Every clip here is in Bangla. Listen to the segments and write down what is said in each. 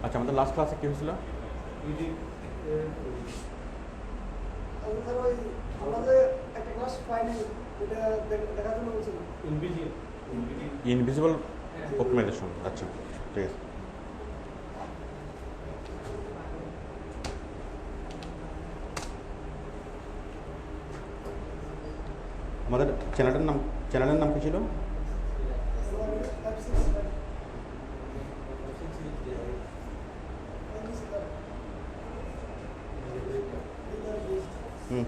আচ্ছা, আমাদের লাস্ট ক্লাসে কি হয়েছিল? আমাদের একটা ক্লাস পাইনি, এটা দেখার জন্য বলছিলাম। Invisible optimization. আচ্ছা, ঠিক আছে। আমাদের চ্যানেলের নাম কি ছিল?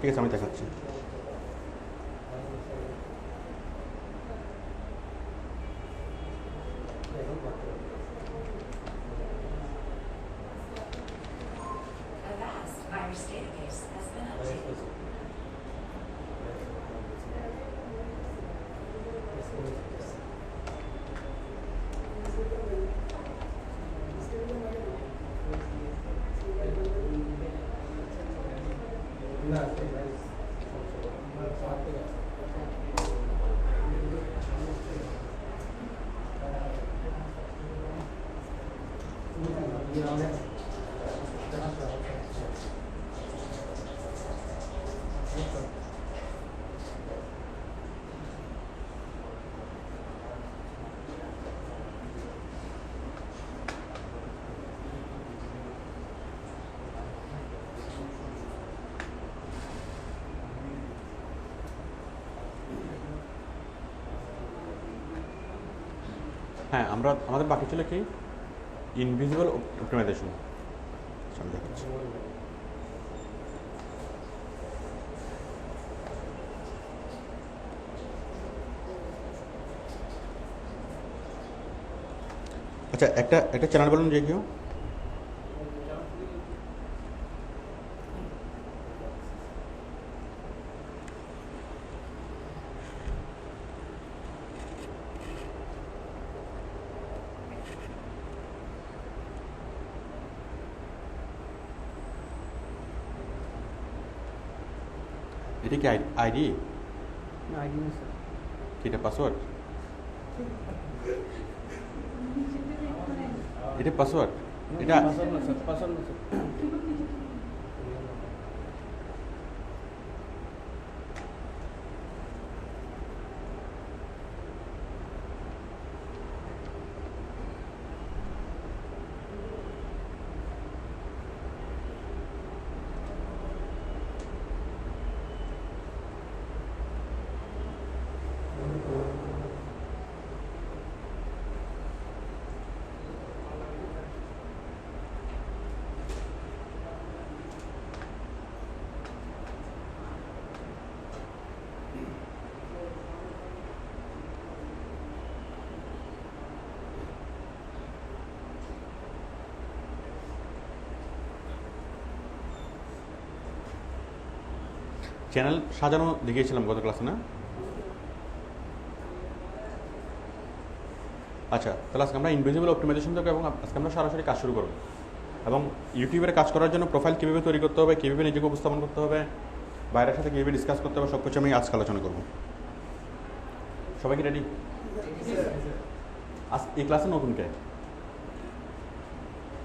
ঠিক আছে, আমি দেখাচ্ছি। হ্যাঁ, আমাদের বাকি ছিল কি? Invisible optimization. আমি দেখাচ্ছি। আচ্ছা, একটা চ্যানেল বলুন যে কেউ। এটা কি আইডি? না, আইডি না স্যার। কি এটা পাসওয়ার্ড? এটা পাসওয়ার্ড? এটা পাসওয়ার্ড না স্যার, পাসওয়ার্ড না স্যার। চ্যানেল সাজানো দেখিয়েছিলাম গত ক্লাসে, না? আচ্ছা, তাহলে আজকে আমরা ইনভিজিবল অপটিমাইজেশন থেকে এবং আজকে আমরা সরাসরি কাজ শুরু করব। এবং ইউটিউবের কাজ করার জন্য প্রোফাইল কীভাবে তৈরি করতে হবে, কীভাবে নিজেকে উপস্থাপন করতে হবে, বাইরের সাথে কীভাবে ডিসকাস করতে হবে, সব কিছু আমি আজকে আলোচনা করব। সবাই কি রেডি? আজ এই ক্লাসে নতুন কে?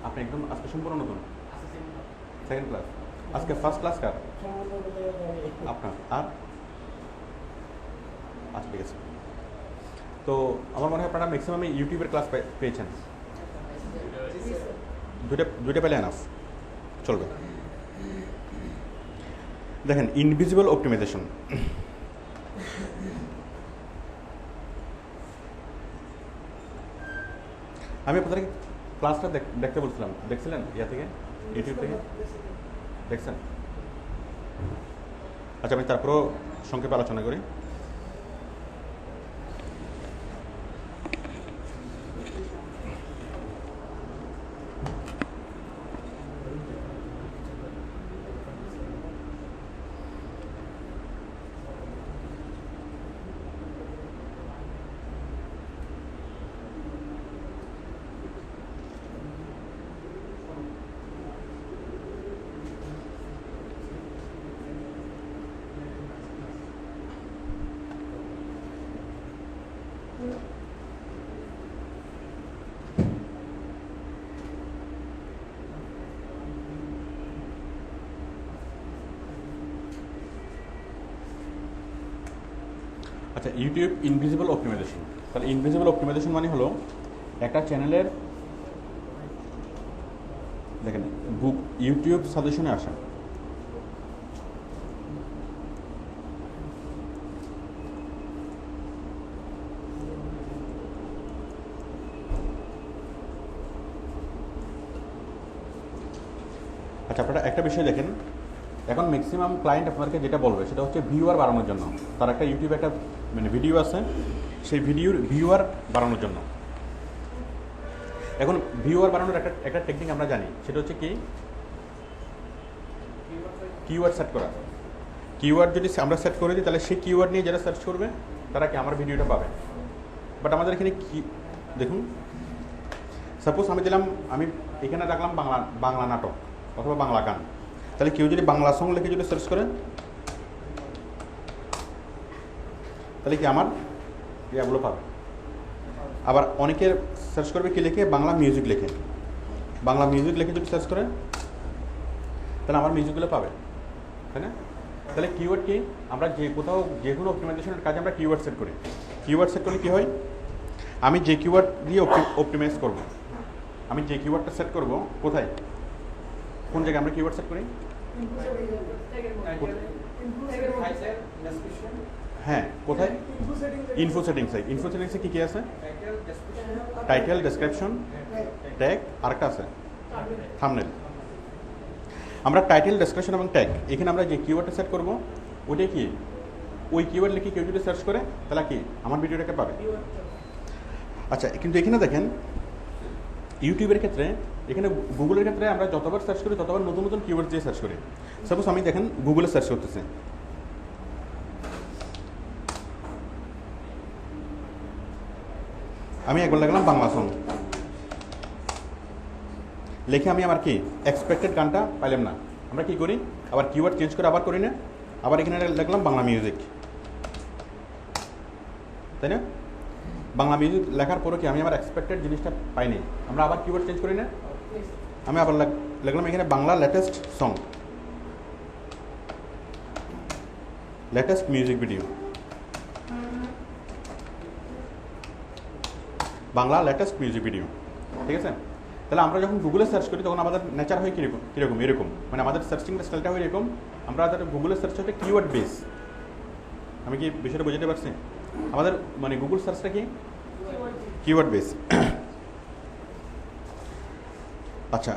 আপনি একদম আজকে সম্পূর্ণ নতুন, সেকেন্ড ক্লাস। আজকে ফার্স্ট ক্লাস কার? আপনার। আর আচ্ছা, ঠিক আছে। তো আমার মনে হয় আপনারা ম্যাক্সিমাম ইউটিউবের ক্লাস পেয়েছেন। দুইটা পেলে এনাফ, চলবে। দেখেন, ইনভিজিবল অপটিমাইজেশন। আমি আপনাদেরকে ক্লাসটা দেখতে বলছিলাম, দেখছিলেন? ইয়া থেকে, ইউটিউব থেকে দেখছেন? আচ্ছা, আমি তারপরও সংক্ষেপে আলোচনা করি। আচ্ছা, ইউটিউব ইনভিজিবল অপটিমাইজেশন। তাহলে ইনভিজিবল অপটিমাইজেশন মানে হলো একটা চ্যানেলের, দেখেন ইউটিউব সাজেশনে আসা, আচ্ছা আপনারা একটা বিষয় দেখেন, এখন ম্যাক্সিমাম ক্লায়েন্ট আপনাদেরকে যেটা বলবে সেটা হচ্ছে ভিউয়ার বাড়ানোর জন্য। তার একটা ইউটিউবে একটা মানে ভিডিও আছে, সেই ভিডিওর ভিউয়ার বাড়ানোর জন্য। এখন ভিউয়ার বাড়ানোর একটা টেকনিক আমরা জানি, সেটা হচ্ছে কি কিওয়ার্ড সেট করা। কিওয়ার্ড যদি আমরা সেট করে দিই, তাহলে সেই কিওয়ার্ড নিয়ে যারা সার্চ করবে তারা কি আমার ভিডিওটা পাবে। বাট আমাদের এখানে কি দেখুন, সাপোজ আমি দিলাম, আমি এখানে রাখলাম বাংলা নাটক অথবা বাংলা গান, তাহলে কেউ যদি বাংলা সং লিখে যদি সার্চ করে, তাহলে কি আমার ইয়াগুলো পাবে। আবার অনেকে সার্চ করবে কি লিখে, বাংলা মিউজিক লিখে, বাংলা মিউজিক লিখে যদি সার্চ করে তাহলে আমার মিউজিকগুলো পাবে, তাই না? তাহলে কিওয়ার্ড কি, আমরা যে কোনো অপটিমাইজেশনের কাজে আমরা কিওয়ার্ড সেট করি। কিওয়ার্ড সেট করলে কী হয়, আমি যে কিওয়ার্ড দিয়ে অপটিমাইজ করব, আমি যে কিওয়ার্ডটা সেট করব কোথায়, কোন জায়গায় আমরা কিওয়ার্ড সেট করি? হ্যাঁ, কোথায়? ইনফো সেটিংসে। ইনফো সেটিংসে কী কী আছে? টাইটেল, ডেসক্রিপশন, ট্যাগ, আরেকটা আছে থাম্বনেল। আমরা টাইটেল, ডেসক্রিপশন এবং ট্যাগ, এখানে আমরা যে কিওয়ার্ডটা সেট করব ওইটাই কি, ওই কিওয়ার্ড লিখে কেউ যদি সার্চ করে তাহলে কি আমার ভিডিওটাকে পাবে। আচ্ছা, কিন্তু এখানে দেখেন ইউটিউবের ক্ষেত্রে, এখানে গুগলের ক্ষেত্রে আমরা যতবার সার্চ করি ততবার নতুন নতুন কিওয়ার্ড দিয়ে সার্চ করি। সাপোজ আমি দেখেন গুগলে সার্চ করতেছি, আমি একবার লাগলাম বাংলা সং লিখে, আমি আমার কি এক্সপেক্টেড গানটা পাইলাম না। আমরা কি করি, আবার কিওয়ার্ড চেঞ্জ করে আবার করি না, আবার এখানে লিখলাম বাংলা মিউজিক, তাই না? বাংলা মিউজিক লেখার পরে কি আমি আমার এক্সপেক্টেড জিনিসটা পাইনি, আমরা আবার কিওয়ার্ড চেঞ্জ করি না, আমি আবার লিখলাম এখানে Bangla latest song, latest music video, Bangla latest music video, ঠিক আছে? তাহলে আমরা যখন গুগলে সার্চ করি তখন আমাদের নেচার হয় কীরকম এরকম, মানে আমাদের সার্চিং স্টাইলটা হয় এরকম, আমরা গুগলে সার্চ হচ্ছে কিওয়ার্ড বেস। আমি কি বিষয়টা বুঝতে পারছি? আমাদের মানে গুগল সার্চটা কি কিওয়ার্ড বেস। আচ্ছা,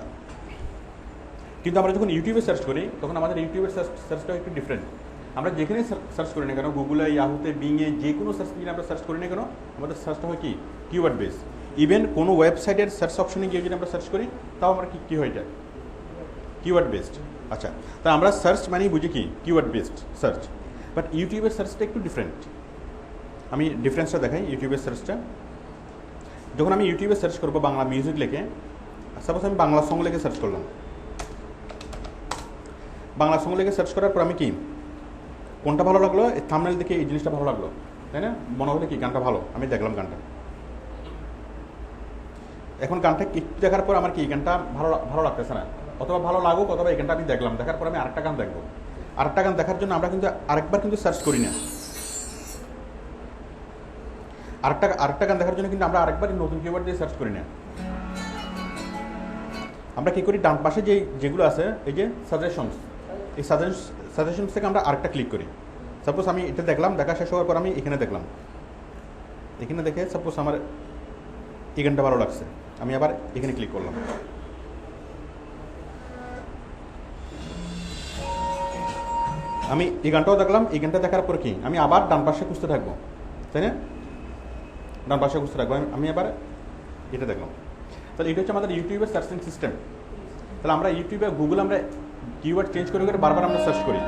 কিন্তু আমরা যখন ইউটিউবে সার্চ করি তখন আমাদের ইউটিউবের সার্চটা একটু ডিফারেন্ট। আমরা যেখানে সার্চ করি না কেন, গুগলে, ইয়াহুতে, বিংয়ে, যে কোনো সার্চ ইঞ্জিনে আমরা সার্চ করি না কেন, আমাদের সার্চটা হয় কি কিওয়ার্ড বেস। ইভেন কোনো ওয়েবসাইটের সার্চ অপশনে গিয়ে যদি আমরা সার্চ করি তাও আমরা কী হয়, এটা কিওয়ার্ড বেসড। আচ্ছা, তা আমরা সার্চ মানেই বুঝি কি কিওয়ার্ড বেসড সার্চ। বাট ইউটিউবের সার্চটা একটু ডিফারেন্ট। আমি ডিফারেন্সটা দেখাই। ইউটিউবের সার্চটা, যখন আমি ইউটিউবে সার্চ করবো বাংলা মিউজিক লিখে, সাপোজ আমি বাংলা সং লিখে সার্চ করলাম, বাংলা সং লিখে সার্চ করার পর আমি কি কোনটা ভালো লাগলো, থাম্বনেল দেখে এই জিনিসটা ভালো লাগলো, তাই না? মনে হলো কি গানটা ভালো, আমি দেখলাম গানটা। এখন গানটা একটু দেখার পর আমার কি গানটা ভালো লাগতেছে না, অথবা ভালো লাগুক, অথবা এই গানটা আমি দেখলাম, দেখার পর আমি আরেকটা গান দেখবো। আরেকটা গান দেখার জন্য আমরা কিন্তু আরেকবার কিন্তু সার্চ করি না, আরেকটা গান দেখার জন্য কিন্তু আমরা আরেকবার নতুন কিওয়ার্ড দিয়ে সার্চ করি না। আমরা কি করি, ডান পাশে যেগুলো আছে এই যে সাজেশনস, এই সাজেশনস থেকে আমরা আরেকটা ক্লিক করি। সাপোজ আমি এটা দেখলাম, দেখা শেষ হওয়ার পর আমি এখানে দেখলাম, এখানে দেখে সাপোজ আমার এই গানটা ভালো লাগছে, আমি আবার এখানে ক্লিক করলাম। আমি এই গানটাও দেখলাম, এই গানটা দেখার পর কি আমি আবার ডান পাশে খুঁজতে থাকবো, তাই না? ডান পাশে খুঁজতে থাকবো, আমি আবার এটা দেখলাম। তাহলে এটা হচ্ছে আমাদের ইউটিউবের সার্চিং সিস্টেম। তাহলে আমরা ইউটিউবে, গুগল আমরা কিওয়ার্ড চেঞ্জ করে করে বারবার আমরা সার্চ করি।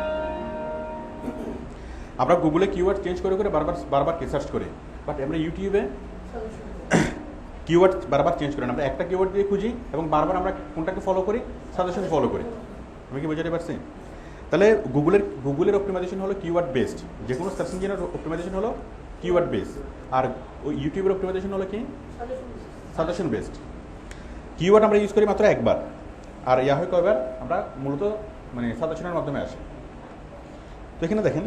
আমরা গুগলে কিওয়ার্ড চেঞ্জ করে করে বারবার সার্চ করি, বাট আমরা ইউটিউবে কিওয়ার্ড বারবার চেঞ্জ করি না। আমরা একটা কিওয়ার্ড দিয়ে খুঁজি এবং বারবার আমরা কোনটাকে ফলো করি, সাজেশন ফলো করি। আমি কি বুঝতে পারছি? তাহলে গুগলের অপটিমাইজেশন হলো কিওয়ার্ড বেসড, যে কোনো সার্চ ইঞ্জিনের অপটিমাইজেশন হলো কিওয়ার্ড বেস, আর ওই ইউটিউবের অপটিমাইজেশন হলো কি সাজেশন বেসড। কিওয়ার্ড আমরা ইউজ করি মাত্র একবার, আর ইয়া হয় কয়বার, আমরা মূলত মানে সাজেশনের মাধ্যমে আসে। তো এখানে দেখেন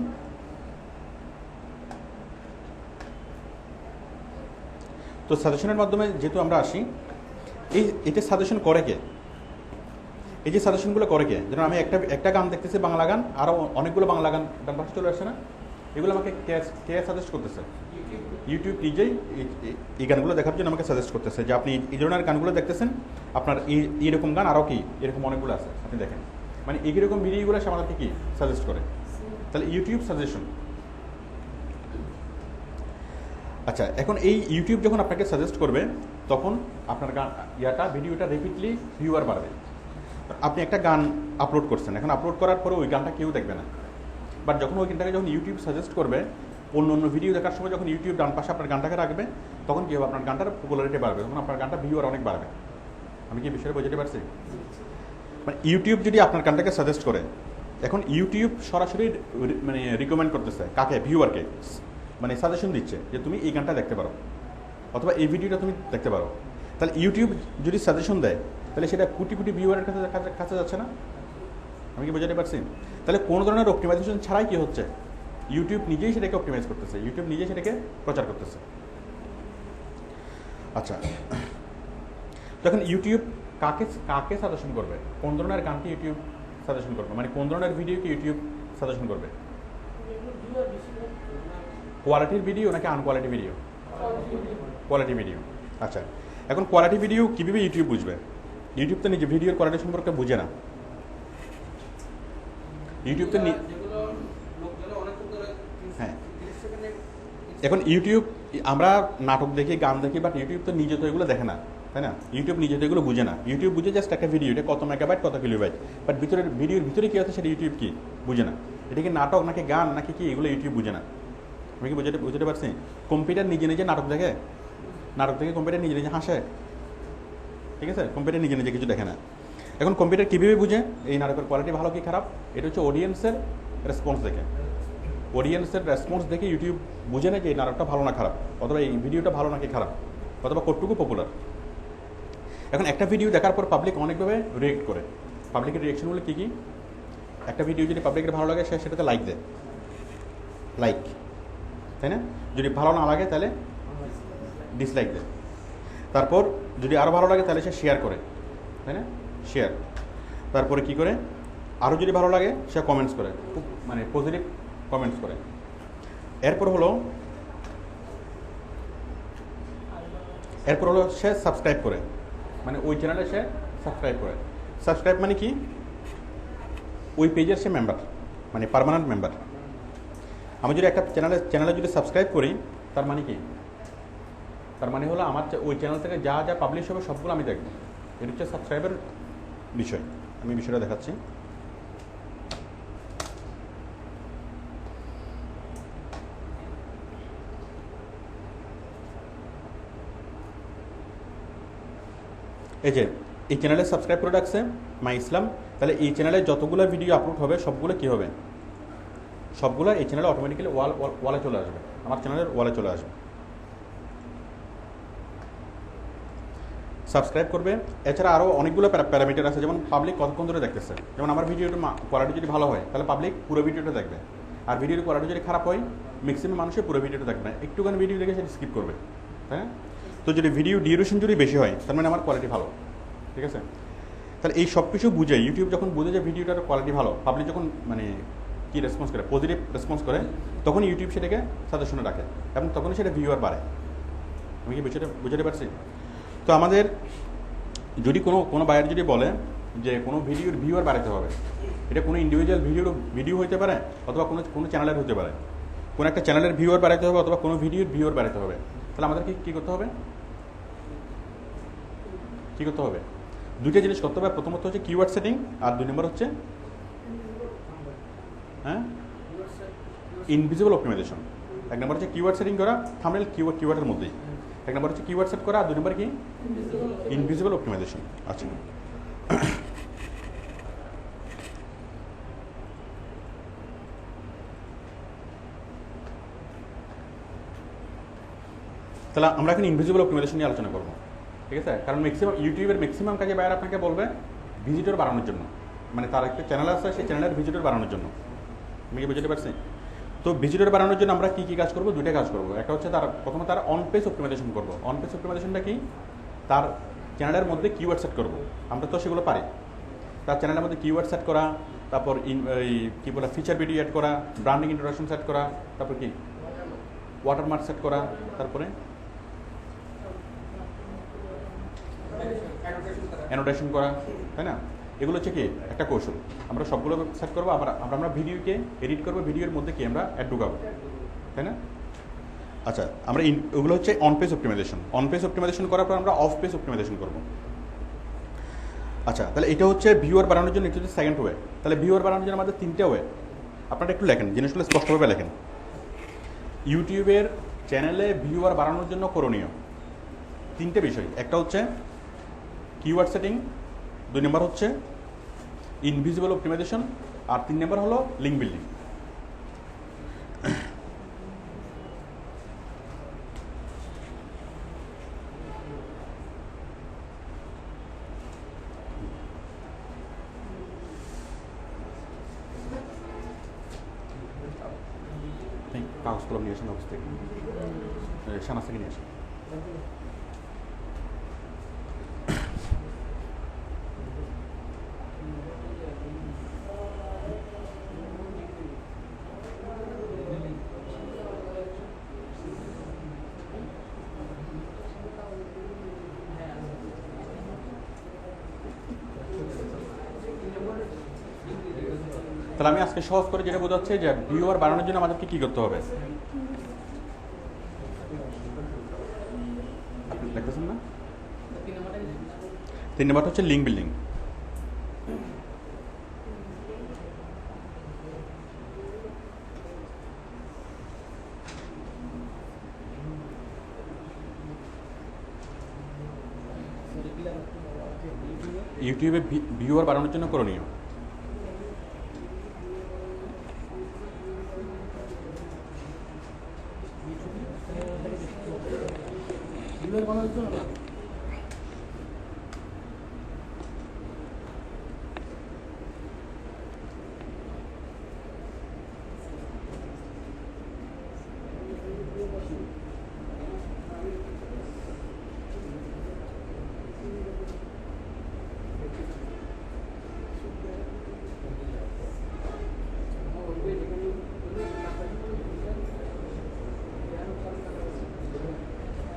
তো সাজেশনের মাধ্যমে যেহেতু আমরা আসি, এটা সাজেশন করে কে? এই যে সাজেশনগুলো করে কে? যেমন আমি একটা গান দেখতেছি, বাংলা গান, আরও অনেকগুলো বাংলা গান ডান পাশে চলে আসছে না? এগুলো আমাকে কে সাজেস্ট করতেছে? ইউটিউব নিজেই এই গানগুলো দেখার জন্য আমাকে সাজেস্ট করতেছে যে আপনি এই ধরনের গানগুলো দেখতেছেন, আপনার এইরকম গান আরও কি এরকম অনেকগুলো আছে, আপনি দেখেন। মানে এইরকম ভিডিওগুলো সে আমাদেরকে কি সাজেস্ট করে। তাহলে ইউটিউব সাজেশন। আচ্ছা, এখন এই ইউটিউব যখন আপনাকে সাজেস্ট করবে, তখন আপনার গান ভিডিওটা রিপিটলি ভিউয়ার বাড়বে। আপনি একটা গান আপলোড করছেন, এখন আপলোড করার পরে ওই গানটা কেউ দেখবে না, বাট যখন ওই গানটাকে যখন ইউটিউব সাজেস্ট করবে, অন্য ভিডিও দেখার সময় যখন ইউটিউব ডান পাশে আপনার গানটাকে রাখবে, তখন কী হবে? আপনার গানটার পপুলারিটি বাড়বে, তখন আপনার গানটা ভিউয়ার অনেক বাড়বে। আমি কি বিষয়টা বুঝতে পারছি? মানে ইউটিউব যদি আপনার গানটাকে সাজেস্ট করে, এখন ইউটিউব সরাসরি মানে রিকমেন্ড করতেছে কাকে? ভিউয়ারকে, মানে সাজেশন দিচ্ছে যে তুমি এই গানটা দেখতে পারো, অথবা এই ভিডিওটা তুমি দেখতে পারো। তাহলে ইউটিউব যদি সাজেশন দেয়, তাহলে সেটা কোটি কোটি ভিউয়ারের কাছে যাচ্ছে না? আমি কি বোঝাতে পারছি? তাহলে কোনো ধরনের অপটিমাইজেশন ছাড়াই কি হচ্ছে? ইউটিউব নিজেই সেটাকে অপটিমাইজ করতেছে, ইউটিউব নিজেই সেটাকে প্রচার করতেছে। আচ্ছা, তখন ইউটিউব কাকে সাজেশন করবে? কোন ধরনের গানকে ইউটিউব সাজেশন করবে? মানে কোন ধরনের ভিডিওকে ইউটিউব সাজেশন করবে? কোয়ালিটির ভিডিও নাকি আনকোয়ালিটি ভিডিও? Quality video. আচ্ছা, এখন কোয়ালিটি ভিডিও কীভাবে ইউটিউব বুঝবে? ইউটিউব তো নিজে ভিডিওর কোয়ালিটি সম্পর্কে বুঝে না। ইউটিউব তো হ্যাঁ, এখন ইউটিউব, আমরা নাটক দেখি, গান দেখি, বাট ইউটিউব তো নিজে তো এগুলো দেখে না, তাই না? ইউটিউব নিজে তো এগুলো বুঝে না। ইউটিউব বুঝে জাস্ট একটা ভিডিও, এটা কত মেগাবাইট, কত কিলোবাইট, বাট ভিডিওর ভিতরে কী আছে সেটা ইউটিউব কি বুঝে না। এটা কি নাটক নাকি গান নাকি কি, এগুলো ইউটিউব বুঝে না। আমি কি বুঝতে পারছি? কম্পিউটার নিজে নিজে নাটক দেখে, নাটক দেখে কম্পিউটার নিজে নিজে হাসে, ঠিক আছে? কম্পিউটার নিজে নিজে কিছু দেখে না। এখন কম্পিউটার কীভাবে বুঝে এই নাটকের কোয়ালিটি ভালো কি খারাপ? এটা হচ্ছে অডিয়েন্সের রেসপন্স দেখে। অডিয়েন্সের রেসপন্স দেখে ইউটিউব বুঝে না যে এই নাটকটা ভালো না খারাপ, অথবা এই ভিডিওটা ভালো নাকি খারাপ, অথবা কতটুকু পপুলার। এখন একটা ভিডিও দেখার পর পাবলিক অনেকভাবে রিয়েক্ট করে। পাবলিকের রিয়েকশনগুলো কী কী? একটা ভিডিও যদি পাবলিকের ভালো লাগে, সে সেটাতে লাইক দেয়, লাইক, তাই না? যদি ভালো না লাগে তাহলে ডিসলাইক দেয়। তারপর যদি আরও ভালো লাগে তাহলে সে শেয়ার করে, তাই না? শেয়ার। তারপরে কি করে? আরও যদি ভালো লাগে সে কমেন্টস করে, খুব মানে পজিটিভ কমেন্টস করে। এরপর হলো সে সাবস্ক্রাইব করে, মানে ওই চ্যানেলে সে সাবস্ক্রাইব করে। সাবস্ক্রাইব মানে কি? ওই পেজের সে মেম্বার, মানে পার্মানেন্ট মেম্বার। আমি যদি একটা চ্যানেলে যদি সাবস্ক্রাইব করি, তার মানে কি? তার মানে হলো আমার ওই চ্যানেল থেকে যা যা পাবলিশ হবে সবগুলো আমি দেখব। এটা হচ্ছে সাবস্ক্রাইবের বিষয়। আমি বিষয়টা দেখাচ্ছি। এই যে এই চ্যানেলে সাবস্ক্রাইব করে রাখছে মাই ইসলাম, তাহলে এই চ্যানেলে যতগুলো ভিডিও আপলোড হবে সবগুলো কী হবে? সবগুলো এই চ্যানেলে অটোমেটিক্যালি ওয়ালে চলে আসবে, আমার চ্যানেলের ওয়ালে চলে আসবে। সাবস্ক্রাইব করবে। এছাড়া আরও অনেকগুলো প্যারামিটার আছে, যেমন পাবলিক কতক্ষণ ধরে দেখতেছে। যেমন আমার ভিডিওটা কোয়ালিটি যদি ভালো হয়, তাহলে পাবলিক পুরো ভিডিওটা দেখবে। আর ভিডিওর কোয়ালিটি যদি খারাপ হয়, ম্যাক্সিমাম মানুষের পুরো ভিডিওটা দেখবে না, একটুখানি ভিডিও দেখে সেটা স্কিপ করবে, হ্যাঁ? তো যদি ভিডিও ডিউরেশন যদি বেশি হয়, তার মানে আমার কোয়ালিটি ভালো, ঠিক আছে? তাহলে এই সব কিছু বুঝে ইউটিউব যখন বুঝে যে ভিডিওটার কোয়ালিটি ভালো, পাবলিক যখন মানে কি রেসপন্স করে, পজিটিভ রেসপন্স করে, তখন ইউটিউব সেটাকে সাজেশনে রাখে এবং তখনই সেটা ভিউয়ার বাড়ে। আমি কি বুঝতে পারছি? তো আমাদের যদি কোনো বায়ার যদি বলে যে কোনো ভিডিওর ভিউয়ার বাড়াতে হবে, এটা কোনো ইন্ডিভিজুয়াল ভিডিও হতে পারে, অথবা কোনো চ্যানেলের হতে পারে। কোনো একটা চ্যানেলের ভিউয়ার বাড়াতে হবে, অথবা কোনো ভিডিওর ভিউয়ার বাড়াতে হবে, তাহলে আমাদের কী করতে হবে? কী করতে হবে? দুইটা জিনিস করতে হবে। প্রথমত হচ্ছে কিওয়ার্ড সেটিং, আর 2 নম্বর হচ্ছে ইনভিজিবল অপটিমাইজেশন। 1 নম্বর হচ্ছে কিওয়ার্ড সেটিং করা, থাম্বনেল কিওয়ার্ডের মধ্যেই। 1 নম্বর হচ্ছে কিওয়ার্ড সেট করা, আর 2 নম্বর কি? Invisible optimization. আচ্ছা, তাহলে আমরা এখন ইনভিজিবল অপটিমাইজেশন নিয়ে আলোচনা করবো, ঠিক আছে? কারণ ইউটিউবের ম্যাক্সিমাম কাজে বায়ার আপনাকে বলবে ভিজিটর বাড়ানোর জন্য, মানে তার একটা চ্যানেল আছে, সেই চ্যানেলের ভিজিটর বাড়ানোর জন্য। আমি কি বুঝতে পারছি? তো ভিজিটর বাড়ানোর জন্য আমরা কি কাজ করব? দুইটা কাজ করব। একটা হচ্ছে প্রথমে তার অন পেজ অপটিমাইজেশন করব। অন পেজ অপটিমাইজেশনটা কি? তার চ্যানেলের মধ্যে কিওয়ার্ড সেট করব। আমরা তো সেগুলো পারি। তার চ্যানেলের মধ্যে কিওয়ার্ড সেট করা, তারপর কি বলে ফিচার ভিডিও অ্যাড করা, ব্র্যান্ডিং ইন্ট্রোডাকশন সেট করা, তারপর কি ওয়াটারমার্ক সেট করা, তারপরে অ্যানোটেশন করা, তাই না? এগুলো হচ্ছে কি একটা কৌশল। আমরা সবগুলো সেট করবো, আমরা ভিডিওকে এডিট করবো, ভিডিওর মধ্যে কি আমরা অ্যাড ঢুকাবো, তাই না? আচ্ছা, আমরা ওগুলো হচ্ছে on page optimization. On page optimization করার পর আমরা অফ পেজ অপটিমাইজেশন করবো। আচ্ছা, তাহলে এটা হচ্ছে ভিউয়ার বাড়ানোর জন্য, এটা হচ্ছে সেকেন্ড ওয়ে। তাহলে ভিউয়ার বাড়ানোর জন্য আমাদের তিনটে ওয়ে। আপনারা একটু লেখেন, জিনিসগুলো স্পষ্টভাবে লেখেন। ইউটিউবের চ্যানেলে ভিউয়ার বাড়ানোর জন্য করণীয় তিনটে বিষয়। একটা হচ্ছে কিওয়ার্ড সেটিং, 2 নম্বর হচ্ছে ইনভিজিবল অপটিমাইজেশন, আর 3 নম্বর হলো লিঙ্ক বিল্ডিং। কাগজ কলম নিয়ে আসেন অফিস থেকে, সানাস থেকে নিয়ে আসেন। তাহলে আমি আজকে সহজ করে যেটা বোঝাচ্ছে যে ভিউয়ার বাড়ানোর জন্য আমাদেরকে কি করতে হবে। দেখতেছেন না? 3 নম্বরটা হচ্ছে লিঙ্ক বিল্ডিং। ইউটিউবে ভিউয়ার বাড়ানোর জন্য করণীয়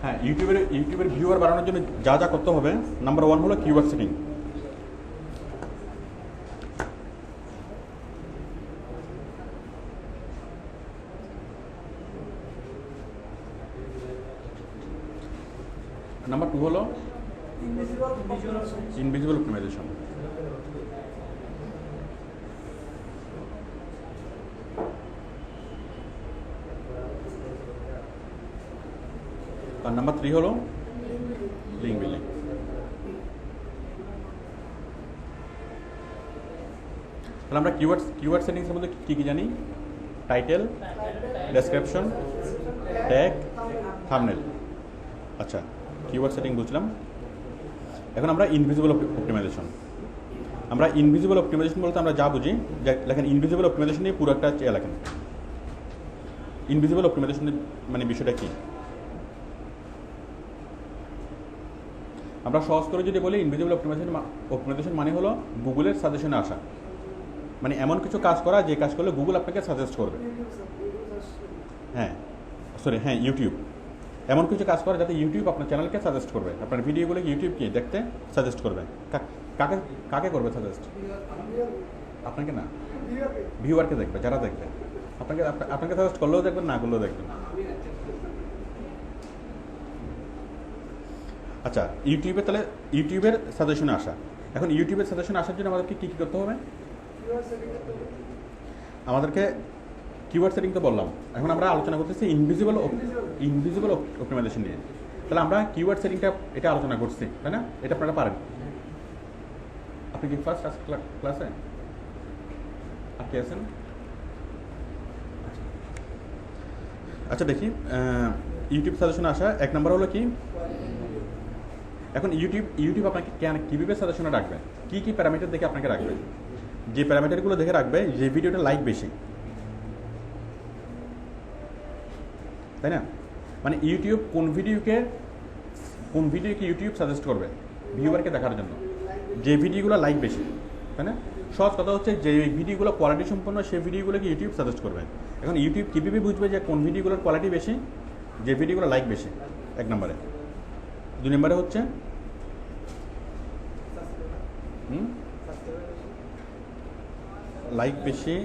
হ্যাঁ, ইউটিউবের ভিউয়ার বাড়ানোর জন্য যা যা করতে হবে, নাম্বার 1 হলো কিওয়ার্ড সেটিং। নাম্বার 2 হলো ইনভিজিবল অপটিমাইজেশন। আর নাম্বার 3 হলো লিঙ্ক বিল্ডিং। তাহলে আমরা কিওয়ার্ড সেটিংসের মধ্যে কি কি জানি? Title, description, tag, thumbnail. আচ্ছা, কিওয়ার্ড সেটিং বুঝলাম। এখন আমরা ইনভিজিবল অপটিমাইজেশন। আমরা ইনভিজিবল অপটিমাইজেশন বলতে আমরা যা বুঝি, লেখেন ইনভিজিবল অপটিমাইজেশন নিয়ে পুরো একটা লেখেন। ইনভিজিবল অপটিমাইজেশনের মানে বিষয়টা কি? আমরা সহজ করে যদি বলি, ইনভিজিবল অপটিমাইজেশন মানে হলো গুগলের সাজেশনে আসা। মানে এমন কিছু কাজ করা যে কাজ করলে গুগল আপনাকে সাজেস্ট করবে। হ্যাঁ, ইউটিউব এমন কিছু কাজ করা যাতে ইউটিউব আপনার চ্যানেলকে সাজেস্ট করবে, আপনার ভিডিওগুলো ইউটিউবকে দেখতে সাজেস্ট করবে। কাকে কাকে করবে সাজেস্ট? আপনাকে না, ভিউয়ারকে দেখবে, যারা দেখবে। আপনাকে সাজেস্ট করলেও দেখবেন, না করলেও দেখবেন। আচ্ছা, তাহলে ইউটিউবের সাজেশনে আসা। এখন ইউটিউবের সাজেশনে আসার জন্য আমাদেরকে কী করতে হবে? আমাদেরকে কিওয়ার্ড সেটিং তো বললাম। এখন আমরা আলোচনা করতেছি ইনভিজিবল অপটিমাইজেশন নিয়ে। তাহলে আমরা কিওয়ার্ড সেটিংটা এটা আলোচনা করছি, তাই না? এটা আপনারা পারেন। আপনি কি ফার্স্ট ক্লাসে আর কে আছেন? আচ্ছা, দেখি ইউটিউব সাজেশনে আসা 1 নম্বর হলো কি? এখন ইউটিউব আপনাকে কীভাবে সাজেশনে রাখবে? কি প্যারামিটার দেখে আপনাকে রাখবে? যে প্যারামিটারগুলো দেখে রাখবে, যে ভিডিওটা লাইক বেশি, তাই না? মানে ইউটিউব কোন ভিডিওকে ইউটিউব সাজেস্ট করবে ভিউয়ারকে দেখার জন্য, যে ভিডিওগুলো লাইক বেশি, তাই না? সহজ কথা হচ্ছে যে ভিডিওগুলো কোয়ালিটি সম্পন্ন সেই ভিডিওগুলোকে ইউটিউব সাজেস্ট করবে। এখন ইউটিউব কীভাবে বুঝবে যে কোন ভিডিওগুলোর কোয়ালিটি বেশি, যে ভিডিওগুলো লাইক বেশি, এক নম্বরে। 2 নম্বরে হচ্ছে লাইক বেশি,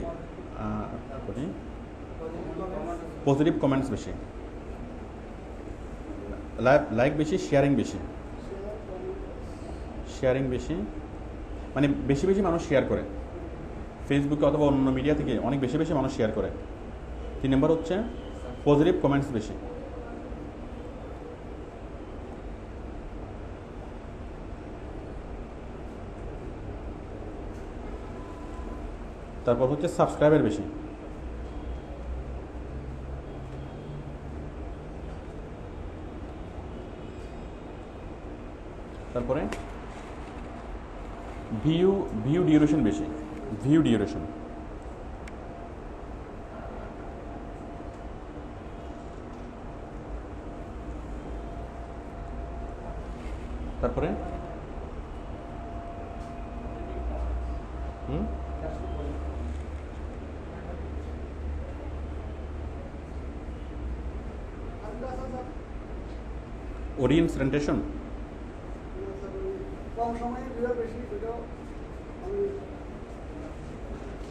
পজিটিভ কমেন্টস বেশি, লাইক বেশি, শেয়ারিং বেশি, মানে বেশি বেশি মানুষ শেয়ার করে ফেসবুকে অথবা অন্য মিডিয়া থেকে অনেক বেশি বেশি মানুষ শেয়ার করে। 3 নম্বর হচ্ছে পজিটিভ কমেন্টস বেশি। তারপর হচ্ছে সাবস্ক্রাইবার বেশি। তারপরে ভিউ ডিউরেশন বেশি, ভিউ ডিউরেশন। তারপরে অডিয়েন্স রেন্টেশন, কম সময়ে ভিউয়ার বেশি, সেটাও আমি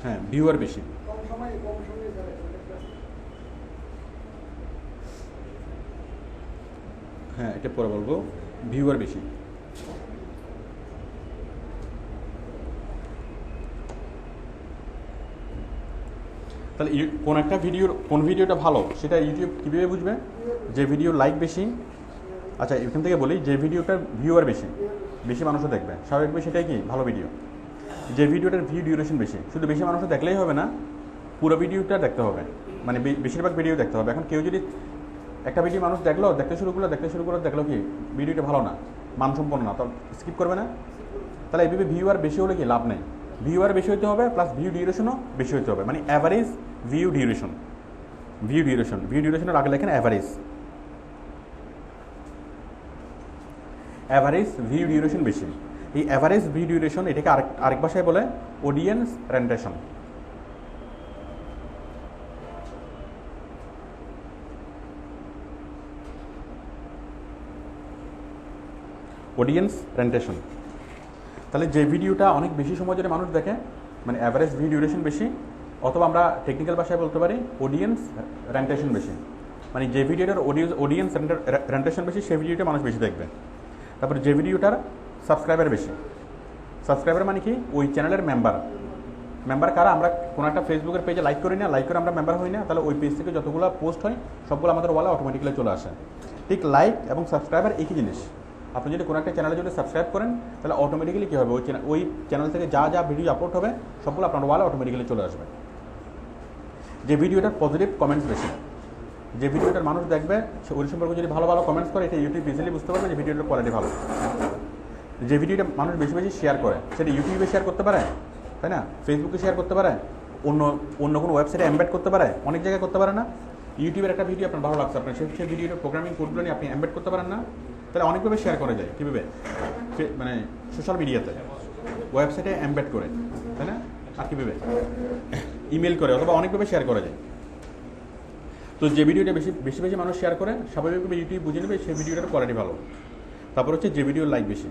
হ্যাঁ ভিউয়ার বেশি। কম সময়ে যারা হ্যাঁ এটা পরে বলবো, ভিউয়ার বেশি। তাহলে কোন ভিডিওটা ভালো সেটা ইউটিউব কীভাবে বুঝবে? যে ভিডিও লাইক বেশি, আচ্ছা এখান থেকে বলি, যে ভিডিওটার ভিউয়ার বেশি মানুষও দেখবে, স্বাভাবিকভাবে সেটাই কি ভালো ভিডিও। যে ভিডিওটার ভিউ ডিউরেশন বেশি, শুধু বেশি মানুষ দেখলেই হবে না, পুরো ভিডিওটা দেখতে হবে, মানে বেশিরভাগ ভিডিও দেখতে হবে। এখন কেউ যদি একটা ভিডিও মানুষ দেখতে শুরু করলো দেখলো কি ভিডিওটা ভালো না, মানসম্পন্ন না, তো স্কিপ করবে না। তাহলে এইভাবে ভিউয়ার বেশি হলে কি লাভ নেই, ভিউয়ার বেশি হতে হবে প্লাস ভিউ ডিউরেশনও বেশি হতে হবে, মানে অ্যাভারেজ ভিউ ডিউরেশনের আগে লেখেন অ্যাভারেজ ভিউ ডিউরেশন বেশি। এই অ্যাভারেজ ভিউ ডিউরেশন এটাকে আরেক ভাষায় বলে অডিয়েন্স রেন্টেশন। তাহলে যে ভিডিওটা অনেক বেশি সময় ধরে মানুষ দেখে, মানে অ্যাভারেজ ভিউ ডিউরেশন বেশি, অথবা আমরা টেকনিক্যাল ভাষায় বলতে পারি অডিয়েন্স রেন্টেশন বেশি, মানে যে ভিডিওটার অডিয়েন্স রেন্টেশন বেশি সেই ভিডিওটা মানুষ বেশি দেখবে। তারপরে যে ভিডিওটার সাবস্ক্রাইবার বেশি, সাবস্ক্রাইবার মানে কি ওই চ্যানেলের মেম্বার কারা, আমরা কোনো একটা ফেসবুকের পেজে লাইক করি না, লাইক করে আমরা মেম্বার হই না, তাহলে ওই পেজ থেকে যতগুলো পোস্ট হয় সবগুলো আমাদের ওয়ালে অটোমেটিক্যালি চলে আসে। ঠিক লাইক এবং সাবস্ক্রাইবার একই জিনিস। আপনি যদি কোনো একটা চ্যানেলে যদি সাবস্ক্রাইব করেন তাহলে অটোমেটিক্যালি কী হবে, ওই চ্যানেল থেকে যা ভিডিও আপলোড হবে সবগুলো আপনার ওয়ালে অটোমেটিক্যালি চলে আসবে। যে ভিডিওটার পজিটিভ কমেন্টস বেশি, যে ভিডিওটার মানুষ দেখবে ওই সম্পর্কে যদি ভালো কমেন্টস করে, এটা ইউটিউব ইজিলি বুঝতে পারবে যে ভিডিওটার কোয়ালিটি ভালো। যে ভিডিওটা মানুষ বেশি শেয়ার করে সেটা ইউটিউবে শেয়ার করতে পারে, তাই না? ফেসবুকে শেয়ার করতে পারে, অন্য কোনো ওয়েবসাইটে এমবেড করতে পারে, অনেক জায়গায় করতে পারে না। ইউটিউবের একটা ভিডিও আপনার ভালো লাগছে, আপনার সেই ভিডিওটার প্রোগ্রামিং কোডগুলো নিয়ে আপনি এমবেড করতে পারেন না, তাহলে অনেকভাবে শেয়ার করা যায়। কীভাবে? মানে সোশ্যাল মিডিয়াতে ওয়েবসাইটে এমবেড করে, তাই না? আর কীভাবে ইমেল করে, অথবা অনেকভাবে শেয়ার করা যায়। তো যে ভিডিওটা বেশি মানুষ শেয়ার করে, স্বাভাবিকভাবে ইউটিউব বুঝে নেবে সেই ভিডিওটার কোয়ালিটি ভালো। তারপর হচ্ছে যে ভিডিওর লাইক বেশি।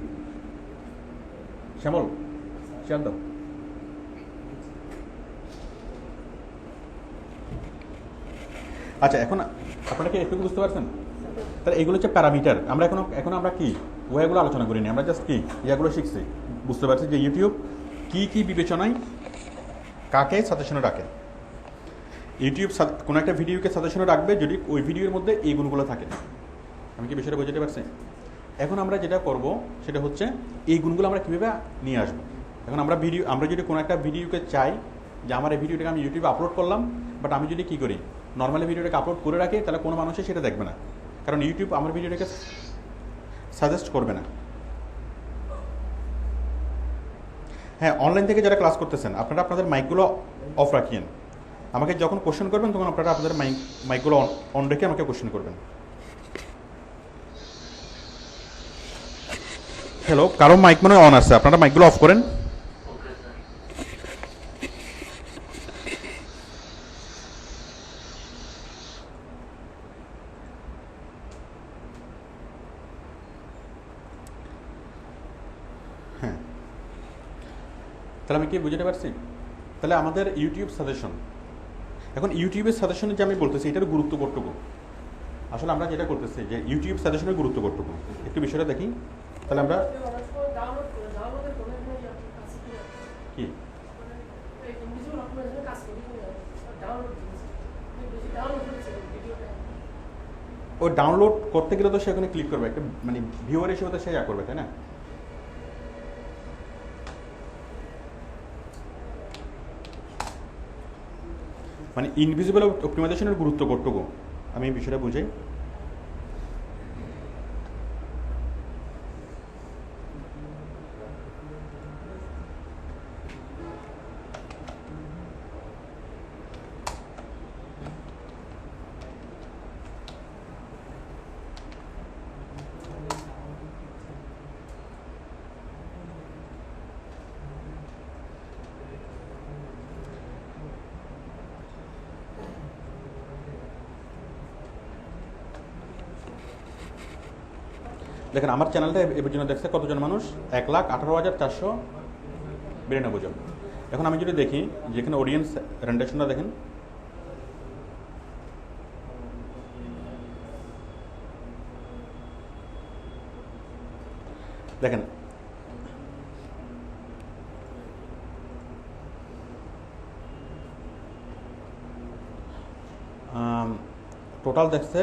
শ্যামল শেয়ার দাও। আচ্ছা এখন আপনারা কি একটু বুঝতে পারছেন? তাহলে এগুলো হচ্ছে প্যারামিটার। আমরা এখন আমরা কি ওয়েগুলো আলোচনা করিনি, আমরা জাস্ট কি ইয়াগুলো শিখছি, বুঝতে পারছি যে ইউটিউব কি বিবেচনায় কাকে সাজেশনে রাখে। ইউটিউব কোনো একটা ভিডিওকে সাজেশনে রাখবে যদি ওই ভিডিওর মধ্যে এই গুণগুলো থাকে। আমি কি বিষয়টা বুঝতে পারছি? এখন আমরা যেটা করব সেটা হচ্ছে এই গুণগুলো আমরা কীভাবে নিয়ে আসবো। এখন আমরা যদি কোনো একটা ভিডিওকে চাই যে আমার এই ভিডিওটাকে আমি ইউটিউবে আপলোড করলাম, বাট আমি যদি কী করি নর্মালি ভিডিওটাকে আপলোড করে রাখি, তাহলে কোনো মানুষই সেটা দেখবে না, কারণ ইউটিউব আমার ভিডিওটাকে সাজেস্ট করবে না। হ্যাঁ, অনলাইন থেকে যারা ক্লাস করতেছেন আপনারা আপনাদের মাইকগুলো অফ রাখিয়েন। আমাকে যখন কোশ্চেন করবেন তখন আপনারা আপনাদের মাইকগুলো অন রেখে আমাকে কোশ্চেন করবেন। হ্যালো, কারো মাইক মনে অন আছে, আপনারা মাইকগুলো অফ করেন। হ্যাঁ, তাহলে আমি কি বুঝতে পারছি? তাহলে আমাদের ইউটিউব সাজেশন, এখন ইউটিউবের সাজেশনে যে আমি বলতেছি এটার গুরুত্ব কতটুকু, আসলে আমরা যেটা করতেছি যে ইউটিউব সাজেশনের গুরুত্ব কতটুকু একটু বিষয়টা দেখি। তাহলে আমরা কি ও ডাউনলোড করতে গেলে তো সেখানে ক্লিক করবে, একটা মানে ভিউয়ার হিসেবে তো সে যা করবে, তাই না? মানে ইনভিজিবল অপটিমাইজেশনের গুরুত্ব কতটুকু আমি এই বিষয়টা বুঝাই। দেখেন আমার চ্যানেলটা এবার জন্য দেখছে কতজন মানুষ, 1,18,492 জন। এখন আমি যদি দেখি যেখানে অডিয়েন্স রেন্ডেশনটা দেখেন, দেখেন টোটাল দেখছে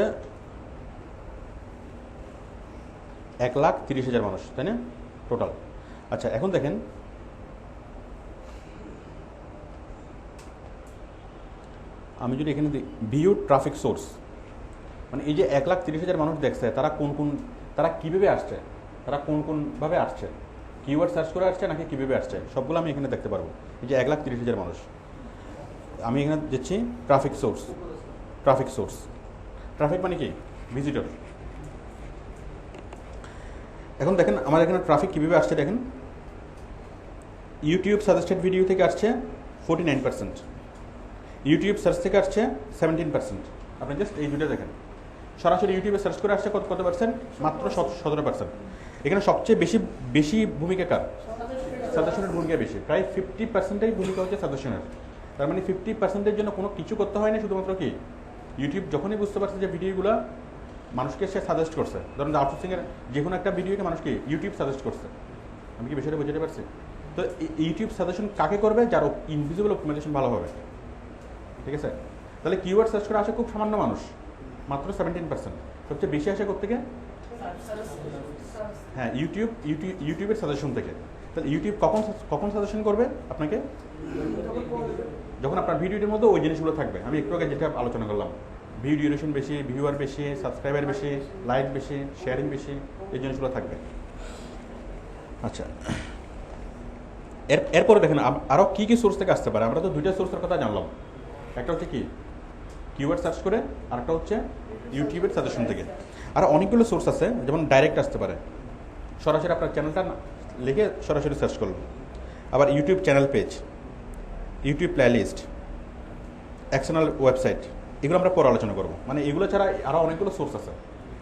1,30,000 মানুষ, তাই না টোটাল। আচ্ছা এখন দেখেন আমি যদি এখানে ভিউ ট্রাফিক সোর্স, মানে এই যে 1,30,000 মানুষ দেখছে তারা কীভাবে আসছে, তারা কোনভাবে আসছে, কিওয়ার্ড সার্চ করে আসছে নাকি কীভাবে আসছে, সবগুলো আমি এখানে দেখতে পারবো। এই যে 1,30,000 মানুষ, আমি এখানে দিচ্ছি ট্রাফিক সোর্স। ট্রাফিক মানে কি? ভিজিটর। এখন দেখেন আমার এখানে ট্রাফিক কীভাবে আসছে, দেখেন ইউটিউব সাজেস্টেড ভিডিও থেকে আসছে 49%, ইউটিউব সার্চ থেকে আসছে 17%। আপনি জাস্ট এই দুটো দেখেন, সরাসরি ইউটিউবে সার্চ করে আসছে কত পার্সেন্ট? মাত্র 17%। এখানে সবচেয়ে বেশি ভূমিকা কার? সাজেশনের ভূমিকা বেশি, প্রায় 50%-এই ভূমিকা হচ্ছে সাজেশনের। তার মানে 50%-এর জন্য কোনো কিছু করতে হয় না, শুধুমাত্র কি ইউটিউব যখনই বুঝতে পারছে যে ভিডিওগুলো মানুষকে সে সাজেস্ট করছে, ধরুন আউটসোর্সিংয়ের যে কোনো একটা ভিডিওকে মানুষকে ইউটিউব সাজেস্ট করছে, আমি কি বিষয়টা বুঝতে পারছি? তো ইউটিউব সাজেশন কাকে করবে? যার ইনভিজিবল অপটিমাইজেশন ভালো হবে, ঠিক আছে? তাহলে কিওয়ার্ড সার্চ করে আসে খুব সামান্য মানুষ, মাত্র 17%। সবচেয়ে বেশি আসে কোত্থেকে? হ্যাঁ, ইউটিউবের সাজেশন থেকে। তাহলে ইউটিউব কখন সাজেশন করবে আপনাকে? যখন আপনার ভিডিওটির মধ্যে ওই জিনিসগুলো থাকবে। আমি একটু আগে যেটা আলোচনা করলাম, ভিউ ডিউরেশন বেশি, ভিউয়ার বেশি, সাবস্ক্রাইবার বেশি, লাইক বেশি, শেয়ারিং বেশি, এই জিনিসগুলো থাকবে। আচ্ছা, এরপরে দেখেন আরও কী কী সোর্স থেকে আসতে পারে। আমরা তো দুইটা সোর্সের কথা জানলাম, একটা হচ্ছে কি কিওয়ার্ড সার্চ করে, আর একটা হচ্ছে ইউটিউবের সাজেশন থেকে। আর অনেকগুলো সোর্স আছে, যেমন ডাইরেক্ট আসতে পারে, সরাসরি আপনার চ্যানেলটা লিখে সরাসরি সার্চ করলো। আবার YouTube channel page, YouTube playlist, external website, এগুলো আমরা পরে আলোচনা করবো। মানে এগুলো ছাড়া আরও অনেকগুলো সোর্স আছে।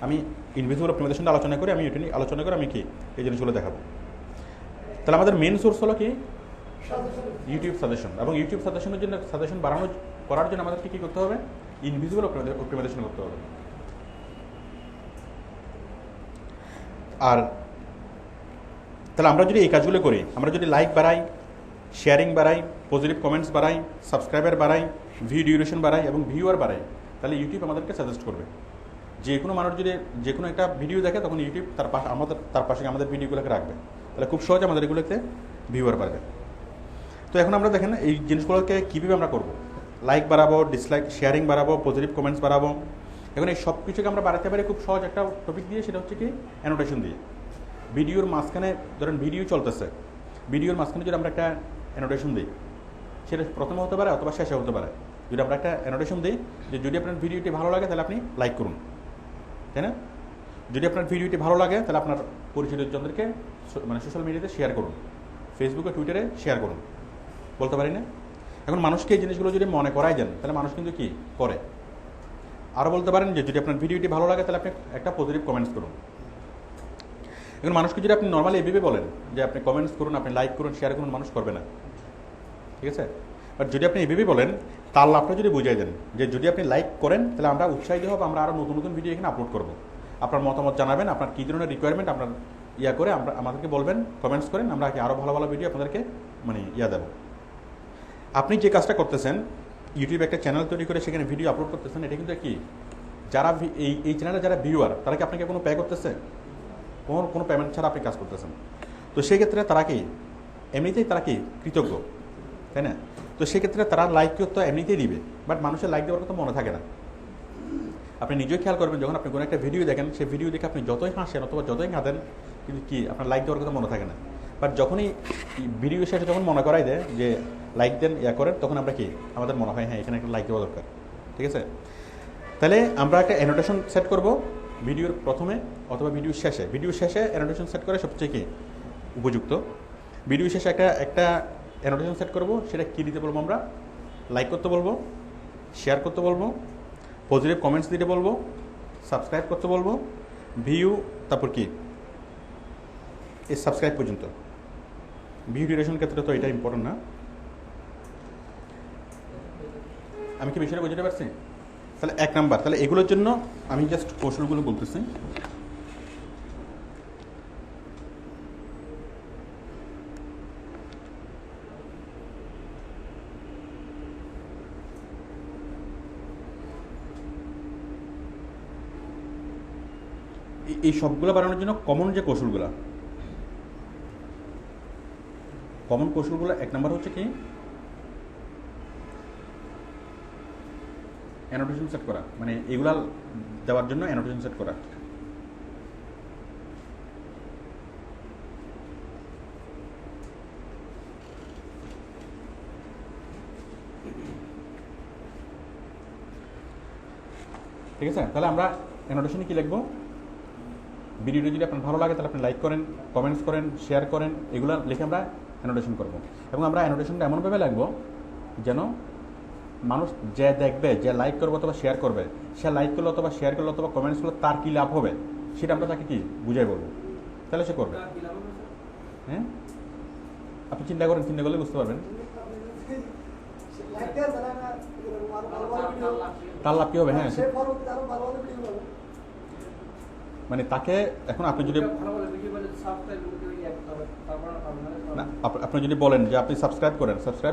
আমি ইনভিজিবল অপটিমাইজেশনটা আলোচনা করি, আমি ইউটিউব আলোচনা করে আমি কি এই জিনিসগুলো দেখাবো। তাহলে আমাদের মেন সোর্স হলো কি? YouTube suggestion. এবং ইউটিউব সাজেশনের জন্য সাজেশন করার জন্য আমাদের কী করতে হবে? ইনভিজিবল অপটিমাইজেশন করতে হবে। আর তাহলে আমরা যদি এই কাজগুলো করি, আমরা যদি লাইক বাড়াই, শেয়ারিং বাড়াই, পজিটিভ কমেন্টস বাড়াই, সাবস্ক্রাইবার বাড়াই, ভিউ ডিউরেশন বাড়াই এবং ভিউয়ার বাড়াই, তাহলে ইউটিউব আমাদেরকে সাজেস্ট করবে। যে কোনো মানুষ যদি যে কোনো একটা ভিডিও দেখে, তখন ইউটিউব তার পাশে আমাদের ভিডিওগুলোকে রাখবে। তাহলে খুব সহজে আমাদের এগুলোতে ভিউয়ার বাড়বে। তো এখন আমরা দেখেন এই জিনিসগুলোকে কীভাবে আমরা করবো। লাইক বাড়াবো, ডিসলাইক, শেয়ারিং বাড়াবো, পজিটিভ কমেন্টস বাড়াবো। এখন এই সব কিছুকে আমরা বাড়াতে পারি খুব সহজ একটা টপিক দিয়ে, সেটা হচ্ছে কি অ্যানোটেশন দিয়ে। ভিডিওর মাঝখানে ধরেন ভিডিও চলতেছে, ভিডিওর মাঝখানে যদি আমরা একটা অ্যানোটেশন দিই, সেটা প্রথমে হতে পারে অথবা শেষে হতে পারে। যদি আমরা একটা অ্যানোটেশন দিই যে যদি আপনার ভিডিওটি ভালো লাগে তাহলে আপনি লাইক করুন, তাই না? যদি আপনার ভিডিওটি ভালো লাগে তাহলে আপনার পরিচিতজনদেরকে মানে সোশ্যাল মিডিয়াতে শেয়ার করুন, ফেসবুকে টুইটারে শেয়ার করুন, বলতে পারি না? এখন মানুষকে এই জিনিসগুলো যদি মনে করাই দেন তাহলে মানুষ কিন্তু কি করে। আরও বলতে পারেন যে যদি আপনার ভিডিওটি ভালো লাগে তাহলে আপনি একটা পজিটিভ কমেন্টস করুন। এখন মানুষকে যদি আপনি নর্মালি এভাবে বলেন যে আপনি কমেন্টস করুন, আপনি লাইক করুন, শেয়ার করুন, মানুষ করবে না, ঠিক আছে? বাট যদি আপনি এভাবে বলেন তার লাভটা যদি বুঝিয়ে দেন যে যদি আপনি লাইক করেন তাহলে আমরা উৎসাহিত হব, আমরা আরও নতুন নতুন ভিডিও এখানে আপলোড করব, আপনার মতামত জানাবেন, আপনার কী ধরনের রিকোয়ারমেন্ট আপনার করে আমরা আমাদেরকে বলবেন, কমেন্টস করেন, আমরা আরও ভালো ভালো ভিডিও আপনাদেরকে মানে দেবো। আপনি যে কাজটা করতেছেন ইউটিউবে একটা চ্যানেল তৈরি করে সেখানে ভিডিও আপলোড করতেছেন, এটা কিন্তু কি যারা এই চ্যানেলে যারা ভিউয়ার তারা কি আপনাকে কোনো পে করতেছে? কোনো পেমেন্ট ছাড়া আপনি কাজ করতেছেন। তো সেক্ষেত্রে তারা কি এমনিতেই তারা কি কৃতজ্ঞ, তাই না? তো সেক্ষেত্রে তারা লাইক তো এমনিতেই দিবে, বাট মানুষের লাইক দেওয়ার কথা মনে থাকে না। আপনি নিজেই খেয়াল করবেন যখন আপনি কোনো একটা ভিডিও দেখেন, সেই ভিডিও দেখে আপনি যতই হাসেন অথবা যতই কাঁদেন কিন্তু কি আপনার লাইক দেওয়ার কথা মনে থাকে না। বাট যখনই ভিডিও শেষে যখন মনে করাই দেয় যে লাইক দেন করেন, তখন আমরা কি আমাদের মনে হয় হ্যাঁ এখানে একটা লাইক দেওয়া দরকার, ঠিক আছে? তাহলে আমরা একটা অ্যানোটেশন সেট করব ভিডিওর প্রথমে অথবা ভিডিও শেষে অ্যানোটেশন সেট করে সবচেয়ে কি উপযুক্ত। ভিডিও শেষে একটা অ্যানোটেশন সেট করব, সেটা কী দিতে বলবো আমরা? লাইক করতে বলবো, শেয়ার করতে বলবো, পজিটিভ কমেন্টস দিতে বলবো, সাবস্ক্রাইব করতে বলবো, ভিউ, তারপর কি এই সাবস্ক্রাইব পর্যন্ত। ভিউ ডিউরেশন ক্ষেত্রে তো এটা ইম্পর্টেন্ট না। আমি কি বিষয়টা বুঝতে পারছি? তাহলে 1 নাম্বার, তাহলে এগুলোর জন্য আমি জাস্ট কৌশলগুলো বলতেছি। এই সবগুলো বানানোর জন্য কমন কৌশলগুলো 1 নাম্বার হচ্ছে কি অ্যানোটেশন সেট করা, মানে এগুলা দেওয়ার জন্য অ্যানোটেশন সেট করা। ঠিক আছে, তাহলে আমরা অ্যানোটেশনে কি লিখবো? ভিডিওটি যদি আপনার ভালো লাগে তাহলে আপনি লাইক করেন, কমেন্টস করেন, শেয়ার করেন, এগুলো লিখে আমরা অ্যানোটেশন করব। এবং আমরা অ্যানোটেশনটা এমনভাবে লিখবো যেন মানুষ যে দেখবে, যে লাইক করবে অথবা শেয়ার করবে, সে লাইক করলো অথবা শেয়ার করলো অথবা কমেন্টস করলো তার কী লাভ হবে সেটা আমরা তাকে কি বুঝাই বলবো, তাহলে সে করবে। হ্যাঁ, আপনি চিন্তা করলে বুঝতে পারবেন তার লাভ কী হবে। হ্যাঁ, মানে তাকে এখন আপনি যদি না আপনি যদি বলেন যে আপনি সাবস্ক্রাইব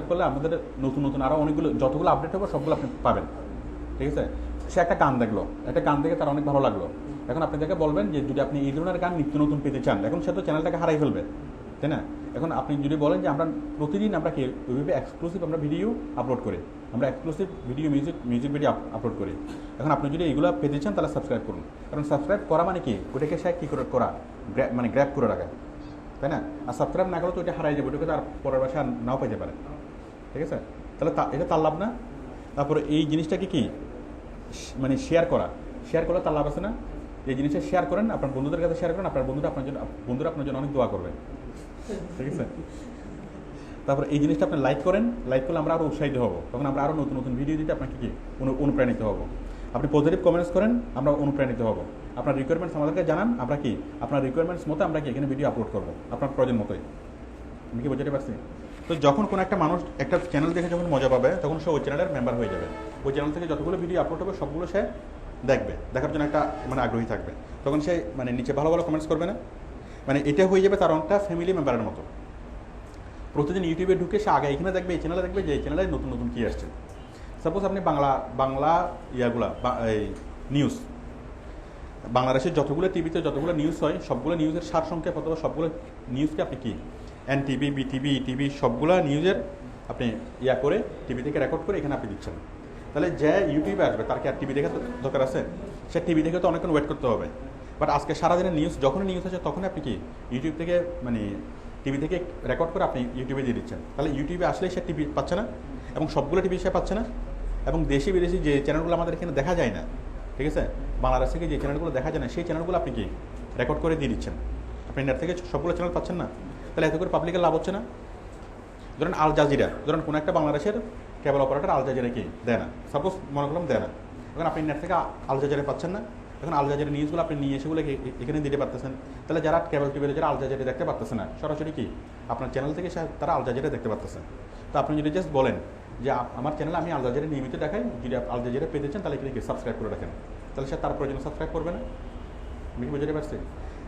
করলে আমাদের নতুন নতুন আরও অনেকগুলো যতগুলো আপডেট হবে সবগুলো আপনি পাবেন, ঠিক আছে? সে একটা গান দেখে তার অনেক ভালো লাগলো, এখন আপনি তাকে বলবেন যে যদি আপনি এই ধরনের গান নিত্য নতুন পেতে চান, এখন সে তো চ্যানেলটাকে হারাই ফেলবে, তাই না? এখন আপনি যদি বলেন যে আমরা প্রতিদিন আমরা কি ওইভাবে এক্সক্লুসিভ আমরা ভিডিও আপলোড করি, আমরা exclusive video music video upload করি, এখন আপনি যদি এগুলো পেতে চান তাহলে সাবস্ক্রাইব করুন। কারণ সাবস্ক্রাইব করা মানে কি ওটাকে সে কী করা মানে গ্র্যাব করে রাখা, তাই না? আর সাবস্ক্রাইব না করলে তো ওইটা হারাই যাবে, ওটাকে তার পরের বাসায় নাও পাইতে পারে, ঠিক আছে? তাহলে এটা তার লাভ না? তারপরে এই জিনিসটাকে কি মানে শেয়ার করলে তার লাভ আছে না? এই জিনিসটা শেয়ার করেন, আপনার বন্ধুদের কাছে শেয়ার করেন, আপনার বন্ধুরা আপনার জন্য অনেক দোয়া করবে, ঠিক আছে? তারপর এই জিনিসটা আপনি লাইক করলে আমরা আরও উৎসাহিত হব, তখন আমরা আরও নতুন নতুন ভিডিও দিতে আপনাকে কি অনুপ্রাণিত হব। আপনি পজিটিভ কমেন্টস করেন, আমরা অনুপ্রাণিত হব। আপনার রিকোয়ারমেন্টস আমাদেরকে জানান, আমরা কি আপনার রিকোয়ারমেন্টস মতো আমরা কি এখানে ভিডিও আপলোড করবো আপনার প্রয়োজন মতোই। আমি কি বুঝতে পারছি? তো যখন কোনো একটা মানুষ একটা চ্যানেল দেখে যখন মজা পাবে তখন সে ওই চ্যানেলের মেম্বার হয়ে যাবে, ওই চ্যানেল থেকে যতগুলো ভিডিও আপলোড হবে সবগুলো সে দেখার জন্য একটা মানে আগ্রহী থাকবে, তখন সে মানে নিচে ভালো ভালো কমেন্টস করবে না, মানে এটা হয়ে যাবে তার অনেকটা ফ্যামিলি মেম্বারের মতো। প্রতিদিন ইউটিউবে ঢুকে সে আগে এখানে দেখবে, এই চ্যানেলে দেখবে যে এই চ্যানেলে নতুন নতুন কী আসছে। সাপোজ আপনি বাংলা এই নিউজ, বাংলাদেশের যতগুলো টিভিতে যতগুলো নিউজ হয় সবগুলো নিউজের সারসংক্ষেপ অথবা সবগুলো নিউজকে আপনি কি এনটিভি, বিটিভি, ইটিভি সবগুলো নিউজের আপনি করে টিভি থেকে রেকর্ড করে এখানে আপনি দিচ্ছেন। তাহলে যে ইউটিউবে আসবে তার কি আর টিভি দেখে দরকার আছে? সে টিভি দেখে তো অনেকক্ষণ ওয়েট করতে হবে। বাট আজকে সারাদিনের নিউজ যখনই নিউজ আছে তখনই আপনি কি ইউটিউব থেকে মানে টিভি থেকে রেকর্ড করে আপনি ইউটিউবে দিয়ে দিচ্ছেন। তাহলে ইউটিউবে আসলেই সে টিভি পাচ্ছে না এবং সবগুলো টিভি সে পাচ্ছে না, এবং দেশি বিদেশি যে চ্যানেলগুলো আমাদের এখানে দেখা যায় না, ঠিক আছে, বাংলাদেশ থেকে যে চ্যানেলগুলো দেখা যায় না সেই চ্যানেলগুলো আপনি কি রেকর্ড করে দিয়ে দিচ্ছেন। আপনি নেট থেকে সবগুলো চ্যানেল পাচ্ছেন না, তাহলে এত করে পাবলিকের লাভ হচ্ছে না? ধরেন আল জাজিরা, ধরেন কোনো একটা বাংলাদেশের কেবল অপারেটর আল জাজিরা কি দেয় না, সাপোজ মনে করলাম দেয় না, এখন আপনি নেট থেকে আল জাজিরা পাচ্ছেন না, এখন আল জাজিরা নিউজগুলো আপনি নিয়ে এসেগুলো এখানে দিতে পারতেছেন। তাহলে যারা কেবল টিভিতে যারা আল জাজিরা দেখতে পারতেছে না, সরাসরি কি আপনার চ্যানেল থেকে তারা আল জাজিরা দেখতে পারতেছেন। তো আপনি যদি জাস্ট বলেন যে আমার চ্যানেলে আমি আল জাজিরা নিয়মিত দেখাই, যদি আল জাজিরা পেতে চান তাহলে এখানে কি সাবস্ক্রাইব করে রাখেন, তাহলে সে তার প্রয়োজনে সাবস্ক্রাইব করবে না। আমি কি বুঝতে পারছি?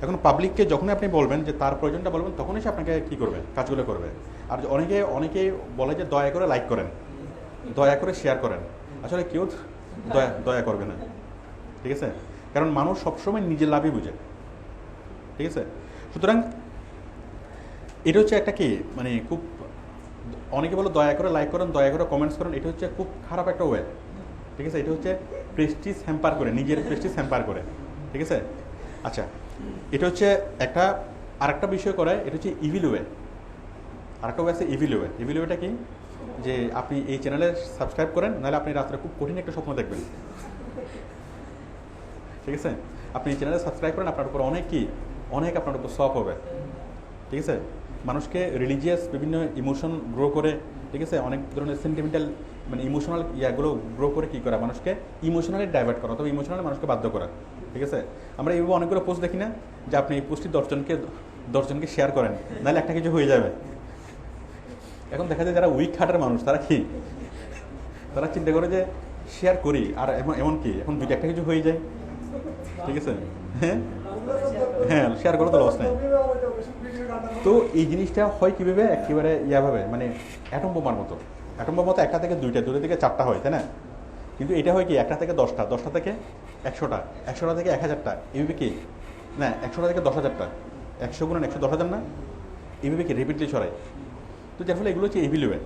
এখন পাবলিককে যখনই আপনি বলবেন যে তার প্রয়োজনটা বলবেন, তখনই সে আপনাকে কী করবে, কাজগুলো করবে। আর অনেকে বলে যে দয়া করে লাইক করেন, দয়া করে শেয়ার করেন, আসলে কেউ দয়া করবে না, ঠিক আছে, কারণ মানুষ সবসময় নিজের লাভই বুঝে, ঠিক আছে। সুতরাং এটা হচ্ছে একটা কি মানে খুব, অনেকে বলো দয়া করে লাইক করেন, দয়া করে কমেন্টস করেন, এটা হচ্ছে খুব খারাপ একটা ওয়ে, ঠিক আছে। এটা হচ্ছে প্রেস্টিজ হ্যাম্পার করে, নিজের প্রেস্টিজ হ্যাম্পার করে, ঠিক আছে। আচ্ছা, এটা হচ্ছে আরেকটা বিষয় করে, এটা হচ্ছে ইভিল ওয়ে। আরেকটা ওয়ে আছে ইভিল ওয়ে। ইভিল ওয়েটা কি, যে আপনি এই চ্যানেলে সাবস্ক্রাইব করেন, নাহলে আপনি রাত্রে খুব কঠিন একটা স্বপ্ন দেখবেন, ঠিক আছে। আপনি এই চ্যানেলে সাবস্ক্রাইব করেন, আপনার উপর অনেক আপনার উপর সফ হবে, ঠিক আছে। মানুষকে রিলিজিয়াস বিভিন্ন ইমোশন গ্রো করে, ঠিক আছে, অনেক ধরনের সেন্টিমেন্টাল মানে ইমোশনাল ইয়াগুলো গ্রো করে কী করা, মানুষকে ইমোশনালি ডাইভার্ট করা, অথবা ইমোশনালি মানুষকে বাধ্য করা, ঠিক আছে। আমরা এইভাবে অনেকগুলো পোস্ট দেখি না, যে আপনি এই পোস্টটি 10 জনকে শেয়ার করেন, নাহলে একটা কিছু হয়ে যাবে। এখন দেখা যায় যারা উইক হার্টের মানুষ, তারা চিন্তা করে যে শেয়ার করি, আর এমন কি এখন একটা কিছু হয়ে যায়, ঠিক আছে। হ্যাঁ, শেয়ার করে তো লস নেই। তো এই জিনিসটা হয় কীভাবে, একেবারে ইয়াভাবে মানে অ্যাটম বোমার মতো। অ্যাটম বোমা তো 1টা থেকে 2টা, 2টা থেকে 4টা হয়, তাই না? কিন্তু এটা হয় কি 1টা থেকে 10টা, 10টা থেকে 100টা, 100টা থেকে 1000টা, এইভাবে কি না 100টা থেকে 10,000টা, 100 গুণন 100 10,000 না, এইভাবে কি রিপিটলি ছড়ায়। তো যার ফলে এগুলো হচ্ছে এভিলুয়ে।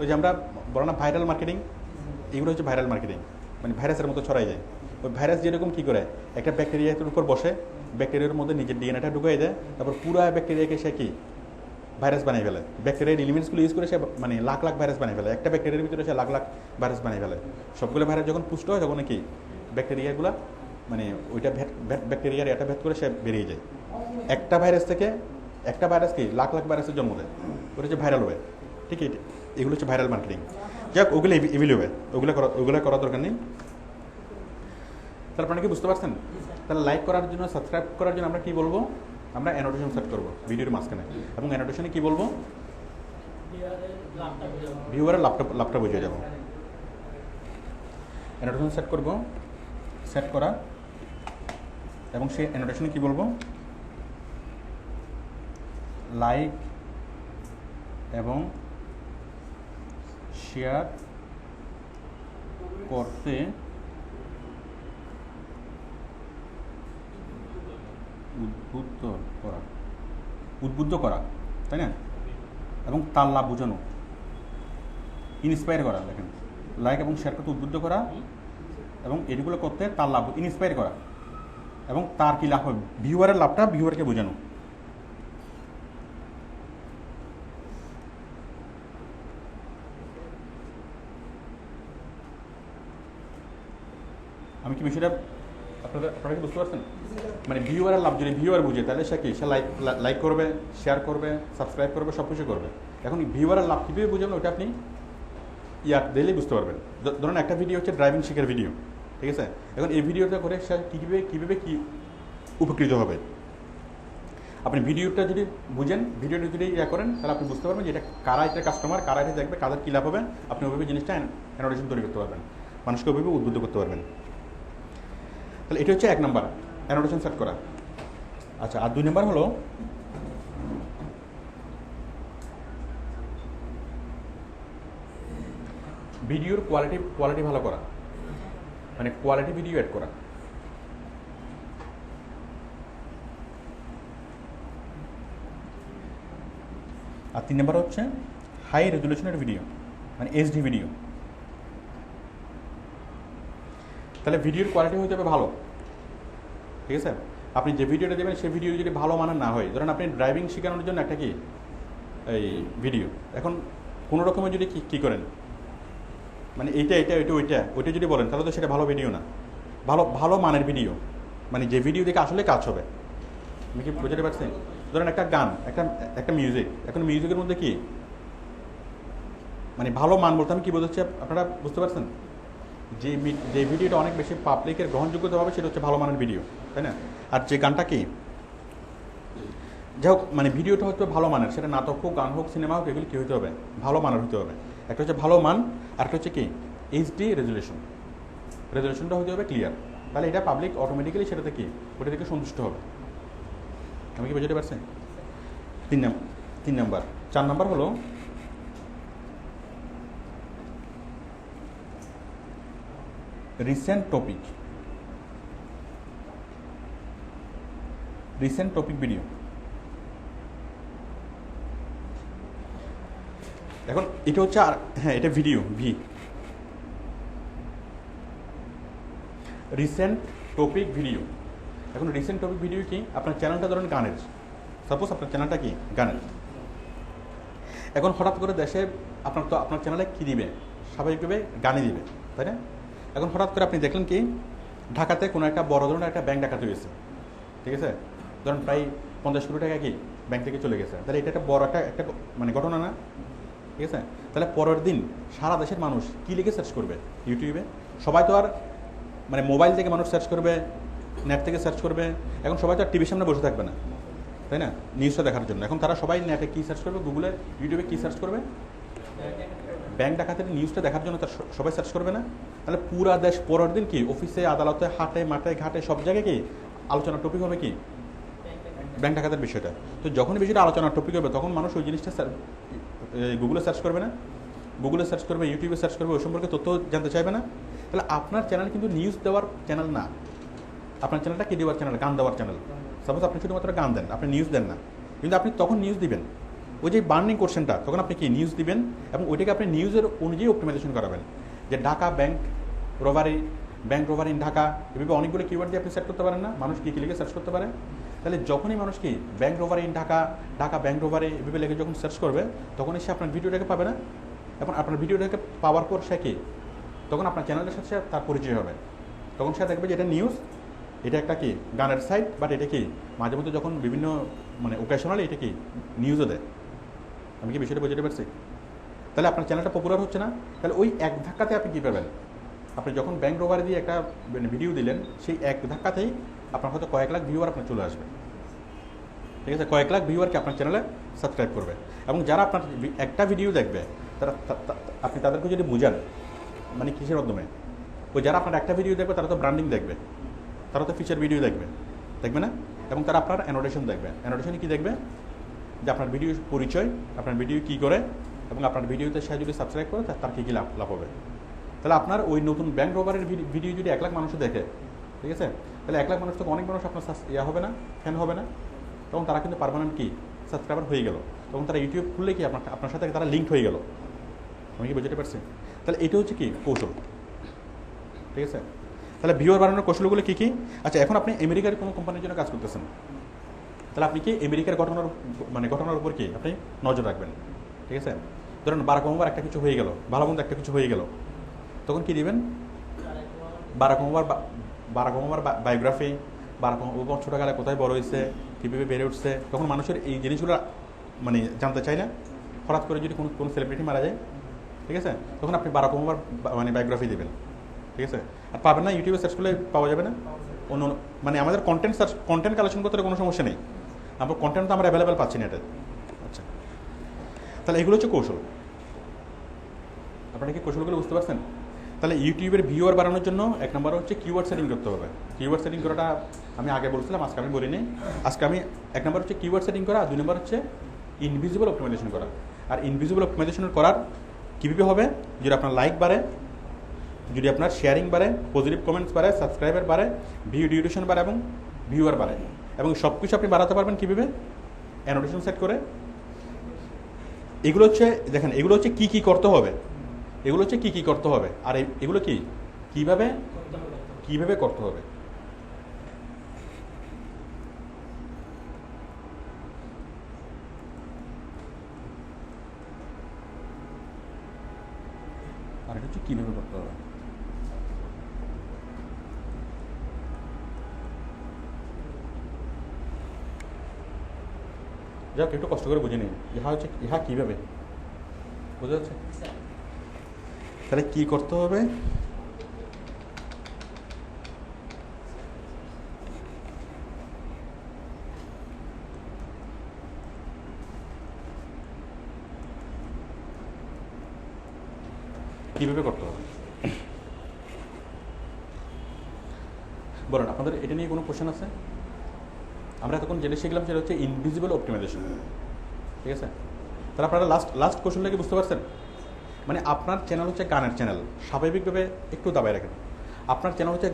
ওই যে আমরা বলো না ভাইরাল মার্কেটিং, এগুলো হচ্ছে ভাইরাল মার্কেটিং, মানে ভাইরাসের মতো ছড়াই যায়। ওই ভাইরাস যেরকম কী করে, একটা ব্যাকটেরিয়ার উপর বসে, ব্যাকটেরিয়ার মধ্যে নিজের ডিএনএটা ঢুকিয়ে দেয়, তারপর পুরো ব্যাকটেরিয়াকে সে কি ভাইরাস বানিয়ে ফেলে। ব্যাকটেরিয়ার এলিমেন্টসগুলো ইউজ করে সে মানে লাখ ভাইরাস বানিয়ে ফেলে। একটা ব্যাকটেরিয়ার ভিতরে সে লাখ ভাইরাস বানিয়ে ফেলে। সবগুলো ভাইরাস যখন পুষ্ট হয়, তখন কি ব্যাকটেরিয়াগুলো মানে ওইটা ব্যাকটেরিয়ার এটা ভেদ করে সে বেরিয়ে যায়। একটা ভাইরাস থেকে একটা ভাইরাস কি লাখ ভাইরাসের জন্ম দেয়, ওটা হচ্ছে ভাইরাল ওয়ে, ঠিক আছে। এগুলো হচ্ছে ভাইরাল মার্কেটিং। যাক, ওগুলো ইভিল ওয়ে, ওগুলো করার দরকার নেই। তারপর কি বুঝতে পারছেন? তাহলে লাইক করার জন্য, সাবস্ক্রাইব করার জন্য আমরা কি বলবো, আমরা অ্যানোটেশন সেট করবো ভিডিওর মাঝখানে, এবং অ্যানোটেশনে কি বলবো, ভিউয়ারের লাভটা বুঝে যাবো। অ্যানোটেশন সেট করবো, সেট করা, এবং সেই অ্যানোটেশনে কি বলবো, লাইক এবং শেয়ার করতে উদ্বুদ্ধ করা, তাই না, এবং তার লাভ বোঝানো, ইন্সপায়ার করা। দেখেন, লাইক এবং শেয়ার করতে উদ্বুদ্ধ করা, এবং এগুলো করতে তার লাভ ইন্সপায়ার করা, এবং তার কি লাভ হবে, ভিউয়ারের লাভটা ভিউয়ারকে বোঝানো। আমি কি বিষয়টা আপনারা কি বুঝতে পারছেন? মানে ভিউয়ারের লাভ যদি ভিউয়ার বুঝে, তাহলে সে কি, সে লাইক করবে, শেয়ার করবে, সাবস্ক্রাইব করবে, সব কিছু করবে। এখন ভিউয়ারের লাভ কীভাবে বুঝবেন, ওটা আপনি দিলেই বুঝতে পারবেন। ধরুন একটা ভিডিও হচ্ছে ড্রাইভিং শেখার ভিডিও, ঠিক আছে। এখন এই ভিডিওটা করে সে কীভাবে কি উপকৃত হবে, আপনি ভিডিওটা যদি বুঝেন, ভিডিওটা যদি করেন, তাহলে আপনি বুঝতে পারবেন যে এটা কারা, এটা কাস্টমার কারা এটা দেখবে, কাদের কী লাভ হবে। আপনি ওইভাবে জিনিসটা অ্যানোটেশন তৈরি করতে পারবেন, মানুষকে ওইভাবে উদ্বুদ্ধ করতে পারবেন। তাহলে এটা হচ্ছে 1 নম্বর, অ্যানোটেশন সেট করা। আচ্ছা, আর 2 নম্বর হলো ভিডিওর কোয়ালিটি ভালো করা, মানে কোয়ালিটি ভিডিও অ্যাড করা। আর 3 নম্বর হচ্ছে হাই রেজুলেশনের ভিডিও, মানে এইচডি ভিডিও। তাহলে ভিডিওর কোয়ালিটি হতে হবে ভালো, ঠিক আছে। আপনি যে ভিডিওটা দেবেন সেই ভিডিও যদি ভালো মানের না হয়, ধরেন আপনি ড্রাইভিং শেখানোর জন্য একটা কি এই ভিডিও, এখন কোনো রকমের যদি কী করেন, মানে এইটা এটা এটা ওইটা ওইটা যদি বলেন তাহলে তো সেটা ভালো ভিডিও না, ভালো ভালো মানের ভিডিও, মানে যে ভিডিও দেখে আসলে কাজ হবে। আমি কি বুঝতে পারছি? ধরেন একটা গান, একটা একটা মিউজিক, এখন মিউজিকের মধ্যে কি মানে ভালো মান বলতে আমি কি বোঝাচ্ছি আপনারা বুঝতে পারছেন? যে ভিডিওটা অনেক বেশি পাবলিকের গ্রহণযোগ্যতা হবে সেটা হচ্ছে ভালো মানের ভিডিও, তাই না? আর যে গানটা কি যাই হোক মানে ভিডিওটা হচ্ছে ভালো মানের, সেটা নাটক হোক, গান হোক, সিনেমা হোক, এগুলি কী হতে হবে? ভালো মানের হতে হবে। একটা হচ্ছে ভালো মান, আর একটা হচ্ছে কি এইচডি রেজুলেশন, রেজুলেশনটা হতে হবে ক্লিয়ার, তাহলে এটা পাবলিক অটোমেটিক্যালি সেটাতে কি ওটা থেকে সন্তুষ্ট হবে। আমি কি বুঝতে পারছি? 3 নাম্বার। 4 নাম্বার হলো রিসেন্ট টপিক ভিডিও। এখন এটা হচ্ছে আর হ্যাঁ এটা ভিডিও রিসেন্ট টপিক ভিডিও। এখন রিসেন্ট টপিক ভিডিও কি? আপনার চ্যানেলটা ধরেন গানের, সাপোজ আপনার চ্যানেলটা কি গানের, এখন হঠাৎ করে দেশে আপনার চ্যানেলে কী দিবে? স্বাভাবিকভাবে গানে দিবে, তাই না? এখন হঠাৎ করে আপনি দেখলেন কি ঢাকাতে কোনো একটা বড় ধরনের একটা ব্যাংক ডাকাতি হয়েছে, ঠিক আছে? ধরেন প্রায় 50 কোটি টাকা কি ব্যাংক থেকে চলে গেছে, তাহলে এটা একটা বড় একটা মানে ঘটনা না, ঠিক আছে? তাহলে পরের দিন সারা দেশের মানুষ কী লিখে সার্চ করবে? ইউটিউবে সবাই তো আর মানে মোবাইল থেকে মানুষ সার্চ করবে, নেট থেকে সার্চ করবে, এখন সবাই তো আর টিভির সামনে বসে থাকবে না, তাই না? নিউজটা দেখার জন্য এখন তারা সবাই নেটে কী সার্চ করবে, গুগলে, ইউটিউবে কী সার্চ করবে? ব্যাংক ডাকাতের নিউজটা দেখার জন্য তার সবাই সার্চ করবে না? তাহলে পুরা দেশ পরের দিন কি অফিসে, আদালতে, হাটে, মাঠে, ঘাটে সব জায়গায় কি আলোচনার টপিক হবে কি ব্যাংক ডাকাতের বিষয়টা। তো যখন বিষয়টা আলোচনার টপিক হবে তখন মানুষ ওই জিনিসটা গুগলে সার্চ করবে না? গুগলে সার্চ করবে, ইউটিউবে সার্চ করবে, ওই সম্পর্কে তথ্য জানতে চাইবে না? তাহলে আপনার চ্যানেল কিন্তু নিউজ দেওয়ার চ্যানেল না, আপনার চ্যানেলটা কি দেওয়ার চ্যানেল? গান দেওয়ার চ্যানেল। সাপোজ আপনি শুধুমাত্র গান দেন, আপনি নিউজ দেন না, কিন্তু আপনি তখন নিউজ দিবেন ওই যে বার্নিং কোশ্চেনটা, তখন আপনি কি নিউজ দিবেন এবং ওইটাকে আপনি নিউজের অনুযায়ী অপটিমাইজেশন করাবেন। যে Dhaka bank robbery in Dhaka, এভাবে অনেকগুলো কিওয়ার্ড দিয়ে আপনি সেট করতে পারেন না? মানুষ কি লিখে সার্চ করতে পারে? তাহলে যখনই মানুষ কি bank robbery in Dhaka, Dhaka bank robbery এভাবে লিখে যখন সার্চ করবে তখনই সে আপনার ভিডিওটাকে পাবে না? এখন আপনার ভিডিওটাকে পাওয়ার পর সে কি তখন আপনার চ্যানেলের সাথে তার পরিচয় হবে, তখন সে দেখবে যে এটা নিউজ, এটা একটা কি গানের সাইট, বাট এটা কি মাঝে মধ্যে যখন বিভিন্ন মানে ওকেশনালি এটা কি নিউজও দেয়। আমি কি বিষয়টা বুঝতে পারছি? তাহলে আপনার চ্যানেলটা পপুলার হচ্ছে না? তাহলে ওই এক ধাক্কাতে আপনি কী পাবেন? আপনি যখন ব্যাংক রোবারি দিয়ে একটা ভিডিও দিলেন, সেই এক ধাক্কাতেই আপনার হয়তো কয়েক লাখ ভিউয়ার আপনার চলে আসবে, ঠিক আছে? কয়েক লাখ ভিউয়ারকে আপনার চ্যানেলে সাবস্ক্রাইব করবে, এবং যারা আপনার একটা ভিডিও দেখবে তারা আপনি তাদেরকে যদি বুঝান মানে কিসের মাধ্যমে, ওই যারা আপনার একটা ভিডিও দেখবে তারা তো ব্র্যান্ডিং দেখবে, তারা তো ফিচার ভিডিও দেখবে না? এবং তারা আপনার অ্যানোটেশন দেখবে। অ্যানোটেশনে কী দেখবে? যে আপনার ভিডিও পরিচয়, আপনার ভিডিও কী করে, এবং আপনার ভিডিওতে সে যদি সাবস্ক্রাইব করে তার কী কী লাভ হবে। তাহলে আপনার ওই নতুন ব্যাংক রোবারের ভিডিও যদি 1 লাখ মানুষ দেখে, ঠিক আছে, তাহলে 1 লাখ মানুষ থেকে অনেক মানুষ আপনার হবে না, ফ্যান হবে না, তখন তারা কিন্তু পার্মানেন্ট কি সাবস্ক্রাইবার হয়ে গেল, তখন তারা ইউটিউব খুললে কি আপনার সাথে তারা লিঙ্ক হয়ে গেল। আমি কি বুঝতে পারছি? তাহলে এটা হচ্ছে কি কৌশল, ঠিক আছে? তাহলে ভিউয়ার বাড়ানোর কৌশলগুলো কী কী? আচ্ছা, এখন আপনি আমেরিকার কোনো কোম্পানির জন্য কাজ করতেছেন, তাহলে আপনি কি আমেরিকার ঘটনার উপর কি আপনি নজর রাখবেন, ঠিক আছে? ধরেন বারাক ওবামার একটা কিছু হয়ে গেল, ভালো মন্দ একটা কিছু হয়ে গেল, তখন কি দিবেন? বারাক ওবামার বায়োগ্রাফি, বারাক ওবামা ছোটোকালে কোথায় বড় হয়েছে, কীভাবে বেড়ে উঠছে, তখন মানুষের এই জিনিসগুলো মানে জানতে চায় না? হঠাৎ করে যদি কোনো সেলিব্রিটি মারা যায়, ঠিক আছে, তখন আপনি বারাক ওবামার মানে বায়োগ্রাফি দেবেন, ঠিক আছে? আর পাবেন না, ইউটিউবে সার্চ করলে পাওয়া যাবে না? অন্য মানে আমাদের কন্টেন্ট কালেকশন করতে কোনো সমস্যা নেই, আমরা কন্টেন্ট তো আমরা অ্যাভেলেবেল পাচ্ছি না এটা। আচ্ছা, তাহলে এগুলো হচ্ছে কৌশল। আপনারা কি কৌশলগুলো বুঝতে পারছেন? তাহলে ইউটিউবের ভিউয়ার বাড়ানোর জন্য 1 নম্বর হচ্ছে কিওয়ার্ড সেটিং করতে হবে। কিওয়ার্ড সেটিং করাটা আমি আগে বলছিলাম, আজকে আমি বলিনি। আজকে আমি 1 নম্বর হচ্ছে কিওয়ার্ড সেটিং করা, আর 2 নম্বর হচ্ছে ইনভিজিবল অপটিমাইজেশন করা। আর ইনভিজিবল অপটিমাইজেশন করার কীভাবে হবে? যদি আপনার লাইক বাড়ে, যদি আপনার শেয়ারিং বাড়ে, পজিটিভ কমেন্টস বাড়ে, সাবস্ক্রাইবার বাড়ে, ভিউ ডিউরেশন বাড়ে এবং ভিউয়ার বাড়ে, এবং সব কিছু আপনি বাড়াতে পারবেন কীভাবে? অ্যানোটেশন সেট করে। এগুলো হচ্ছে দেখেন, এগুলো হচ্ছে কী কী করতে হবে, এগুলো হচ্ছে কী কী করতে হবে, আর এগুলো কি কীভাবে করতে হবে। আর এটা হচ্ছে কীভাবে করতে হবে। যাক একটু কষ্ট করে বুঝে নিন ইহা কীভাবে বোঝা যাচ্ছে। তাহলে কী করতে হবে, কীভাবে করতে হবে বলেন। আপনাদের এটা নিয়ে কোনো কোশ্চেন আছে? আমরা এতক্ষণ যেটা শিখলাম সেটা হচ্ছে ইনভিজিবল অপটিমাইজেশন, ঠিক আছে? তাহলে আপনারা লাস্ট কোশ্চেনটাকে বুঝতে পারছেন? মানে আপনার চ্যানেল হচ্ছে গানের চ্যানেল, স্বাভাবিকভাবে একটু দাবায় রাখেন। আপনার চ্যানেল হচ্ছে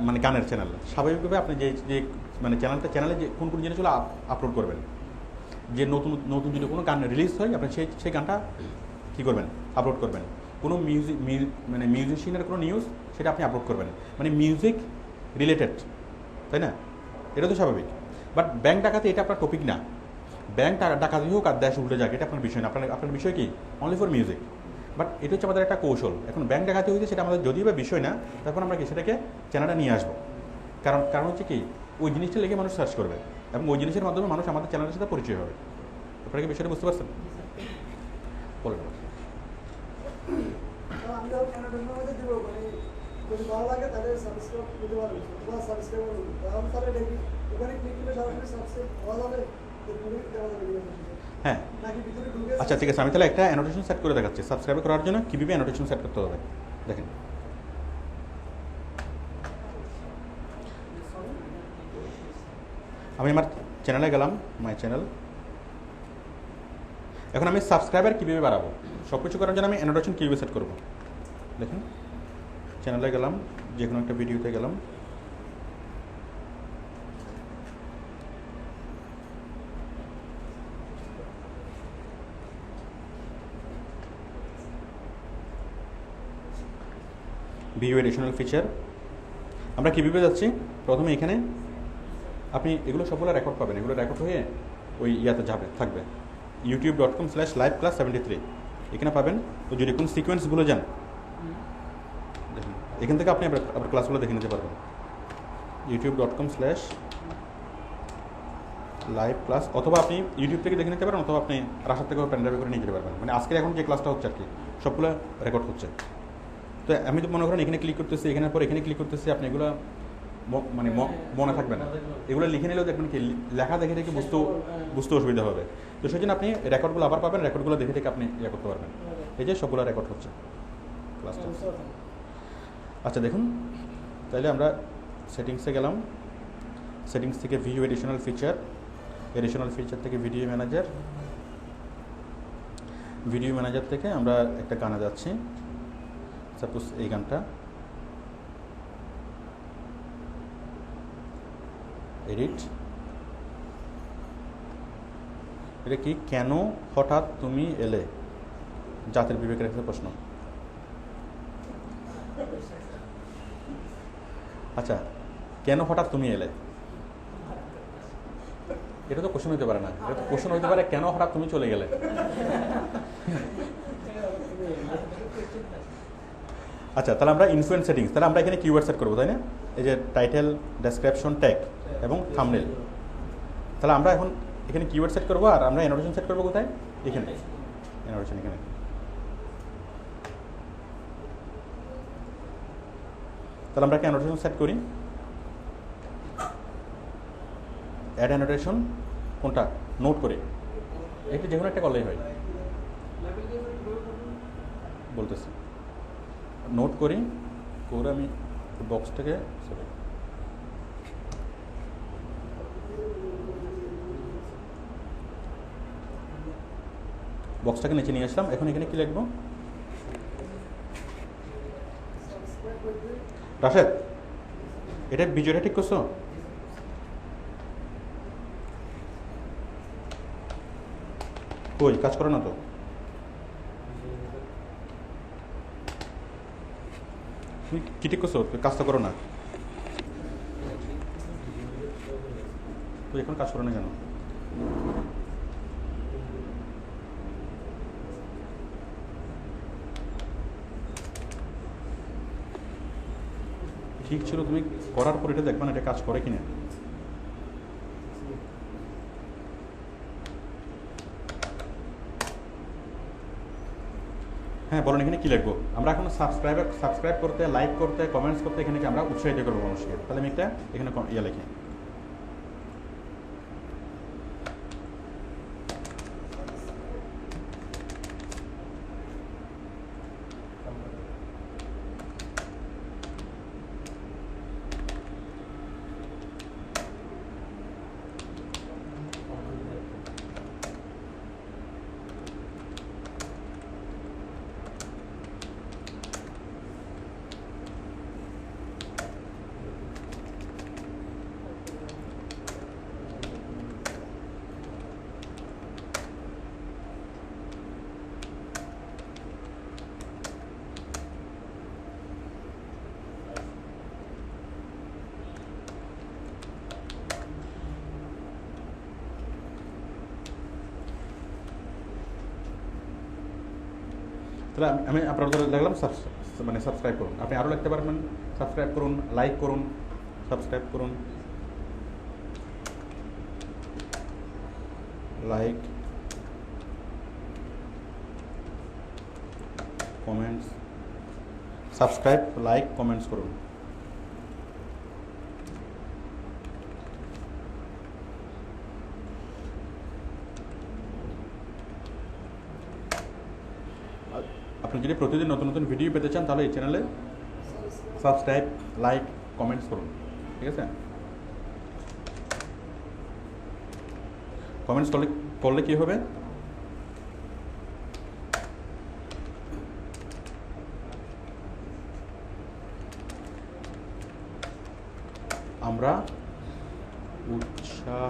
মানে গানের চ্যানেল, স্বাভাবিকভাবে আপনি যে মানে চ্যানেলে যে কোন জিনিসগুলো আপলোড করবেন, যে নতুন যদি কোনো গান রিলিজ হয় আপনি সেই গানটা কী করবেন, আপলোড করবেন। কোনো মানে মিউজিশিয়ানের কোনো নিউজ সেটা আপনি আপলোড করবেন, মানে মিউজিক রিলেটেড, তাই না? এটা তো স্বাভাবিক। বাট ব্যাংক ডাকাতি এটা আপনার টপিক না। ব্যাংক ডাকাতি হোক আর দেশ উল্টে যাক, এটা আপনার বিষয় না। আপনার বিষয় কি? Only for music. বাট এটা হচ্ছে আমাদের একটা কৌশল। এখন ব্যাংক ডাকাতি হয়েছে সেটা আমাদের যদিও বা বিষয় না, তখন আমরা কি সেটাকে চ্যানেলটা নিয়ে আসবো। কারণ হচ্ছে কি, ওই জিনিসটা লেগে মানুষ সার্চ করবে এবং ওই জিনিসের মাধ্যমে মানুষ আমাদের চ্যানেলের সাথে পরিচয় হবে। আপনারা কি বিষয়টা বুঝতে পারছেন? বলেন। আমি যখন অ্যানোটেশনের মধ্যে দিব, মানে যদি ভালো লাগে তাহলে সাবস্ক্রাইব দিতে পারবেন, বা সাবস্ক্রাইব করবেন। তাহলে দেখি ওখানে ক্লিক করলে সরাসরি সাবস্ক্রাইব হওয়া যাবে, হ্যাঁ নাকি ভিতরে ঢুকে? আচ্ছা ঠিক আছে, আমি তাহলে একটা অ্যানোটেশন সেট করে দেখাচ্ছি। সাবস্ক্রাইব করার জন্য কীভাবে অ্যানোটেশন সেট করতে হবে দেখেন। আমি আমার চ্যানেলে গেলাম, মাই চ্যানেল। এখন আমি সাবস্ক্রাইবার কীভাবে বাড়াবো, সব কিছু করার জন্য আমি অ্যানোটেশন কীভাবে সেট করবো দেখেন। চ্যানেলে গেলাম, যে কোনো একটা ভিডিওতে গেলাম, ভিডিও এডিশনাল ফিচার। আমরা কীভাবে যাচ্ছি, প্রথমে এখানে আপনি এগুলো সবগুলো রেকর্ড পাবেন, এগুলো রেকর্ড হয়ে ওই ইয়াতে থাকবে youtube.com/liveclass73 এখানে পাবেন। তো যদি কোন সিকোয়েন্স ভুলে যান দেখুন, এখান থেকে আপনি আবার ক্লাসগুলো দেখে নিতে পারবেন। youtube.com/liveclass, অথবা আপনি ইউটিউব থেকে দেখে নিতে পারেন, অথবা আপনি রাস্তার থেকেও পেনড্রাইভে করে নিয়ে যেতে পারবেন। মানে আজকের এখন যে ক্লাসটা হচ্ছে আর কি, সবগুলো রেকর্ড হচ্ছে। তো আমি তো মনে করেন এখানে ক্লিক করতেছি, এখানের পর এখানে ক্লিক করতেছি, আপনি এগুলো মানে মনে থাকবে না। এগুলো লিখে নিলেও দেখবেন কি লেখা দেখে দেখে বুঝতে অসুবিধা হবে। তো সেই জন্য আপনি রেকর্ডগুলো আবার পাবেন, রেকর্ডগুলো দেখে দেখে আপনি ইয়ে করতে পারবেন। এই যে সবগুলো রেকর্ড হচ্ছে ক্লাসটা। আচ্ছা দেখুন, তাহলে আমরা সেটিংসে গেলাম, সেটিংস থেকে ভিডিও এডিশনাল ফিচার থেকে ভিডিও ম্যানেজার থেকে আমরা একটা গানে যাচ্ছি। সাপোজ এই গানটা, এডিট। এটা কি, কেন হঠাৎ তুমি এলে, জাতির বিবেকের একটা প্রশ্ন। আচ্ছা, কেন হঠাৎ তুমি এলে, এটা তো কোশ্চেন হইতে পারে না। এটা তো কোশ্চেন হইতে পারে কেন হঠাৎ তুমি চলে গেলে। আচ্ছা, তাহলে আমরা ইনফ্লুয়েন্স সেটিংস, তাহলে আমরা এখানে কিওয়ার্ড সেট করবো, তাই না? এই যে টাইটেল, ডেসক্রিপশন, ট্যাগ এবং থাম্বনেল। তাহলে আমরা এখন এখানে কিওয়ার্ড সেট করবো, আর আমরা অ্যানোটেশন সেট করবো কোথায়? এখানে অ্যানোটেশন। এখানে তাহলে আমরা একটা অ্যানোটেশন সেট করি। অ্যাড অ্যানোটেশন কোনটা, নোট করে, এটা যে কোনো একটা করলেই হয়। বলতেছি নোট করি, করে আমি বক্সটাকে নিচে নিয়ে আসলাম। এখন এখানে কি লিখবো? রাশেদ, এটা ভিডিওটা ঠিক করছো? কই কাজ করে না তো? তুমি কি ঠিক করছো? কাজটা করো না তো, এখন কাজ করো না কেন? ঠিক ছিল, তুমি করার পর এটা দেখবা না এটা কাজ করে কিনা। হ্যাঁ বলেন, এখানে কি লিখবো? আমরা এখন সাবস্ক্রাইব করতে, লাইক করতে, কমেন্টস করতে এখানে কি আমরা উৎসাহিত করবো মানুষকে। তাহলে আমি একটা এখানে ইয়ে লিখি, তাহলে আমি আপনার লিখলাম মানে সাবস্ক্রাইব করুন। আপনি আরও লিখতে পারবেন, সাবস্ক্রাইব করুন, লাইক করুন, সাবস্ক্রাইব করুন, like, comments, subscribe, like, comments করুন। আপনি যদি প্রতিদিন নতুন নতুন ভিডিও পেতে চান তাহলে এই চ্যানেলে সাবস্ক্রাইব, লাইক, কমেন্টস করুন। ঠিক আছে, কমেন্টস করলে কি হবে? আমরা উৎসাহ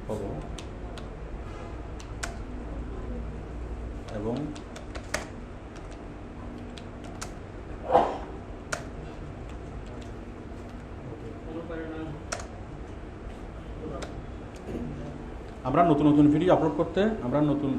হব এবং আমরা নতুন নতুন ভিডিও আপলোড করতে, আমরা নতুন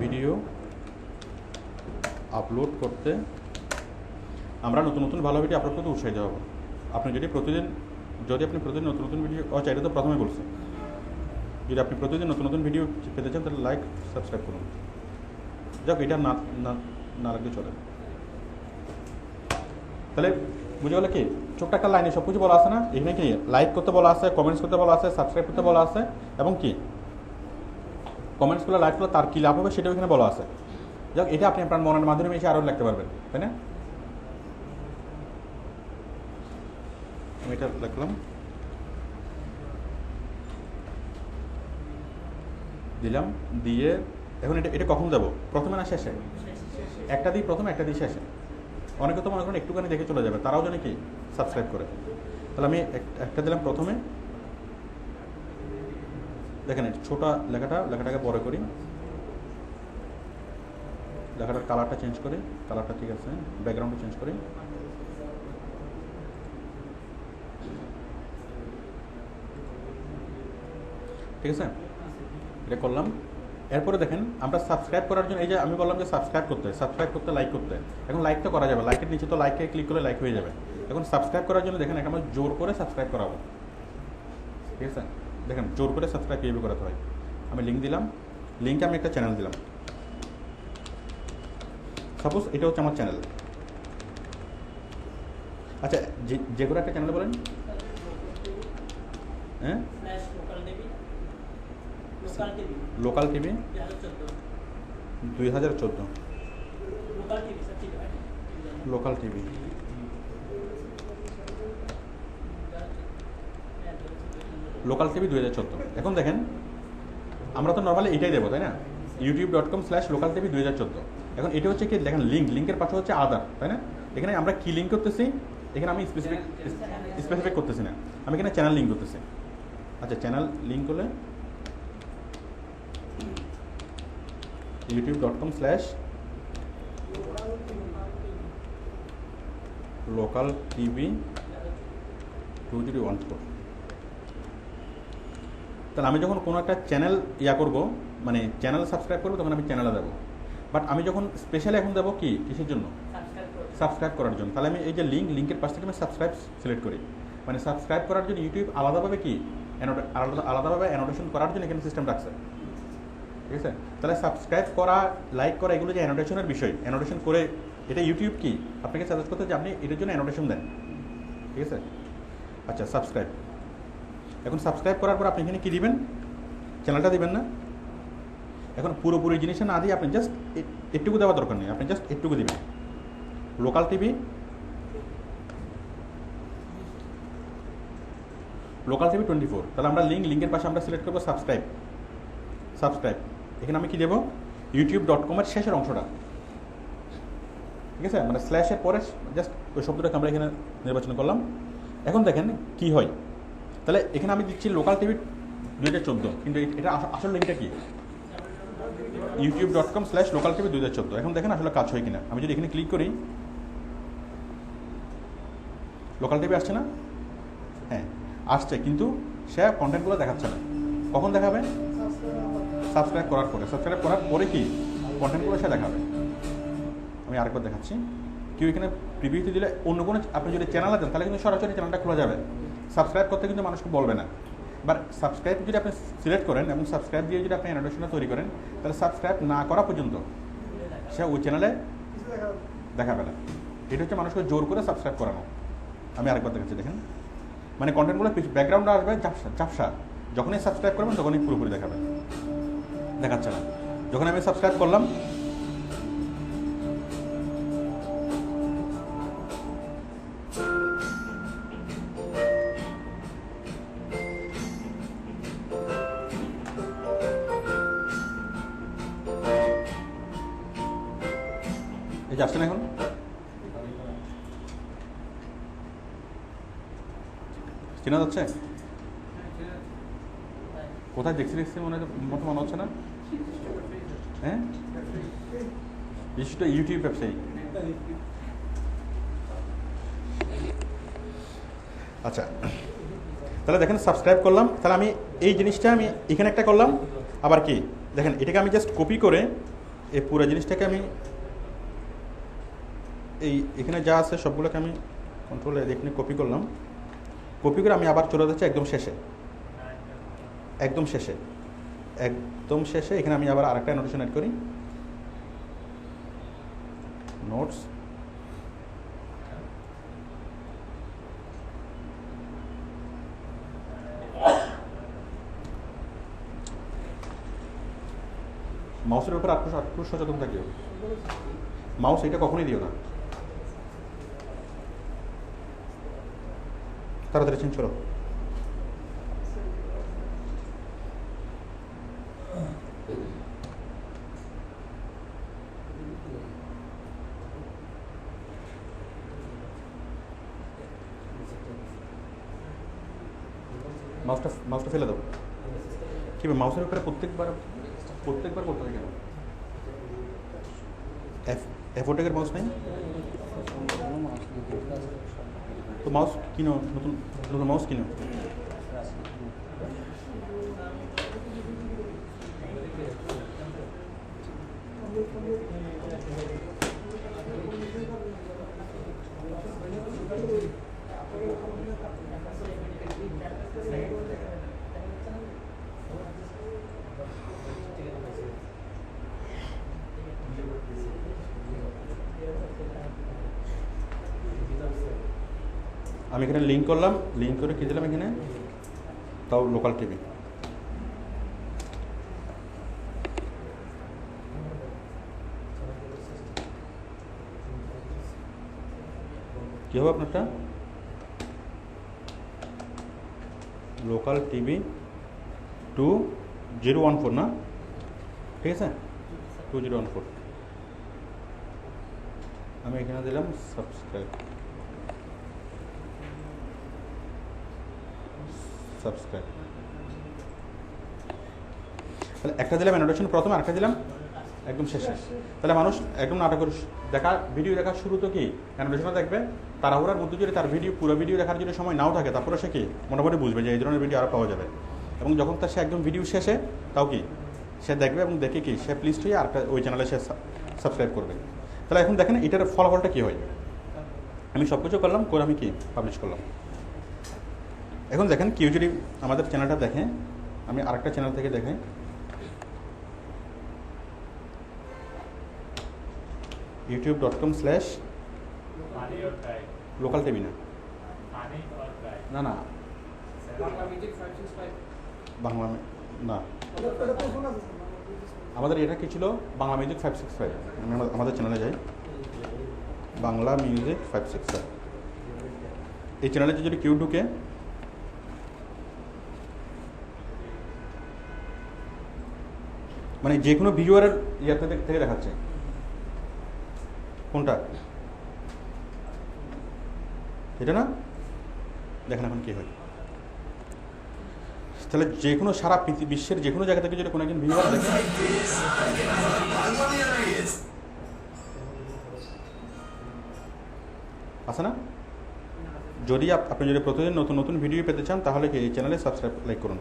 ভিডিও আপলোড করতে, আমরা নতুন নতুন ভালো ভিডিও আপলোড করতে উৎসাহিত হব। আপনি যদি প্রতিদিন নতুন নতুন ভিডিও, আচ্ছা এটা তো প্রথমে বলছি, যদি আপনি প্রতিদিন নতুন নতুন ভিডিও পেতে চান তাহলে লাইক, সাবস্ক্রাইব করুন। যাক, এটা না লাগলে চলে। তাহলে বুঝে গেলে কি, ছোট্ট একটা লাইনে সব কিছু বলা আছে না? এখানে কি লাইক করতে বলা আছে, কমেন্টস করতে বলা আছে, সাবস্ক্রাইব করতে বলা আছে, এবং কি কমেন্টস করলে, লাইক করলে তার কী লাভ হবে সেটাও এখানে বলা আছে। যাক, এটা আপনি আপনার মনের মাধ্যমে এসে আরও লিখতে পারবেন, তাই না? আমি এটা লিখলাম, দিলাম, দিয়ে এখন এটা কখন দেবো? প্রথমে না শেষে? একটা দিই প্রথমে, একটা দিই শেষে। অনেকে তো মনে করেন একটুখানি দেখে চলে যাবে, তারাও জানে কি সাবস্ক্রাইব করে। তাহলে আমি একটা দিলাম প্রথমে। দেখেন ছোট লেখাটাকে বড় করি, লেখাটার কালারটা চেঞ্জ করি, কালারটা ঠিক আছে, ব্যাকগ্রাউন্ডটা চেঞ্জ করি। ঠিক আছে, এটা করলাম। এরপরে দেখেন আমরা সাবস্ক্রাইব করার জন্য, এই যে আমি বললাম যে সাবস্ক্রাইব করতে, লাইক করতে। এখন লাইক তো করা যাবে, লাইকের নিচে তো লাইকে ক্লিক করলে লাইক হয়ে যাবে। এখন সাবস্ক্রাইব করার জন্য দেখেন আমরা জোর করে সাবস্ক্রাইব করাবো। ঠিক আছে, দেখেন জোর করে সাবস্ক্রাইব কীভাবে করাতে হয়। আমি লিঙ্ক দিলাম, লিঙ্কে আমি একটা চ্যানেল দিলাম। সাপোজ এটা হচ্ছে আমার চ্যানেল। আচ্ছা, যে কোনো একটা চ্যানেল বলেন। হ্যাঁ, local TV 2014, local TV local TV 2014। এখন দেখেন আমরা তো নর্মালি এটাই দেবো, তাই না? youtube.com/localtv 2014। এখন এটা হচ্ছে কি, দেখেন লিঙ্কের পাশে হচ্ছে আদার, তাই না? এখানে আমরা কি লিঙ্ক করতেছি? এখানে আমি স্পেসিফিক করতেছি না, আমি এখানে চ্যানেল লিঙ্ক করতেছি। আচ্ছা, চ্যানেল লিঙ্ক করলে youtube.com/localtv2014। তাহলে আমি যখন কোনো একটা চ্যানেল করব, মানে চ্যানেল সাবস্ক্রাইব করবো, তখন আমি চ্যানেলে দেবো। বাট আমি যখন স্পেশালি এখন দেবো কিসের জন্য? সাবস্ক্রাইব করার জন্য। তাহলে আমি এই যে লিঙ্কের পাশ থেকে আমি সাবস্ক্রাইব সিলেক্ট করি, মানে সাবস্ক্রাইব করার জন্য ইউটিউব আলাদাভাবে আলাদাভাবে অ্যানোটেশন করার জন্য এখানে সিস্টেম রাখছে, ঠিক আছে? তাহলে সাবস্ক্রাইব করা, লাইক করা, এগুলো যে অ্যানোটেশনের বিষয়, অ্যানোটেশন করে এটা ইউটিউব কি আপনাকে সাজেস্ট করতে যে আপনি এটার জন্য অ্যানোটেশন দেন, ঠিক আছে? আচ্ছা, সাবস্ক্রাইব। এখন সাবস্ক্রাইব করার পর আপনি এখানে কী দিবেন? চ্যানেলটা দিবেন না? এখন পুরোপুরি জিনিসটা না দিয়ে আপনি জাস্ট একটুকু দেওয়ার দরকার নেই, আপনি জাস্ট একটুকু দিবেন। Local TV 24। তাহলে আমরা লিঙ্কের পাশে আমরা সিলেক্ট করবো সাবস্ক্রাইব। এখানে আমি কি দেবো? youtube.com-এর শেষের অংশটা, ঠিক আছে? মানে স্ল্যাশের পরে জাস্ট ওই শব্দটাকে আমরা এখানে নির্বাচন করলাম। এখন দেখেন কি হয়। তাহলে এখানে আমি দিচ্ছি লোকাল টিভি 2014, কিন্তু এটা আসল লিঙ্কটা কি? youtube.com/localtv2014। এখন দেখেন আসলে কাজ হয় কিনা। আমি যদি এখানে ক্লিক করি, লোকাল টিভি আসছে না? হ্যাঁ আসছে, কিন্তু সে কন্টেন্টগুলো দেখাচ্ছে না। কখন দেখাবে? সাবস্ক্রাইব করার পরে কি কন্টেন্টগুলো সে দেখাবে। আমি আরেকবার দেখাচ্ছি। কেউ এখানে প্রিভিউতে দিলে অন্য কোনো, আপনি যদি চ্যানেলে দেন তাহলে কিন্তু সরাসরি চ্যানেলটা খোলা যাবে। সাবস্ক্রাইব করতে কিন্তু মানুষকে বলবে না। বাট সাবস্ক্রাইব যদি আপনি সিলেক্ট করেন এবং সাবস্ক্রাইব দিয়ে যদি আপনি অ্যানোটেশনটা তৈরি করেন, তাহলে সাবস্ক্রাইব না করা পর্যন্ত সে ওই চ্যানেলে দেখাবে না। এটা হচ্ছে মানুষকে জোর করে সাবস্ক্রাইব করানো। আমি আরেকবার দেখাচ্ছি, দেখেন। মানে কন্টেন্টগুলো ব্যাকগ্রাউন্ডে আসবে ঝাপসা, যখনই সাবস্ক্রাইব করবেন তখনই পুরোপুরি দেখাচ্ছে না। যখন আমি সাবস্ক্রাইব করলাম, এই যে আসছে না এখন? চেনা যাচ্ছে? কোথায় দেখছি মনে হচ্ছে না? হ্যাঁ, বিশিষ্ট ইউটিউব ব্যবসায়ী। আচ্ছা, তাহলে দেখেন সাবস্ক্রাইব করলাম। তাহলে আমি এই জিনিসটা আমি এখানে একটা করলাম। আবার কি দেখেন, এটাকে আমি জাস্ট কপি করে এই পুরো জিনিসটাকে আমি এখানে যা আছে সবগুলোকে আমি কন্ট্রোল এখানে কপি করলাম। কপি করে আমি আবার চলে যাচ্ছি একদম শেষে এখানে আমি আবার আরেকটা নোটেশন অ্যাড করি, নোটস। মাউসের ব্যাপারে আটটু সচেতন থাকিও। মাউস এটা কখনোই দিও না, তাড়াতাড়ি চেঞ্জ করো। মাউসটা ফেলে দাও। কি মাউসের উপরে প্রত্যেকবার করতে হয় কেন? F4 মাউস নেই তো? মাউস কিনো, নতুন মাউস কিনো। আমি এখানে লিঙ্ক করলাম, লিঙ্ক করে কি দিলাম এখানে, তাও লোকাল টিভি। কি হবে আপনারটা? লোকাল টিভি 2014 না? ঠিক আছে, 2014। আমি এখানে দিলাম সাবস্ক্রাইব। তাহলে একটা দিলাম অ্যানোটেশন প্রথমে, আরেকটা দিলাম একদম শেষে। তাহলে মানুষ একদম নাটকের ভিডিও দেখার শুরু তো কি অ্যানোটেশনও দেখবে, তাড়াহুড়ার মধ্যে যদি তার পুরো ভিডিও দেখার যদি সময় নাও থাকে, তারপরে সে কি মোটামুটি বুঝবে যে এই ধরনের ভিডিও আরও পাওয়া যাবে। এবং যখন সে একদম ভিডিও শেষে তাও কি সে দেখবে এবং দেখে কি সে প্লিজ হয়ে আর ওই চ্যানেলে সে সাবস্ক্রাইব করবে। তাহলে এখন দেখেন এটার ফলাফলটা কী হয়। আমি সব কিছু করলাম, করে আমি কি পাবলিশ করলাম। এখন দেখেন কেউ যদি আমাদের চ্যানেলটা দেখে, আমি আরেকটা চ্যানেল থেকে দেখে, youtube.com/local TV না না না বাংলা না, আমাদের এটা কি ছিল বাংলা মিউজিক 565। আমি আমাদের চ্যানেলে যাই, বাংলা মিউজিক 565। এই চ্যানেলে যদি কেউ ঢুকে, মানে যে কোনো ভিডিওর ইয়াতে থেকে দেখাচ্ছে কোনটা, এটা না, দেখেন এখন কি হয়। তাহলে যে কোনো সারা বিশ্বের যে কোনো জায়গা থেকে যদি কোনো একজন ভিডিওর দেখে, আছে না, যদি আপনি যদি প্রতিদিন নতুন নতুন ভিডিও পেতে চান তাহলে কি এই চ্যানেলে সাবস্ক্রাইব লাইক করুন।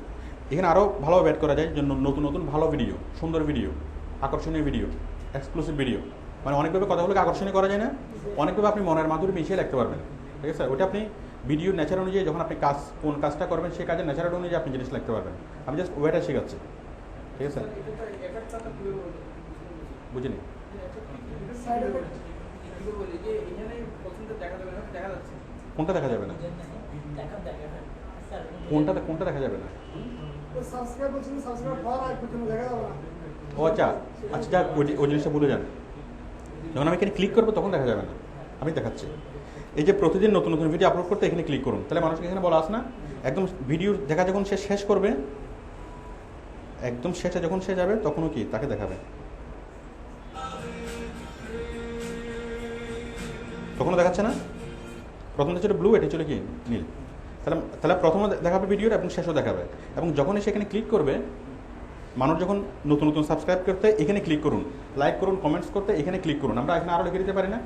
এখানে আরও ভালোভাবে অ্যাড করা যায়, যে নতুন নতুন ভালো ভিডিও, সুন্দর ভিডিও, আকর্ষণীয় ভিডিও, এক্সক্লুসিভ ভিডিও, মানে অনেকভাবে কথাগুলোকে আকর্ষণীয় করা যায় না, অনেকভাবে আপনি মনের মাধুরী মিশিয়ে লিখতে পারবেন। ঠিক আছে, ওটা আপনি ভিডিওর নেচার অনুযায়ী যখন আপনি কোন কাজটা করবেন সেই কাজের নেচার অনুযায়ী আপনি জিনিস লিখতে পারবেন। আমি জাস্ট ওয়েটা শেখাচ্ছি। ঠিক আছে, বুঝিনি কোনটা দেখা যাবে না, কোনটা দেখা যাবে না। ও আচ্ছা আচ্ছা, যাক ওই জিনিসটা ভুলে যান। যখন আমি এখানে ক্লিক করবো তখন দেখা যাবে না, আমি দেখাচ্ছি। এই যে প্রতিদিন নতুন নতুন ভিডিও আপলোড করতে এখানে ক্লিক করুন, তাহলে মানুষকে এখানে বলা আছে না, একদম ভিডিও দেখা যখন সে শেষ করবে, একদম শেষে যখন সে যাবে তখনও কি তাকে দেখাবে, তখনও দেখাচ্ছে না। প্রথম ছিল ব্লু, এটা ছিল কি নীল। তাহলে প্রথমে দেখাবে ভিডিওটা এবং শেষও দেখাবে। এবং যখনই সেখানে ক্লিক করবে, মানুষ যখন নতুন নতুন সাবস্ক্রাইব করতে এখানে ক্লিক করুন, লাইক করুন, কমেন্টস করতে এখানে ক্লিক করুন। আমরা এখানে আরও লিখে দিতে পারি না,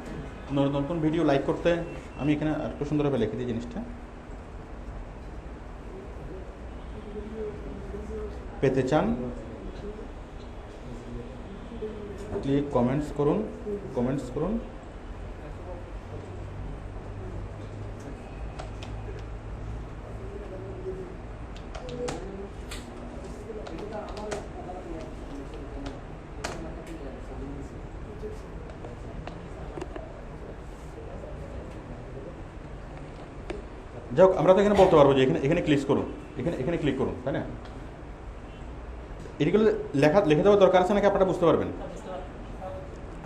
নতুন ভিডিও লাইক করতে। আমি এখানে একটু সুন্দরভাবে লিখে দিই জিনিসটা, পেতে চান ক্লিক কমেন্টস করুন, যাই হোক, আমরা তো এখানে বলতে পারবো যে এখানে ক্লিক করুন, এখানে ক্লিক করুন, তাই না। এগুলো লিখে দেওয়ার দরকার আছে নাকি আপনারা বুঝতে পারবেন।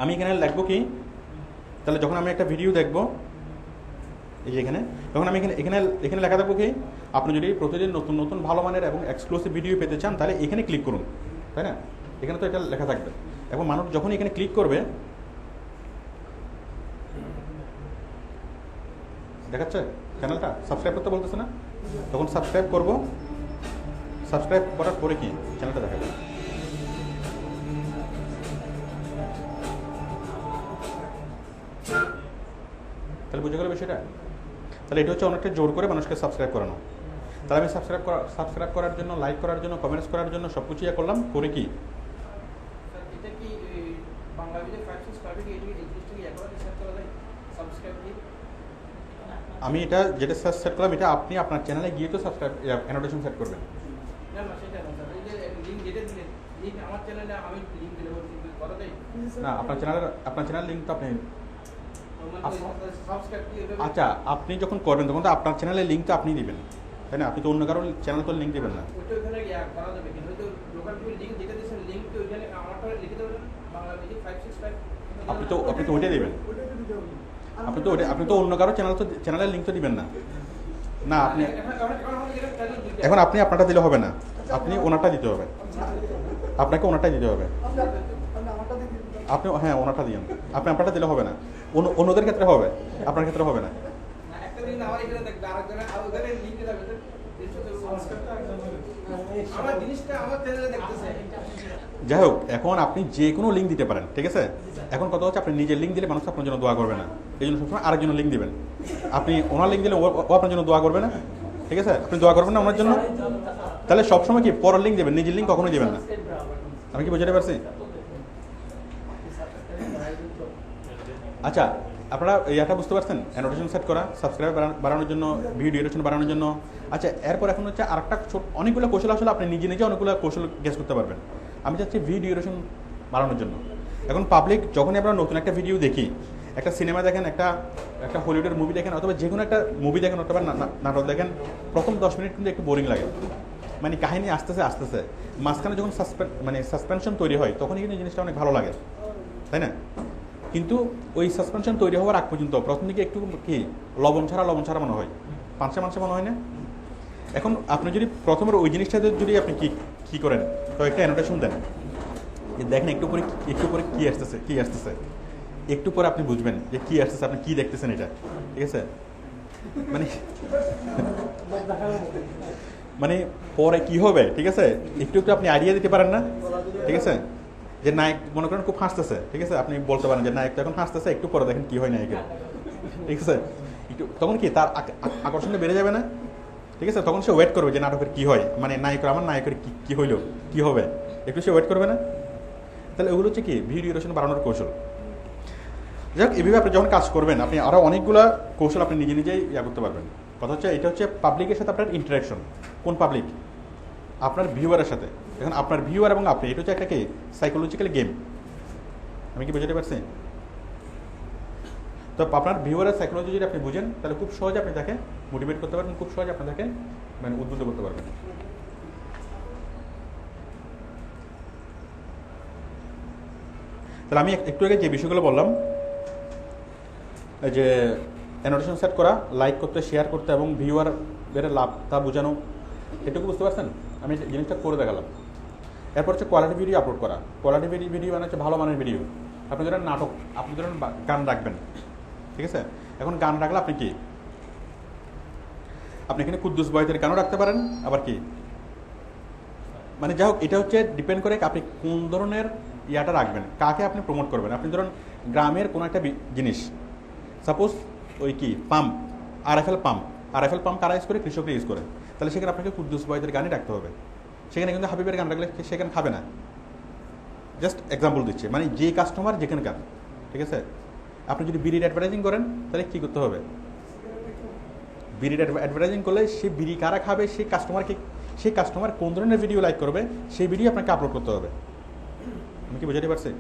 আমি এখানে লিখবো কি, তাহলে যখন আমি একটা ভিডিও দেখবো, এই যে এখানে, তখন আমি এখানে লেখা থাকবো কি, আপনি যদি প্রতিদিন নতুন নতুন ভালো মানের এবং এক্সক্লুসিভ ভিডিও পেতে চান তাহলে এখানে ক্লিক করুন, তাই না। এখানে তো এটা লেখা থাকবে। এবং মানুষ যখন এখানে ক্লিক করবে, দেখাচ্ছে চ্যানেলটা সাবস্ক্রাইব করতে বলতেছে না, তখন সাবস্ক্রাইব করবো। সাবস্ক্রাইব করার পরে কি চ্যানেলটা দেখা যাবে। তাহলে বুঝে গেল বিষয়টা। তাহলে এটা হচ্ছে অনেকটা জোর করে মানুষকে সাবস্ক্রাইব করানো। তাহলে আমি সাবস্ক্রাইব করার জন্য, লাইক করার জন্য, কমেন্টস করার জন্য সব কিছু ইয়ে করলাম, করে কি আমি এটা যেটা সেট করলাম, এটা আপনি আপনার চ্যানেলে গিয়ে তো সাবস্ক্রাইব অ্যানোটেশন সেট করবেন। না, আপনার চ্যানেলের লিঙ্ক তো আপনি, আচ্ছা আপনি যখন করবেন তখন তো আপনার চ্যানেলের লিঙ্ক তো আপনি দিবেন, তাই না। আপনি তো অন্য কারোর চ্যানেল তো লিঙ্ক দিবেন না। আপনি তো ওইটাই দিবেন। আপনি তো অন্য কারো চ্যানেলের লিঙ্ক তো দিবেন না। না, আপনি এখন আপনারটা দিলে হবে না, আপনি ওনারটা দিতে হবে, আপনাকে ওনারটাই দিতে হবে। আপনি হ্যাঁ ওনারটা দিন, আপনি আপনারটা দিলে হবে না, অন্যদের ক্ষেত্রে হবে, আপনার ক্ষেত্রে হবে না। যাই হোক, এখন আপনি যে কোনো লিঙ্ক দিতে পারেন, ঠিক আছে? এখন কথা হচ্ছে আপনি নিজের লিঙ্ক দিলে মানুষ আপনার জন্য দোয়া করবে না, এই জন্য সবসময় আরেকজনের লিঙ্ক দিবেন। আপনি ওনার লিঙ্ক দিলে ও আপনার জন্য দোয়া করবে না, ঠিক আছে? আপনি দোয়া করবেন না ওনার জন্য, তাহলে সবসময় কি পরের লিঙ্ক দেবেন, নিজের লিঙ্ক কখনোই দেবেন না। আমি কি বুঝতে পারছি? আচ্ছা, আপনারা এটা বুঝতে পারছেন, অ্যানোটেশন সেট করা, সাবস্ক্রাইব বাড়ানোর জন্য, ভিডিও ডিউরেশন বাড়ানোর জন্য। আচ্ছা, এরপর এখন হচ্ছে আরেকটা অনেকগুলো কৌশল আসলে আপনি নিজে নিজে অনেকগুলো কৌশল গেস করতে পারবেন। আমি চাচ্ছি ভিডিও ডিউরেশন বাড়ানোর জন্য। এখন পাবলিক যখনই আমরা নতুন একটা ভিডিও দেখি, একটা সিনেমা দেখেন, একটা হলিউডের মুভি দেখেন, অথবা যে কোনো একটা মুভি দেখেন অথবা নাটক দেখেন, প্রথম 10 মিনিট কিন্তু একটু বোরিং লাগে, মানে কাহিনী আসতেছে মাঝখানে যখন সাসপেনশন তৈরি হয় তখনই কিন্তু জিনিসটা অনেক ভালো লাগে, তাই না? কিন্তু ওই সাসপেনশন তৈরি হওয়ার আগ পর্যন্ত প্রথম দিকে একটু কি লবণ ছাড়া মনে হয়, পাঁচা মনে হয় না? এখন আপনি যদি প্রথমের ওই জিনিসটাতে যদি আপনি কি করেন, তো একটা অ্যানোটেশন দেন, দেখেন একটু পরে কি আসতেছে, একটু পরে আপনি বুঝবেন যে কি আসতেছে, আপনি কি দেখতেছেন এটা, ঠিক আছে? মানে পরে কি হবে, ঠিক আছে? একটু আপনি আইডিয়া দিতে পারেন না, ঠিক আছে? যে নায়ক মনে করেন খুব হাসতেছে, ঠিক আছে? আপনি বলতে পারেন যে নায়ক এখন হাসতেছে, একটু পরে দেখেন কি হয় নায়কের, ঠিক আছে? একটু তখন কি তার আকর্ষণটা বেড়ে যাবে না, ঠিক আছে? তখন সে ওয়েট করবে যে নাটকের কি হয়, মানে আমার নায়কের কি হইলো, কি হবে, একটু সে ওয়েট করবে না? তাহলে ওগুলো হচ্ছে কি ভিডিও ডিউরেশন বাড়ানোর কৌশল। যাই হোক, এভাবে আপনি যখন কাজ করবেন, আপনি আরও অনেকগুলো কৌশল আপনি নিজেই করতে পারবেন। কথা হচ্ছে এটা হচ্ছে পাবলিকের সাথে আপনার ইন্টারাকশন। কোন পাবলিক? আপনার ভিউয়ারের সাথে। এখন আপনার ভিউয়ার এবং আপনি, এটা হচ্ছে একটা কি সাইকোলজিক্যাল গেম। আমি কি বুঝতে পারছি? তো আপনার ভিউয়ারের সাইকোলজি যদি আপনি বুঝেন, তাহলে খুব সহজে আপনি তাকে মোটিভেট করতে পারবেন, খুব সহজে আপনি তাকে উদ্বুদ্ধ করতে পারবেন। তাহলে আমি একটু আগে যে বিষয়গুলো বললাম, যে অ্যানোটেশন সেট করা, লাইক করতে, শেয়ার করতে এবং ভিউয়ারের লাভ তা বোঝানো, এটুকু বুঝতে পারছেন? আমি জিনিসটা করে দেখালাম। এরপর হচ্ছে কোয়ালিটি ভিডিও আপলোড করা। কোয়ালিটি ভিডিও মানে হচ্ছে ভালো মানের ভিডিও। আপনি ধরেন নাটক, আপনি ধরেন গান রাখবেন, ঠিক আছে? এখন গান রাখলে আপনি এখানে কুদ্দুস বয়দের গানও রাখতে পারেন, আবার কি মানে যাই হোক, এটা হচ্ছে ডিপেন্ড করে আপনি কোন ধরনের ইয়াটা রাখবেন, কাকে আপনি প্রমোট করবেন। আপনি ধরুন গ্রামের কোনো একটা জিনিস, সাপোজ ওই কি পাম্প, আরএফএল পাম্প কারা ইউজ করে? কৃষকরা ইউজ করে। তাহলে সেখানে আপনাকে কুদ্দুস বয়দের গানই রাখতে হবে। সেখানে কিন্তু হাবিবের গান রাখলে সেখানে খাবে না। জাস্ট এক্সাম্পল দিচ্ছে, মানে যে কাস্টমার যেখানকার, ঠিক আছে? আপনি যদি বিড়ির অ্যাডভার্টাইজিং করেন, তাহলে কী করতে হবে? বিড়ির অ্যাডভার্টাইজিং করলে সে বিড়ি কারা খাবে, সেই কাস্টমার কোন ধরনের ভিডিও লাইক করবে, সেই ভিডিও আপনাকে আপলোড করতে হবে। আমি কি বুঝাতে পারছি?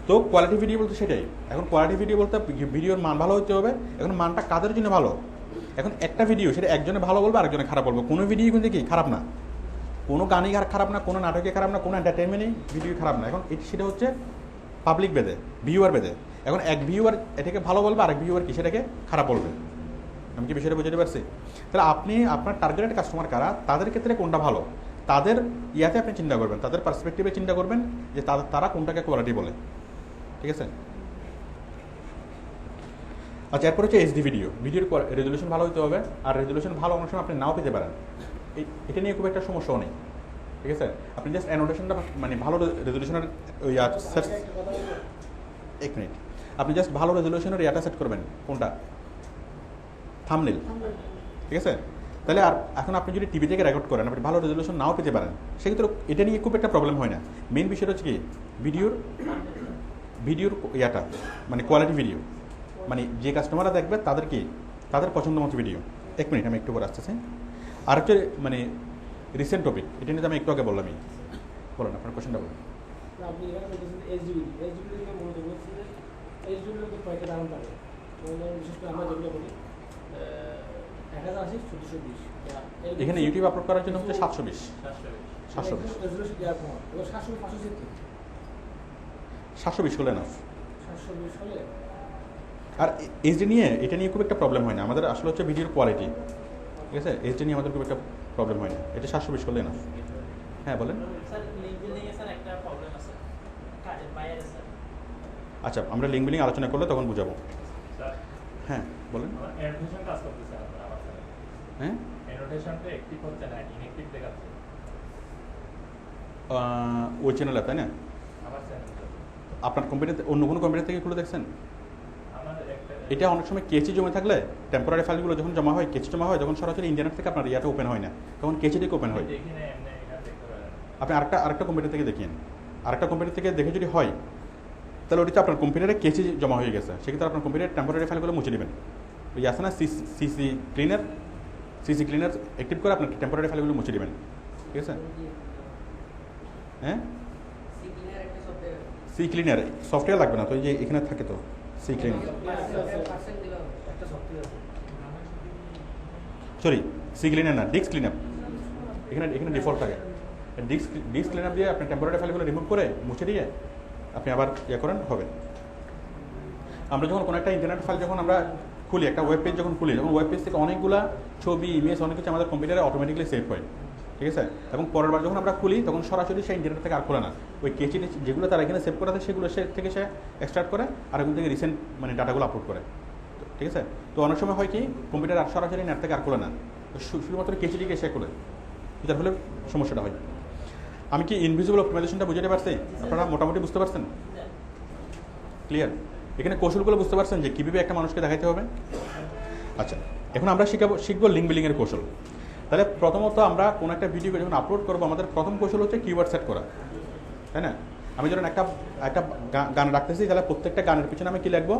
তো কোয়ালিটি ভিডিও বলতে সেটাই। এখন কোয়ালিটি ভিডিও বলতে ভিডিওর মান ভালো হতে হবে। এখন মানটা কাদের জন্য ভালো? এখন একটা ভিডিও সেটা একজনে ভালো বলবে, আরেকজনে খারাপ বলবে। কোনো ভিডিও কিন্তু কি খারাপ না, কোনো গানই খারাপ না, কোনো নাটকে খারাপ না, কোনো এন্টারটেনমেন্টই ভিডিও খারাপ না। এখন সেটা হচ্ছে পাবলিক বেদে, ভিউয়ার বেদে। এখন এক ভিউয়ার এটাকে ভালো বলবে, আরেক ভিউয়ার কি সেটাকে খারাপ বলবে। আমি কি বিষয়টা বুঝতে পারছি? তাহলে আপনি আপনার টার্গেটেড কাস্টমার কারা, তাদের ক্ষেত্রে কোনটা ভালো, তাদের ইয়াতে আপনি চিন্তা করবেন, তাদের পার্সপেক্টিভে চিন্তা করবেন যে তারা কোনটাকে কোয়ালিটি বলে, ঠিক আছে? আচ্ছা, এরপর হচ্ছে এইচডি ভিডিওর রেজলিউশন ভালো হতে হবে। আর রেজলিউশন ভালো অনেক সময় আপনি নাও পেতে পারেন, এটা নিয়ে খুব একটা সমস্যাও নেই, ঠিক আছে? আপনি জাস্ট অ্যানোটেশনটা মানে ভালো রেজলিউশনের এক মিনিট, আপনি জাস্ট ভালো রেজলিউশনের ইয়াটা সেট করবেন, কোনটা? থাম্বনেল, ঠিক আছে? তাহলে আর এখন আপনি যদি টিভি থেকে রেকর্ড করেন, আপনি ভালো রেজলিউশন নাও পেতে পারেন, সেক্ষেত্রে এটা নিয়ে খুব একটা প্রবলেম হয় না। মেইন বিষয়টা হচ্ছে কি ভিডিওর ইয়াটা, মানে কোয়ালিটি ভিডিও, মানে যে কাস্টমাররা দেখবে তাদের পছন্দ মতো ভিডিও। এক মিনিট, আমি একটু করে আসতেছি। আর হচ্ছে মানে রিসেন্ট টপিক, এটা নিয়ে আমি একটু আগে বললামই। বলেন, আপনার কোয়েশ্চেনটা বলুন। আপনি এখানে বলতেছেন এইচডি থেকে মূলত বলছি যে এইচডি তো কয়েকটা দাম পাবে, বিশেষ করে আমরা যেগুলো বলি 1080 1420। এখানে ইউটিউব আপলোড করার জন্য হচ্ছে 720 রেজলিউশন দেওয়ার পর এবার 720 570 720 হলে না। 720 হলে আর এইচডি নিয়ে এটা নিয়ে খুব একটা প্রবলেম হয় না আমাদের, আসলে হচ্ছে ভিডিওর কোয়ালিটি, ঠিক আছে? এইচডি নিয়ে আমাদের খুব একটা প্রবলেম হয় না, এটা 720 হলে না। হ্যাঁ বলেন। আচ্ছা, আমরা লিঙ্ক বিলিং আলোচনা করলে তখন বুঝাবো। হ্যাঁ বলেন। হ্যাঁ অ্যানোটেশনটা অ্যাক্টিভ হচ্ছে না, ইনঅ্যাক্টিভ দেখাচ্ছে ওই চ্যানেলে, তাই না? আমার চ্যানেলটা। আপনার কম্পিউটার অন্য কোনো কম্পিউটার থেকে খুলে দেখছেন? আমার একটা এটা অনেক সময় কেচি জমে থাকলে টেম্পোরারি ফাইলগুলো যখন জমা হয়, কেচি জমা হয়, যখন সরাসরি ইন্টারনেট থেকে আপনার ইয়াটা ওপেন হয় না, তখন কেচি থেকে ওপেন হয়। দেখি না, এমনি এখানে দেখতে পারেন। আপনি আরেকটা কম্পিউটার থেকে দেখিয়েন, আরেকটা কম্পিউটার থেকে দেখে যদি হয়, তাহলে ওটিতে আপনার কম্পিউটারে কেচি জমা হয়ে গেছে, সেক্ষেত্রে আপনার কম্পিউটারের টেম্পোরারি ফাইলগুলো মুছে নেবেন। ওই আছে না সিসি ক্লিনার অ্যাক্টিভ করে আপনার টেম্পোরারি ফাইলগুলো মুছে নেবেন, ঠিক আছে? হ্যাঁ, সি ক্লিনার সফটওয়্যার লাগবে না তো, এই যে এখানে থাকে তো সি ক্লিনার, একটা সফটওয়্যার আছে। সরি সি ক্লিনার না, ডিস্ক ক্লিনার, এখানে ডিফল্ট থাকে। ডিস্ক ক্লিনার দিয়ে আপনি টেম্পোরারি ফাইলগুলো রিমুভ করে মুছে দিয়ে আপনি আবার ইয়ে করেন, হবে। আমরা যখন কোনো একটা ইন্টারনেট ফাইল যখন আমরা খুলি, একটা ওয়েব পেজ যখন খুলি, যখন ওয়েব পেজ থেকে অনেকগুলা ছবি, ইমেজ, অনেক কিছু আমাদের কম্পিউটারে অটোমেটিকলি সেভ হয়, ঠিক আছে? এবং পরের বার যখন আমরা খুলি, তখন সরাসরি সেই ইন্টারনেট থেকে আর খোলে না, ওই কেচি যেগুলো তারা এখানে সেভ করা থাকে সেগুলো থেকে সে এক্সট্রাক্ট করে আর ওখান থেকে রিসেন্ট মানে ডাটাগুলো আপলোড করে, ঠিক আছে? তো অনেক সময় হয় কি, কম্পিউটার আর সরাসরি নেট থেকে আর খোলে না, শুধুমাত্র কেচিটিকে সে খোলে, যার ফলে সমস্যাটা হয়। আমি কি ইনভিজিবল অপটিমাইজেশনটা বুঝতে পারছি? আপনারা মোটামুটি বুঝতে পারছেন? ক্লিয়ার? এখানে কৌশলগুলো বুঝতে পারছেন যে কীভাবে একটা মানুষকে দেখাইতে হবে? আচ্ছা, এখন আমরা শিখবো লিঙ্ক বিল্ডিংয়ের কৌশল। তাহলে প্রথমত আমরা কোনো একটা ভিডিওকে যখন আপলোড করবো, আমাদের প্রথম কৌশল হচ্ছে কিওয়ার্ড সেট করা, তাই না? আমি যখন একটা গান রাখতেছি, তাহলে প্রত্যেকটা গানের পিছনে আমি কী লিখবো?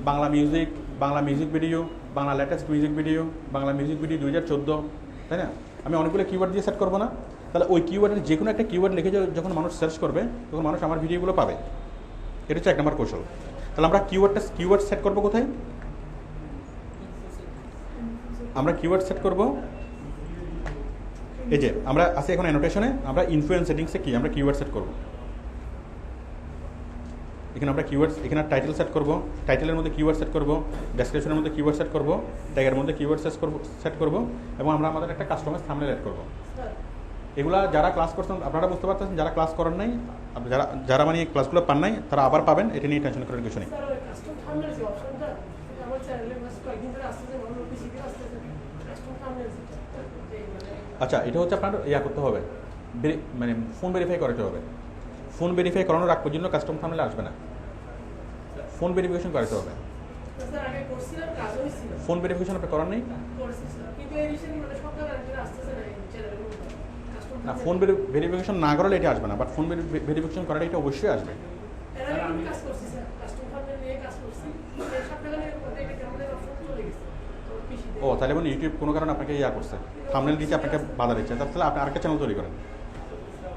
Bangla music video, Bangla latest music video, Bangla music video 2014, তাই না? আমি অনেকগুলো কিওয়ার্ড দিয়ে সেট করবো না? তাহলে ওই কিওয়ার্ডের যে কোনো একটা কিওয়ার্ড লিখে যখন মানুষ সার্চ করবে, তখন মানুষ আমার ভিডিওগুলো পাবে। এটা হচ্ছে 1 নম্বর কৌশল। তাহলে আমরা কিওয়ার্ড সেট করবো কোথায়? আমরা কিওয়ার্ড সেট করবো এই যে আমরা আছি এখন অ্যানোটেশনে, আমরা ইনফ্লুয়েন্স সেটিংসে কি আমরা কিওয়ার্ড সেট করবো। এখানে আমরা কিওয়ার্ডস, এখানে টাইটেল সেট করবো, টাইটেলের মধ্যে কিওয়ার্ড সেট করবো, ডেসক্রিপশনের মধ্যে কিওয়ার্ড সেট করবো, ট্যাগের মধ্যে কিওয়ার্ড সেট করবো, এবং আমরা আমাদের একটা কাস্টমাইজ থাম্বনেল অ্যাড করবো। এগুলা যারা ক্লাস করছেন আপনারা বুঝতে পারতেছেন, যারা ক্লাস করেন নাই, যারা মানে ক্লাসগুলো পান নাই, তারা আবার পাবেন, এটা নিয়ে টেনশন করার কিছু নেই। আচ্ছা, এটা হচ্ছে আপনার করতে হবে, মানে ফোন ভেরিফাই করাতে হবে। ফোন ভেরিফাই করানোর আগ পর্যন্ত কাস্টম থাম্বনেল আসবে না, ফোন ভেরিফিকেশন করাতে হবে। ফোন ভেরিফিকেশন আপনি করার নেই না, ফোন ভেরিফিকেশন না করালে এটা আসবে না, বাট ফোন ভেরিফিকেশন করালে এটা অবশ্যই আসবে। ও তাহলে মানে ইউটিউব কোনো কারণে আপনাকে করছে, থাম্বনেল দিচ্ছে, আপনাকে বাধা দিচ্ছে, তাহলে আপনি আরেকটা চ্যানেল তৈরি করেন।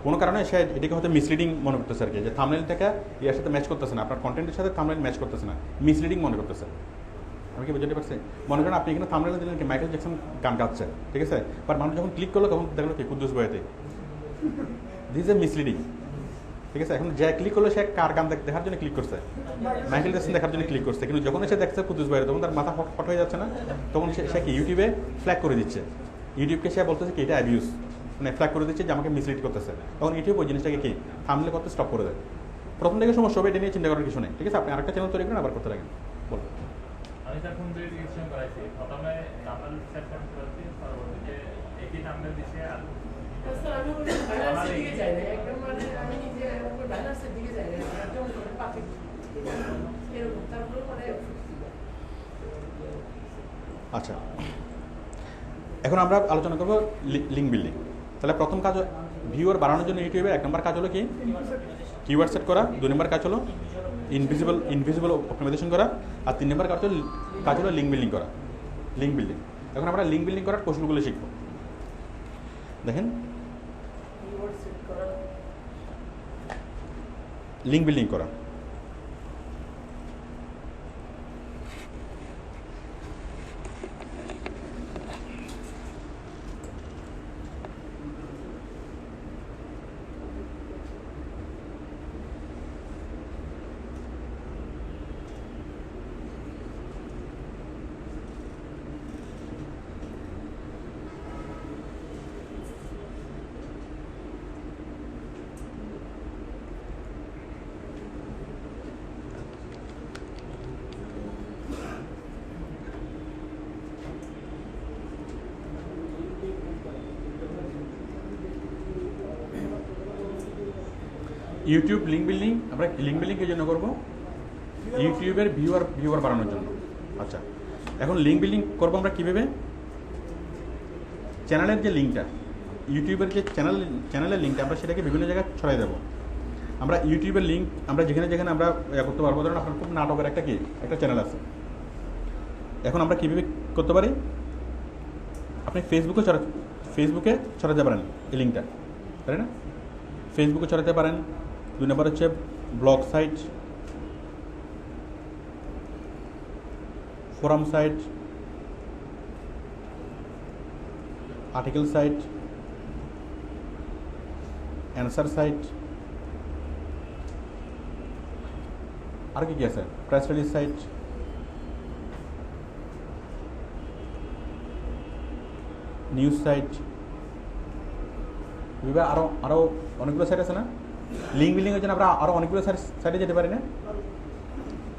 কোনো কারণে সে এটাকে হয়তো মিসলিডিং মনে করতেছে আর কি, যে থাম্বনেলটাকে ইয়ার সাথে ম্যাচ করতেছে না, আপনার কন্টেন্টের সাথে থাম্বনেল ম্যাচ করতেছে না, মিসলিডিং মনে করতেছে। আমি কি বুঝতে পারছি? মনে করেন আপনি এখানে থাম্বনেল দিলেন কি মাইকেল জ্যাকসন গান গাচ্ছে, ঠিক আছে, বাট মানুষ যখন ক্লিক করলো তখন দেখলো কি কুদ্দুস বয়াতে, দিস এ মিসলিডিং, ঠিক আছে? এখন যে ক্লিক করলো সে কার গান দেখার জন্য ক্লিক করছে, মাইকেল জ্যাকসন দেখার জন্য ক্লিক করছে, কিন্তু যখন সে দেখছে কুদ্দুস বয়াতে, তখন তার মাথা হট হয়ে যাচ্ছে না, তখন সে কি ইউটিউবে ফ্ল্যাগ করে দিচ্ছে, ইউটিউবকে সে বলতেছে কি এটা অ্যাবিউজ, মানে ফ্ল্যাগ করে দিচ্ছে যে আমাকে মিসলিড করতেছে, তখন ইউটিউব ওই জিনিসটাকে কি থাম্বনেল করতে স্টপ করে দেয়। প্রথম থেকে সমস্যা হবে, এটা নিয়ে চিন্তা করার কিছু নেই, ঠিক আছে? আপনি আরেকটা চ্যানেল তৈরি করেন, আবার করতে লাগেন। বলুন। আমি স্যার ফোন ভেরিফিকেশন করাইছি, প্রথমে নাম্বার সেট করতে পারছি, পরবর্তীতে একই নাম্বার দিছে। আর আচ্ছা, এখন আমরা আলোচনা করবো লিঙ্ক বিল্ডিং। তাহলে প্রথম কাজ, ভিউয়ার বাড়ানোর জন্য ইউটিউবে 1 নম্বর কাজ হলো কি কিওয়ার্ড সেট করা, 2 নম্বর কাজ হলো ইনভিজিবল অপটিমাইজেশন করা, আর 3 নম্বর কাজ হলো লিঙ্ক বিল্ডিং করা। লিঙ্ক বিল্ডিং, এখন আমরা লিঙ্ক বিল্ডিং করার কৌশলগুলো শিখব। দেখেন, লিঙ্ক বিল্ডিং করা, ইউটিউব লিঙ্ক বিল্ডিং আমরা লিঙ্ক বিল্ডিং এর জন্য করবো ইউটিউবের ভিউয়ার বাড়ানোর জন্য। আচ্ছা, এখন লিঙ্ক বিল্ডিং করবো আমরা কীভাবে? চ্যানেলের যে লিঙ্কটা, ইউটিউবের যে চ্যানেলের লিঙ্কটা আমরা সেটাকে বিভিন্ন জায়গায় ছড়াই দেবো। আমরা ইউটিউবের লিঙ্ক আমরা যেখানে যেখানে আমরা করতে পারবো, ধরুন আপনার খুব নাটকের একটা চ্যানেল আছে, এখন আমরা কীভাবে করতে পারি? আপনি ফেসবুকে ছড়াতে পারেন এই লিঙ্কটা, তাই না? ফেসবুকে ছড়াতে পারেন। 2 নম্বর হচ্ছে blog site, forum site, article site, answer site, আর কি আছে, press release site, news site, আরও অনেকগুলো সাইট আছে না? লিঙ্ক বিল্ডিংয়ের জন্য আমরা আরও অনেকগুলো সাইটে যেতে পারি না?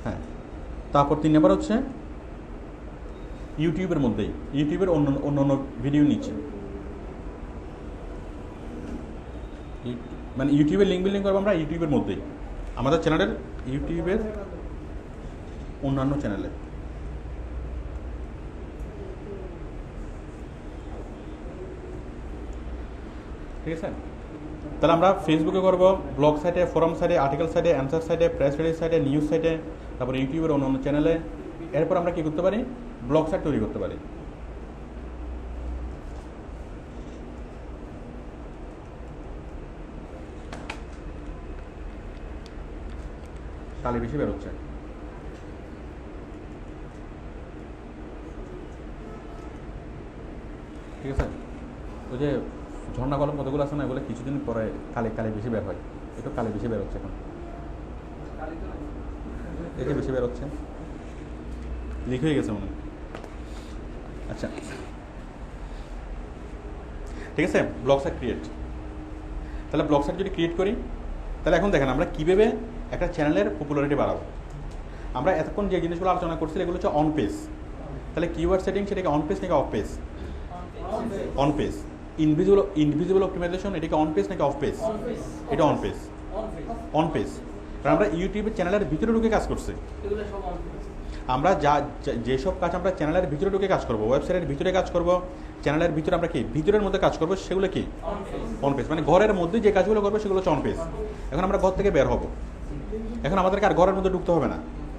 হ্যাঁ। তারপর 3 নম্বর হচ্ছে ইউটিউবের মধ্যেই, ইউটিউবের অন্য ভিডিও নিচ্ছে, মানে ইউটিউবের লিঙ্ক বিল্ডিং করবো আমরা ইউটিউবের মধ্যেই, আমাদের চ্যানেলের ইউটিউবের অন্যান্য চ্যানেলে। ঠিক আছে, তাহলে আমরা ফেসবুকে করব, ব্লগ সাইটে, ফোরাম সাইটে, আর্টিকেল সাইটে, অ্যান্সার সাইটে, প্রেস রিলিজ সাইটে, নিউজ সাইটে, তারপর ইউটিউবের অন্যান্য চ্যানেলে। এরপর আমরা কি করতে পারি? ব্লগ সাইট তৈরি করতে পারি। কালি বেশি বেরোচ্ছে। ঠিক আছে, ওই যে ঝর্ণা কলম কতগুলো আছে না, এগুলো কিছুদিন পরে কালি বেশি বের হয়, একটু কালি বেশি বের হচ্ছে এখন, এটা বেশি বের হচ্ছে, লিক হয়ে গেছে মনে হয়। আচ্ছা, ঠিক আছে, ব্লগ সাইট ক্রিয়েট। তাহলে ব্লগ সাইট যদি ক্রিয়েট করি, তাহলে এখন দেখেন আমরা কীভাবে একটা চ্যানেলের পপুলারিটি বাড়াবো। আমরা এতক্ষণ যে জিনিসগুলো আলোচনা করছি এগুলো হচ্ছে অন পেজ। তাহলে কিওয়ার্ড সেটিং সেটাকে অন পেজ নাকি off page? On page. Invisible optimization এটাকে অন পেজ নাকি অফ পেজ? এটা অন পেজ। অন পেজ, কারণ আমরা ইউটিউবের চ্যানেলের ভিতরে ঢুকে কাজ করছি। আমরা যেসব কাজ আমরা চ্যানেলের ভিতরে ঢুকে কাজ করবো, ওয়েবসাইটের ভিতরে কাজ করবো, চ্যানেলের ভিতরে আমরা কি ভিতরের মধ্যে কাজ করবো, সেগুলো কি অন পেজ। মানে ঘরের মধ্যে যে কাজগুলো করবো সেগুলো হচ্ছে অন পেজ। এখন আমরা ঘর থেকে বের হব, এখন আমাদেরকে আর ঘরের মধ্যে ঢুকতে হবে না।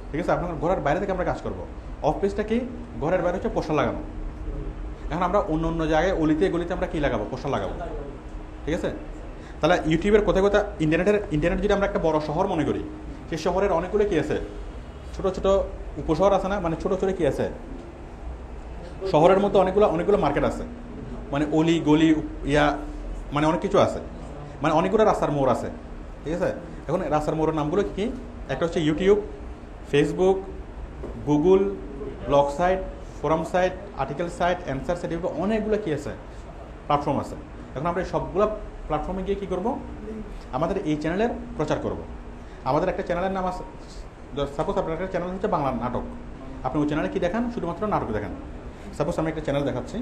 ঠিক আছে, আপনার ঘরের বাইরে থেকে আমরা কাজ করবো। অফ পেজটা কি? ঘরের বাইরে হচ্ছে পোস্টার লাগানো। এখন আমরা অন্য জায়গায় অলিতে গলিতে আমরা কি লাগাবো? পোস্টার লাগাবো। ঠিক আছে, তাহলে ইউটিউবের কোথায় কোথায় ইন্টারনেট যদি আমরা একটা বড় শহর মনে করি, সেই শহরের অনেকগুলো কি আছে, ছোট ছোট উপশহর আছে না, মানে ছোট ছোট কি আছে, শহরের মধ্যে অনেকগুলো মার্কেট আছে, মানে অলি গলি মানে অনেক কিছু আছে, মানে অনেকগুলো রাস্তার মোড় আছে। ঠিক আছে, এখন রাস্তার মোড়ের নামগুলো কি? একটা হচ্ছে YouTube, Facebook, Google, blog site, forum site, article site, answer site, এগুলো অনেকগুলো কি আছে, প্ল্যাটফর্ম আছে। এখন আমরা সবগুলো প্ল্যাটফর্মে গিয়ে কী করবো? আমাদের এই চ্যানেলের প্রচার করব। আমাদের একটা চ্যানেলের নাম আছে, সাপোজ আপনার একটা চ্যানেল হচ্ছে বাংলা নাটক, আপনি ওই চ্যানেলে কি দেখান? শুধুমাত্র নাটক দেখান। সাপোজ আমি একটা চ্যানেল দেখাচ্ছি,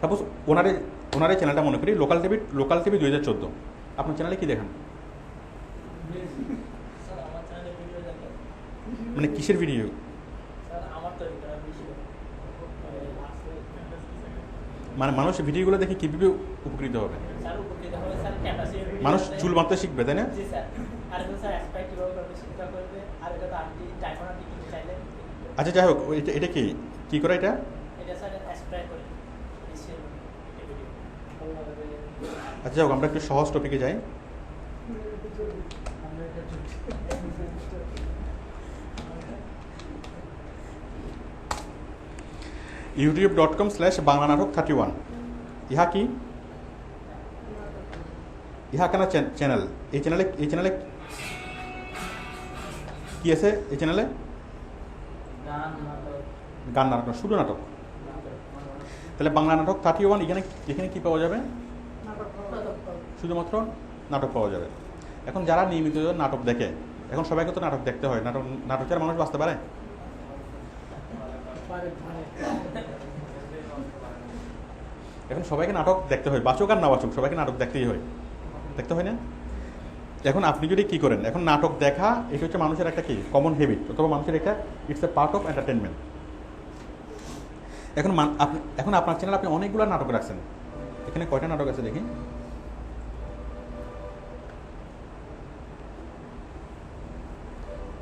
সাপোজ ওনার চ্যানেলটা মনে করি লোকাল টিভি 2014। আপনার চ্যানেলে কি দেখান? মানে কিসের ভিডিও? মানে মানুষ ভিডিওগুলো দেখে কীভাবে উপকৃত হবে? মানুষ চুল বাঁধতে শিখবে, তাই না? আচ্ছা, যাই হোক, এটা কি করে এটা? আচ্ছা, যাই হোক, আমরা একটু সহজ টপিকে যাই। youtube.com/banglanatok31 ইহা কি? ইহা কেন চ্যানেল? এই চ্যানেলে কি আছে? এই চ্যানেলে গান, নাটক, শুধু নাটক। তাহলে বাংলা নাটক 31, এখানে কি পাওয়া যাবে? শুধুমাত্র নাটক পাওয়া যাবে। এখন যারা নিয়মিত নাটক দেখে, এখন সবাইকে তো নাটক দেখতে হয়, নাটক ছাড়া মানুষ বাঁচতে পারে? এখন সবাইকে নাটক দেখতে হয়, বাচক আর না বাচক সবাইকে নাটক দেখতেই হয়, দেখতে হয় না? এখন আপনি যদি কি করেন, এখন নাটক দেখা এটা হচ্ছে মানুষের একটা কি কমন হ্যাবিট, অথবা মানুষের একটা it's a part of entertainment. এখন আপনার চ্যানেল আপনি অনেকগুলো নাটক রাখছেন, এখানে কয়টা নাটক আছে দেখি,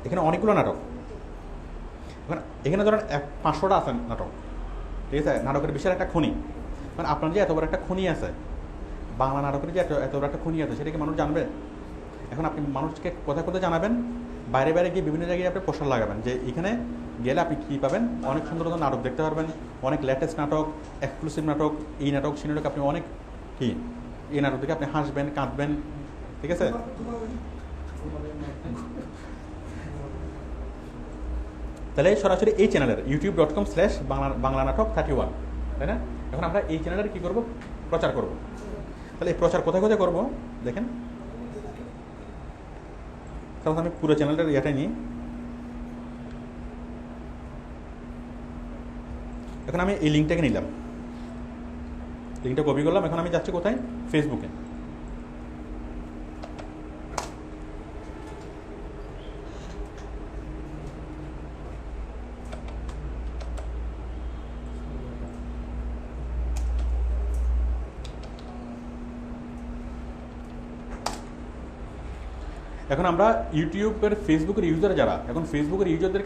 এখানে অনেকগুলো নাটক, এখানে ধরেন 500টা আছে নাটক, ঠিক আছে? নাটকের বিশাল একটা খনি, মানে আপনার যে এত বড় একটা খনি আছে, বাংলা নাটকের যে এত বড় একটা খনি আছে, সেটা কি মানুষ জানবে? এখন আপনি মানুষকে কোথায় কোথায় জানাবেন, বাইরে বাইরে গিয়ে বিভিন্ন জায়গায় আপনি পোস্টার লাগাবেন যে এখানে গেলে আপনি কী পাবেন, অনেক সুন্দর সুন্দর নাটক দেখতে পারবেন, অনেক লেটেস্ট নাটক, এক্সক্লুসিভ নাটক, এই নাটক সেই নাটক, আপনি অনেক কি এই নাটক থেকে আপনি হাসবেন, কাঁদবেন, ঠিক আছে? তাহলে সরাসরি এই চ্যানেলের youtube.com/বাংলা নাটক 31, তাই না? এখন আমরা এই চ্যানেলের কী করব, প্রচার করব। তাহলে এই প্রচার কোথায় কোথায় করব দেখেন, তাহলে আমি পুরো চ্যানেলটার ইয়েটাই নিই। এখন আমি এই লিঙ্কটাকে নিলাম, লিঙ্কটা কপি করলাম, এখন আমি যাচ্ছি কোথায়, ফেসবুকে। এখন আমরা ইউটিউবের ফেসবুকের ইউজার যারা, এখন ফেসবুকের ইউজারদের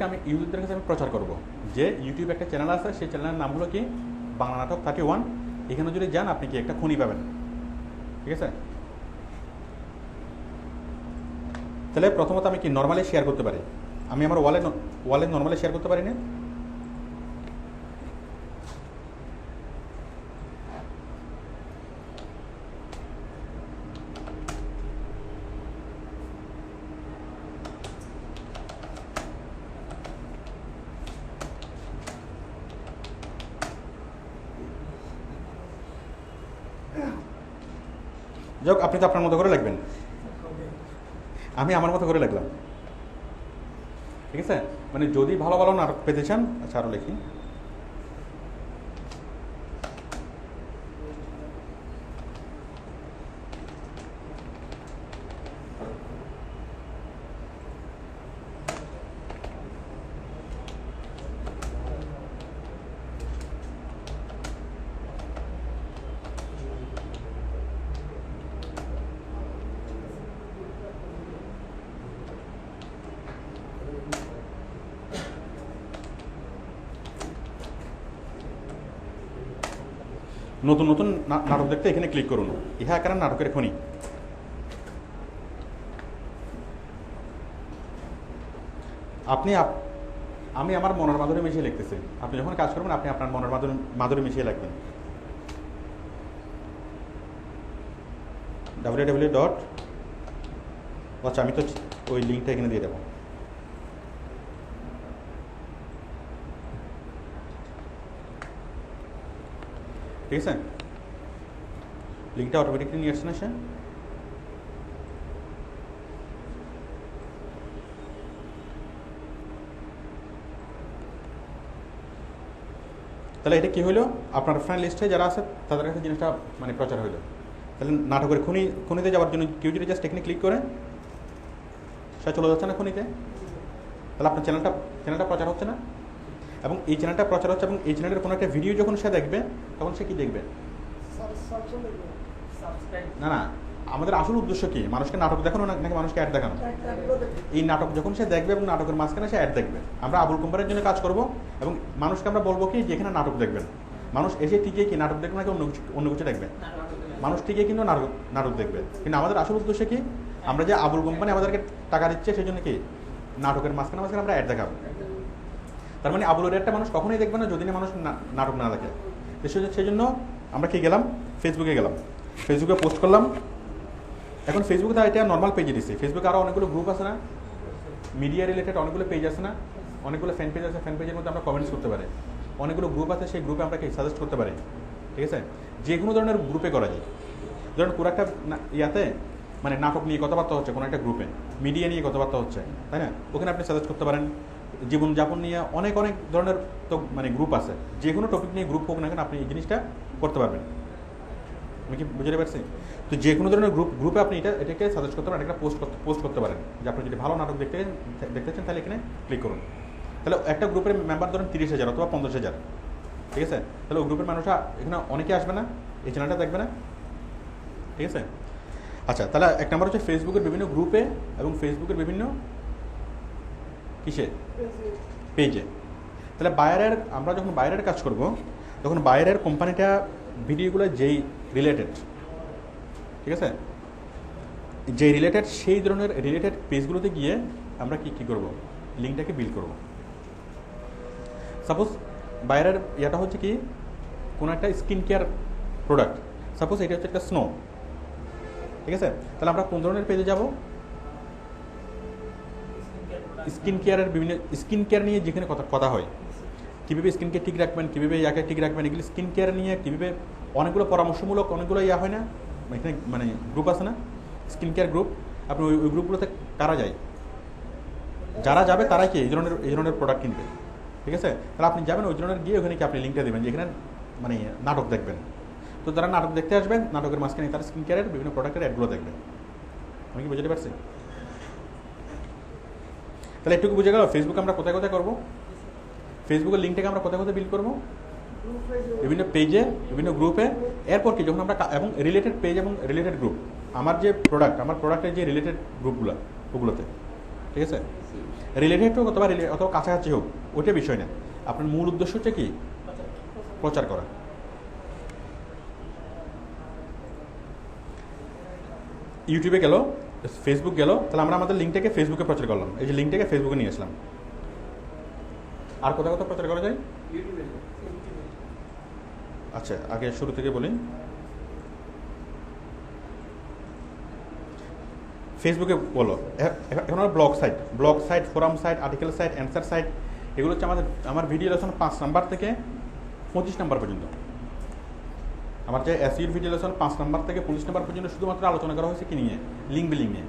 কাছে আমি প্রচার করব যে ইউটিউব একটা চ্যানেল আছে, সেই চ্যানেলের নাম হলো কি বাংলা নাটক 31, এখানে যদি যান আপনি কি একটা খনি পাবেন, ঠিক আছে? তাহলে প্রথমত আমি কি নর্মালি শেয়ার করতে পারি, আমি আমার ওয়ালে নর্মালি শেয়ার করতে পারি না? যাক, আপনি তো আপনার মতো করে লিখবেন, আমি আমার মতো করে লিখলাম, ঠিক আছে? মানে যদি ভালো ভালো নাটক পেতে চান, আচ্ছা আরও লিখি, নতুন নতুন নাটক দেখতে এখানে ক্লিক করুন, ইহা আকার নাটকের খনি। আমি আমার মনের মাধুরী মিশিয়ে লিখতেছি, আপনি যখন কাজ করবেন আপনি আপনার মনের মাধুরী মিশিয়ে লিখবেন। www. আচ্ছা, আমি তো ওই লিঙ্কটা এখানে দিয়ে দেবো। ঠিক আছে, লিঙ্কটা অটোমেটিকলি নিয়ে আসছে না সে? তাহলে এটা কি হলো, আপনার ফ্রেন্ড লিস্টে যারা আছে তাদের কাছে জিনিসটা মানে প্রচার হইলো। তাহলে নাটকের খনিতে যাওয়ার জন্য কেউ যদি জাস্ট এখানে ক্লিক করে সে চলে যাচ্ছে না খনিতে, তাহলে আপনার চ্যানেলটা প্রচার হচ্ছে না। এবং এই চ্যানেলটা প্রচার হচ্ছে, এবং এই চ্যানেলের কোনো একটা ভিডিও যখন সে দেখবে তখন সে কি দেখবে? না না, আমাদের আসল উদ্দেশ্য কি? মানুষকে নাটক দেখানো নাকি মানুষকে অ্যাড দেখানো? এই নাটক যখন সে দেখবে এবং নাটকের মাঝখানে সে অ্যাড দেখবে, আমরা আবুল কোম্পানির জন্য কাজ করব এবং মানুষকে আমরা বলবো কি যেখানে নাটক দেখবেন, মানুষ এসে টিকে কি নাটক দেখবে নাকি অন্য কিছু দেখবে? মানুষ টিকে কিন্তু নাটক দেখবে। কিন্তু আমাদের আসল উদ্দেশ্য কি? আমরা যে আবুল কোম্পানি আমাদেরকে টাকা দিচ্ছে সেই জন্য কি নাটকের মাঝখানে আমরা অ্যাড দেখাবো। তার মানে আবুলের অ্যাডটা মানুষ কখনোই দেখবে না যদি না মানুষ নাটক না দেখে। সেই জন্য আমরা কি গেলাম, ফেসবুকে গেলাম, ফেসবুকে পোস্ট করলাম। এখন ফেসবুকে তো এটা নর্মাল পেজে দিচ্ছি, ফেসবুকে আরও অনেকগুলো গ্রুপ আছে না, মিডিয়া রিলেটেড অনেকগুলো পেজ আছে না, অনেকগুলো ফ্যান পেজ আছে, ফ্যান পেজের মধ্যে আমরা কমেন্টস করতে পারি, অনেকগুলো গ্রুপ আছে, সেই গ্রুপে আমরা কি সাজেস্ট করতে পারি। ঠিক আছে, যে কোনো ধরনের গ্রুপে করা যায়। ধরুন কোনো একটা ইয়াতে মানে নাটক নিয়ে কথাবার্তা হচ্ছে, কোনো একটা গ্রুপে মিডিয়া নিয়ে কথাবার্তা হচ্ছে, তাই না, ওখানে আপনি সাজেস্ট করতে পারেন। জীবনযাপন নিয়ে অনেক ধরনের তো মানে গ্রুপ আছে, যে কোনো টপিক নিয়ে গ্রুপ হোক না কেন আপনি এই জিনিসটা করতে পারবেন। আমি কি বুঝতে পারছি? তো যে কোনো ধরনের গ্রুপে আপনি এটাকে সাজেস্ট করতে পারেন, একটা পোস্ট করতে পারেন যে আপনি যদি ভালো নাটক দেখতে চান তাহলে এখানে ক্লিক করুন। তাহলে একটা গ্রুপের মেম্বার ধরেন 30,000 অথবা 50,000, ঠিক আছে? তাহলে ওই গ্রুপের মানুষরা এখানে অনেকে আসবে না, এই চ্যানেলটা দেখবে না, ঠিক আছে? আচ্ছা, তাহলে এক নম্বর হচ্ছে ফেসবুকের বিভিন্ন গ্রুপে এবং ফেসবুকের বিভিন্ন কিসে পেজে। তাহলে আমরা যখন বাইরের কাজ করব তখন বাইরের কোম্পানিটা ভিডিওগুলো যেই রিলেটেড, ঠিক আছে, যে রিলেটেড সেই ধরনের রিলেটেড পেজগুলোতে গিয়ে আমরা কি করব, লিঙ্কটাকে বিল্ড করব। সাপোজ বাইরের ইয়েটা হচ্ছে কি কোনো একটা স্কিন কেয়ার প্রোডাক্ট, সাপোজ এটা হচ্ছে একটা স্নো, ঠিক আছে? তাহলে আমরা কোন ধরনের পেজে যাব? স্কিন কেয়ার নিয়ে যেখানে কথা হয়, কীভাবে স্কিন কেয়ার ঠিক রাখবেন, কীভাবে ইয়াকে ঠিক রাখবেন, এগুলি স্কিন কেয়ার নিয়ে কীভাবে অনেকগুলো পরামর্শমূলক অনেকগুলো ইয়া হয় না, এখানে মানে গ্রুপ আছে না, স্কিন কেয়ার গ্রুপ। আপনি ওই গ্রুপগুলোতে কারা যায়? যারা যাবে তারাই কি এই ধরনের প্রোডাক্ট কিনবে, ঠিক আছে? তাহলে আপনি যাবেন ওই ধরনের গিয়ে ওখানে কি আপনি লিঙ্কটা দেবেন যে এখানে মানে নাটক দেখবেন। তো যারা নাটক দেখতে আসবেন, নাটকের মাঝখানে তারা স্কিন কেয়ারের বিভিন্ন প্রোডাক্টের অ্যাডগুলো দেখবেন। আমি কি বুঝতে পারছি? তাহলে একটু বুঝে গেল ফেসবুক আমরা কোথায় কোথায় করবো, ফেসবুকের লিঙ্কটাকে আমরা কোথায় কোথায় বিল্ড করবো? বিভিন্ন পেজে, বিভিন্ন গ্রুপে। এরপর কি যখন আমরা এবং রিলেটেড পেজ এবং রিলেটেড গ্রুপ, আমার প্রোডাক্টের যে রিলেটেড গ্রুপগুলো ওগুলোতে, ঠিক আছে? রিলেটেড হোক অথবা কাছাকাছি হোক, ওইটা বিষয় না। আপনার মূল উদ্দেশ্য হচ্ছে কি প্রচার করা। ইউটিউবে গেল, ফেসবুক গেল, তাহলে আমরা আমাদের লিঙ্কটাকে ফেসবুকে প্রচার করলাম, এই যে লিঙ্কটাকে ফেসবুকে নিয়ে আসলাম। আর কোথাও কোথাও প্রচার করা যায়? আচ্ছা, আগে শুরু থেকে বলি। ফেসবুকে বলো, এখন blog site, forum site, article site, answer site, এগুলো হচ্ছে আমার ভিডিও লেসন 5 নাম্বার থেকে 25 নাম্বার পর্যন্ত। আমার যে এসইউর ভিডিও লেসন 5 নাম্বার থেকে 25 নাম্বার পর্যন্ত শুধুমাত্র আলোচনা করা হয়েছে কি নিয়ে, লিঙ্ক বিল্ডিং নিয়ে।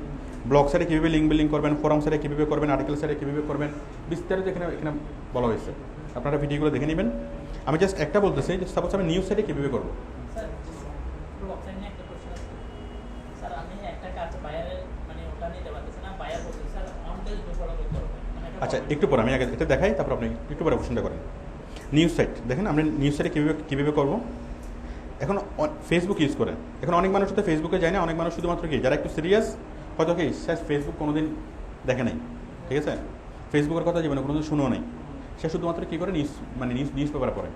ব্লগ সাইটে কীভাবে লিঙ্ক বিল্ডিং করবেন, ফোরাম সাইটে কীভাবে করবেন, আর্টিকেল সাইটে কীভাবে করবেন, বিস্তারিত এখানে বলা হয়েছে। আপনারা ভিডিওগুলো দেখে নেবেন। আমি জাস্ট একটা বলতেছি যে সাপোজ আমি নিউজ সাইটে কীভাবে করবো। আচ্ছা, একটু পরে আমি আগে এটা দেখাই, তারপর আপনি একটু পরে কোশ্চেনটা করেন। নিউজ সাইট দেখেন, আমরা নিউজ সাইটে কীভাবে করবো। এখন ফেসবুক ইউজ করে, এখন অনেক মানুষ তো ফেসবুকে যায় না, অনেক মানুষ শুধুমাত্র কি যারা একটু সিরিয়াস হয়তো কি সে ফেসবুক কোনোদিন দেখে নাই, ঠিক আছে? ফেসবুকের কথা জীবনে কোনোদিন শুনেও নেই, সে শুধুমাত্র কী করে নিউজ পেপার পড়ে,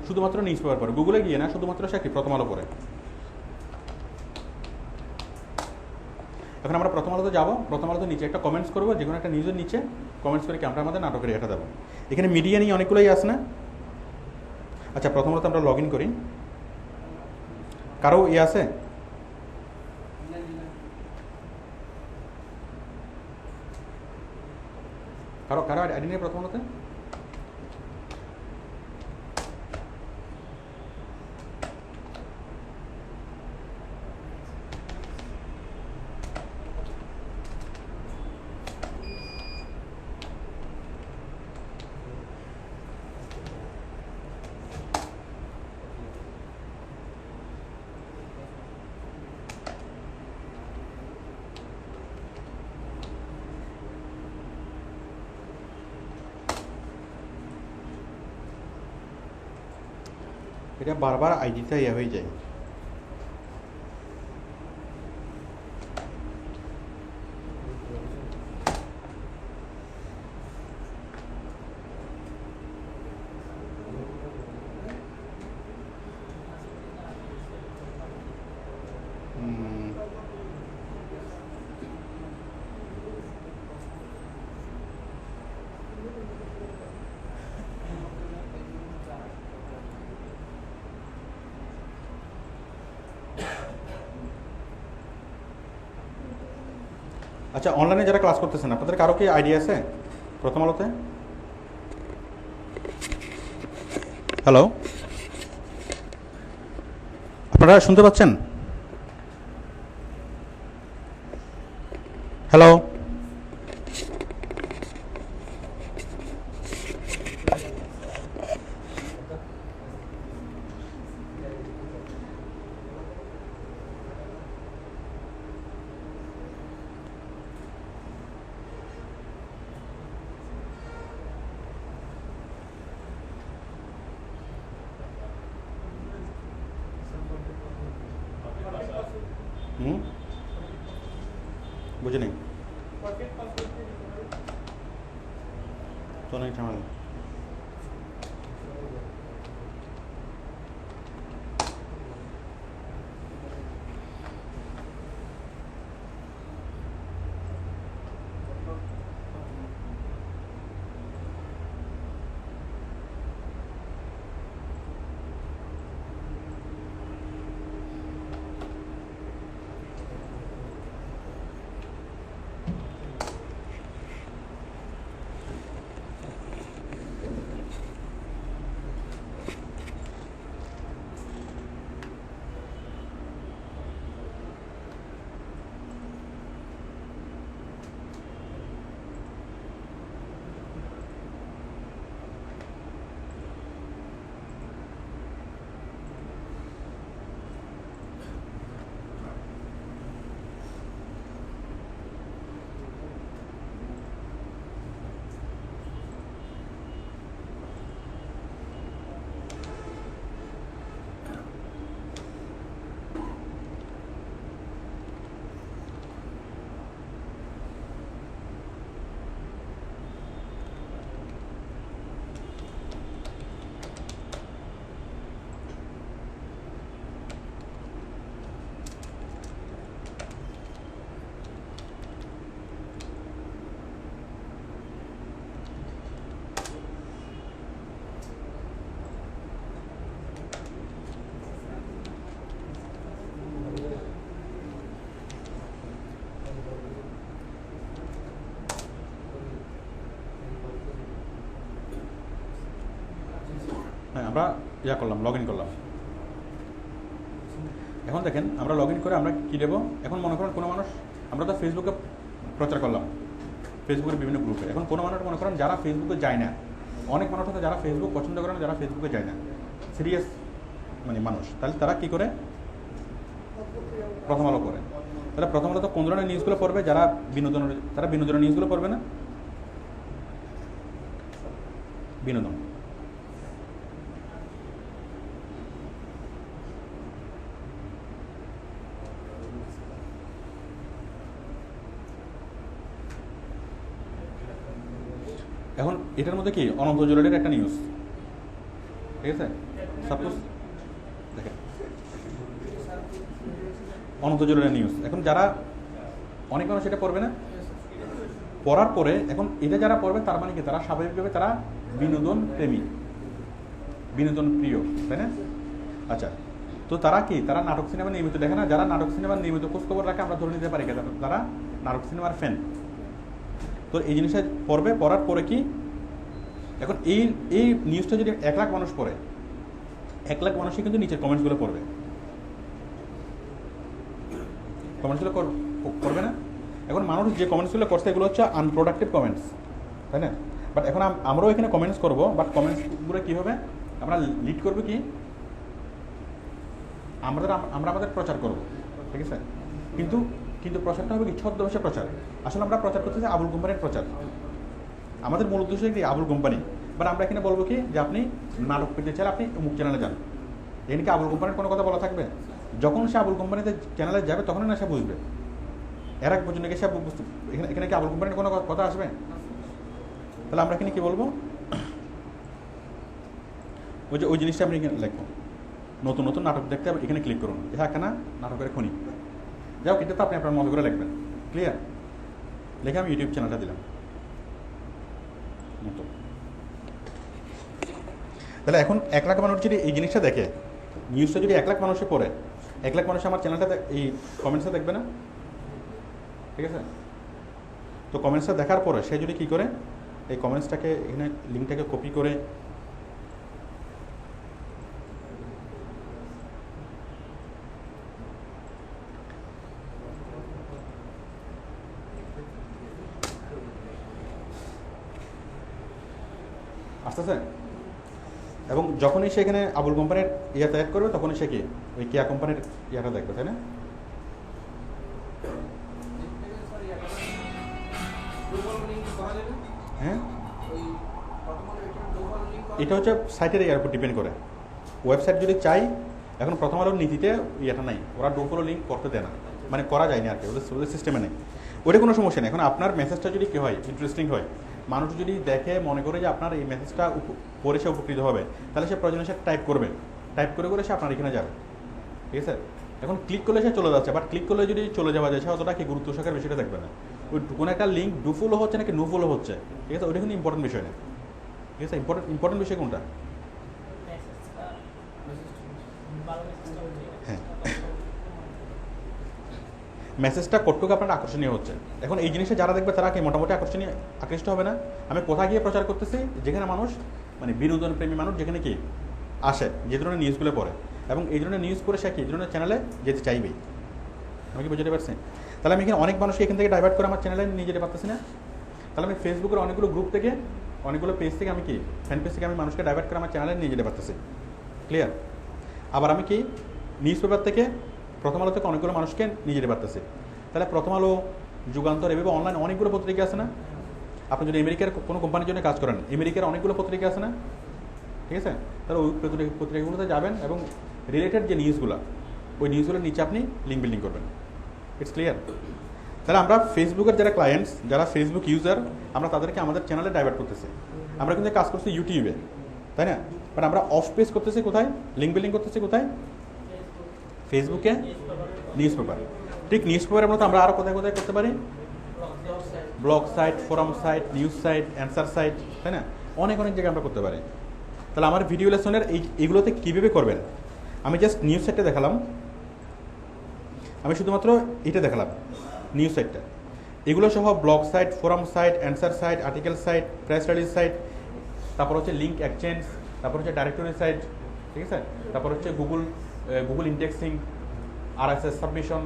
শুধুমাত্র নিউজ পেপার পড়ে, গুগলে গিয়ে না, শুধুমাত্র সে কি প্রথম আলো পড়ে। এখন আমরা প্রথম আলোতে যাবো, প্রথম আলোতে নিচে একটা কমেন্টস করবো, যে কোনো একটা নিউজের নিচে কমেন্টস করে কি আমরা আমাদের নাটকের এটা দেবো। এখানে মিডিয়া নিয়ে অনেকগুলোই আসে না। আচ্ছা, প্রথম আলোতে আমরা লগ ইন করি। কারো আছে? কারো আইডি নেই প্রথম আলোতে? এটা বারবার আইডিটা ইয়ে হয়ে যায়। আচ্ছা, অনলাইনে যারা ক্লাস করতেছেন আপনাদের কারো কি আইডিয়া আছে প্রথম আলোতে? হ্যালো, আপনারা শুনতে পাচ্ছেন? হ্যালো, বুঝে নেই তো অনেক ঝামেলা। হ্যাঁ, আমরা করলাম, লগ ইন করলাম। এখন দেখেন আমরা লগ ইন করে আমরা কী দেবো, এখন মনে করেন কোনো মানুষ, আমরা তো ফেসবুকে প্রচার করলাম, ফেসবুকের বিভিন্ন গ্রুপে। এখন কোনো মানুষ মনে করেন যারা ফেসবুকে যায় না, অনেক মানুষ আছে যারা ফেসবুক পছন্দ করে না, যারা ফেসবুকে যায় না, সিরিয়াস মানে মানুষ, তাহলে তারা কী করে, প্রথম আলো করে। তাহলে প্রথম আলো তো কোন ধরনের নিউজগুলো পড়বে, যারা বিনোদনের নিউজগুলো পড়বে না, বিনোদন। এখন এটার মধ্যে কি অনন্ত জলিলের একটা নিউজ, ঠিক আছে, সাপোজ দেখেন অনন্ত জলিলের নিউজ। এখন যারা অনেক মানুষ এটা পড়বে না, পড়ার পরে এখন এটা যারা পড়বে তার মানে কি তারা স্বাভাবিকভাবে তারা বিনোদন প্রেমী, বিনোদন প্রিয়, তাই না? আচ্ছা, তো তারা কি, তারা নাটক সিনেমা নিয়মিত দেখে না, যারা নাটক সিনেমার নিয়মিত খোঁজখবর রাখে আমরা ধরে নিতে পারি তারা নাটক সিনেমার ফ্যান। তো এই জিনিসটা পড়বে, পড়ার পরে কি, এখন এই নিউজটা যদি 1 লাখ মানুষ পড়ে, 1 লাখ মানুষই কিন্তু নিচের কমেন্টসগুলো পড়বে, কমেন্টসগুলো করবে না। এখন মানুষ যে কমেন্টসগুলো করছে এগুলো হচ্ছে আনপ্রোডাক্টিভ কমেন্টস, তাই না? বাট এখন আমরাও এখানে কমেন্টস করবো, বাট কমেন্টসগুলো কী হবে, আমরা লিড করবো কি, আমরা আমাদের প্রচার করব, ঠিক আছে? কিন্তু প্রচারটা হবে কি ছদ্মবেশে প্রচার। আসলে আমরা প্রচার করতেছি আবুল কোম্পানির প্রচার, আমাদের মূল উদ্দেশ্য কি আবুল কোম্পানি। বাট আমরা এখানে বলবো কি যে আপনি নাটক পেতে চাইলে আপনি অমুক চ্যানেলে যান, এখানে কি আবুল কোম্পানির কোনো কথা বলা থাকবে? যখন সে আবুল কোম্পানিতে চ্যানেলে যাবে তখনই না সে বুঝবে, এর এক পর্যন্ত সে বুঝতে, এখানে কি আবুল কোম্পানির কোনো কথা আসবে? তাহলে আমরা এখানে কি বলবো, ওই জিনিসটা আপনি এখানে লিখবো, নতুন নতুন নাটক দেখতে হবে, এখানে ক্লিক করুন, হ্যাঁ কেনা নাটকের খনি যাও, এটা তো আপনি আপনার মতো করে লিখবেন, ক্লিয়ার? লিখে আমি ইউটিউব চ্যানেলটা দিলাম মতো। তাহলে এখন 1 লাখ মানুষ যদি এই জিনিসটা দেখে, নিউজটা যদি 1 লাখ মানুষে পড়ে, 1 লাখ মানুষ আমার চ্যানেলটা এই কমেন্টসটা দেখবে না, ঠিক আছে? তো কমেন্টসটা দেখার পরে সে যদি কী করে, এই কমেন্টসটাকে এখানে লিঙ্কটাকে কপি করে আসতেছে, এবং যখনই সে এখানে আবুল কোম্পানির ইয়াটা অ্যাড করবে তখনই সে কি ওই কেয়া কোম্পানির ইয়াটা দেখবে, তাই না? হ্যাঁ, এটা হচ্ছে সাইটের ইয়ার উপর ডিপেন্ড করে। ওয়েবসাইট যদি চাই, এখন প্রথম আলোর নীতিতে ইয়েটা নাই, ওরা ডো ফলো লিঙ্ক করতে দেয় না, মানে করা যায়নি আর কি, ওদের সিস্টেমে নেই। ওটা কোনো সমস্যা নেই। এখন আপনার মেসেজটা যদি কী হয়, ইন্টারেস্টিং হয়, মানুষ যদি দেখে মনে করে যে আপনার এই মেসেজটা পড়ে সে উপকৃত হবে, তাহলে সে প্রয়োজনে সে টাইপ করবে, টাইপ করে করে সে আপনার এখানে যাবে, ঠিক আছে। এখন ক্লিক করলে সে চলে যাচ্ছে, বাট ক্লিক করলে যদি চলে যাওয়া যায় সে অতটা কি গুরুত্ব সহকারে বিষয়টা দেখবে না। ওই কোনো একটা লিঙ্ক ডুফুলও হচ্ছে নাকি নুফুলও হচ্ছে, ঠিক আছে, ওইটা কিন্তু ইম্পর্টেন্ট বিষয় না, ঠিক আছে। ইম্পর্টেন্ট বিষয় কোনটা? হ্যাঁ, মেসেজটা কতটুকু আপনার আকর্ষণীয় হচ্ছে। এখন এই জিনিসটা যারা দেখবে তারা কি মোটামুটি আকৃষ্ট হবে না? আমি কোথায় গিয়ে প্রচার করতেছি, যেখানে মানুষ মানে বিনোদন প্রেমী মানুষ যেখানে কি আসে, যে ধরনের নিউজগুলো পড়ে, এবং এই ধরনের নিউজ পড়ে সে কি এই ধরনের চ্যানেলে যেতে চাইবেই। আমি কি বুঝতে পারছি? তাহলে আমি এখানে অনেক মানুষকে এখান থেকে ডাইভার্ট করে আমার চ্যানেলে নিয়ে যেতে পারতেছি না। তাহলে আমি ফেসবুকের অনেকগুলো গ্রুপ থেকে, অনেকগুলো পেজ থেকে আমি কি ফ্যান পেজ থেকে আমি মানুষকে ডাইভার্ট করে আমার চ্যানেলে নিয়ে যেতে পারতেছি। ক্লিয়ার? আবার আমি কি নিউজ পেপার থেকে, প্রথম আলো থেকে অনেকগুলো মানুষকে নিয়ে যেতে পারতেছি। তাহলে প্রথম আলো, যুগান্তর, এভাবে অনলাইন অনেকগুলো পত্রিকা আছে না? আপনি যদি আমেরিকার কোনো কোম্পানির জন্য কাজ করেন, আমেরিকার অনেকগুলো পত্রিকা আছে না? ঠিক আছে, তাহলে ওই পত্রিকাগুলোতে যাবেন এবং রিলেটেড যে নিউজগুলো, ওই নিউজগুলোর নিচে আপনি লিঙ্ক বিল্ডিং করবেন। It's clear? তাহলে আমরা ফেসবুকের যারা ক্লায়েন্টস, যারা ফেসবুক ইউজার, আমরা তাদেরকে আমাদের চ্যানেলে ডাইভার্ট করতেছি। আমরা কিন্তু কাজ করছি ইউটিউবে, তাই না? বাট আমরা অফ পেজ করতেছি কোথায়? লিঙ্ক বিল্ডিং করতেছি কোথায়? ফেসবুকে, নিউজ পেপার। ঠিক নিউজ পেপারের মতো আমরা আরও কোথায় কোথায় করতে পারি? Blog site, forum site, news site, answer site, তাই না? অনেক অনেক জায়গায় আমরা করতে পারি। তাহলে আমার ভিডিও লেসনের এইগুলোতে কীভাবে করবেন, আমি জাস্ট নিউজ সাইটটা দেখালাম, আমি শুধুমাত্র এটা দেখালাম নিউজ সাইটটা। এগুলো সহ blog site, forum site, answer site, article site, press release site, তারপর হচ্ছে লিঙ্ক এক্সচেঞ্জ, তারপর হচ্ছে ডাইরেক্টরি সাইট, ঠিক আছে, তারপর হচ্ছে গুগল ইন্ডেক্সিং, RSS সাবমিশন,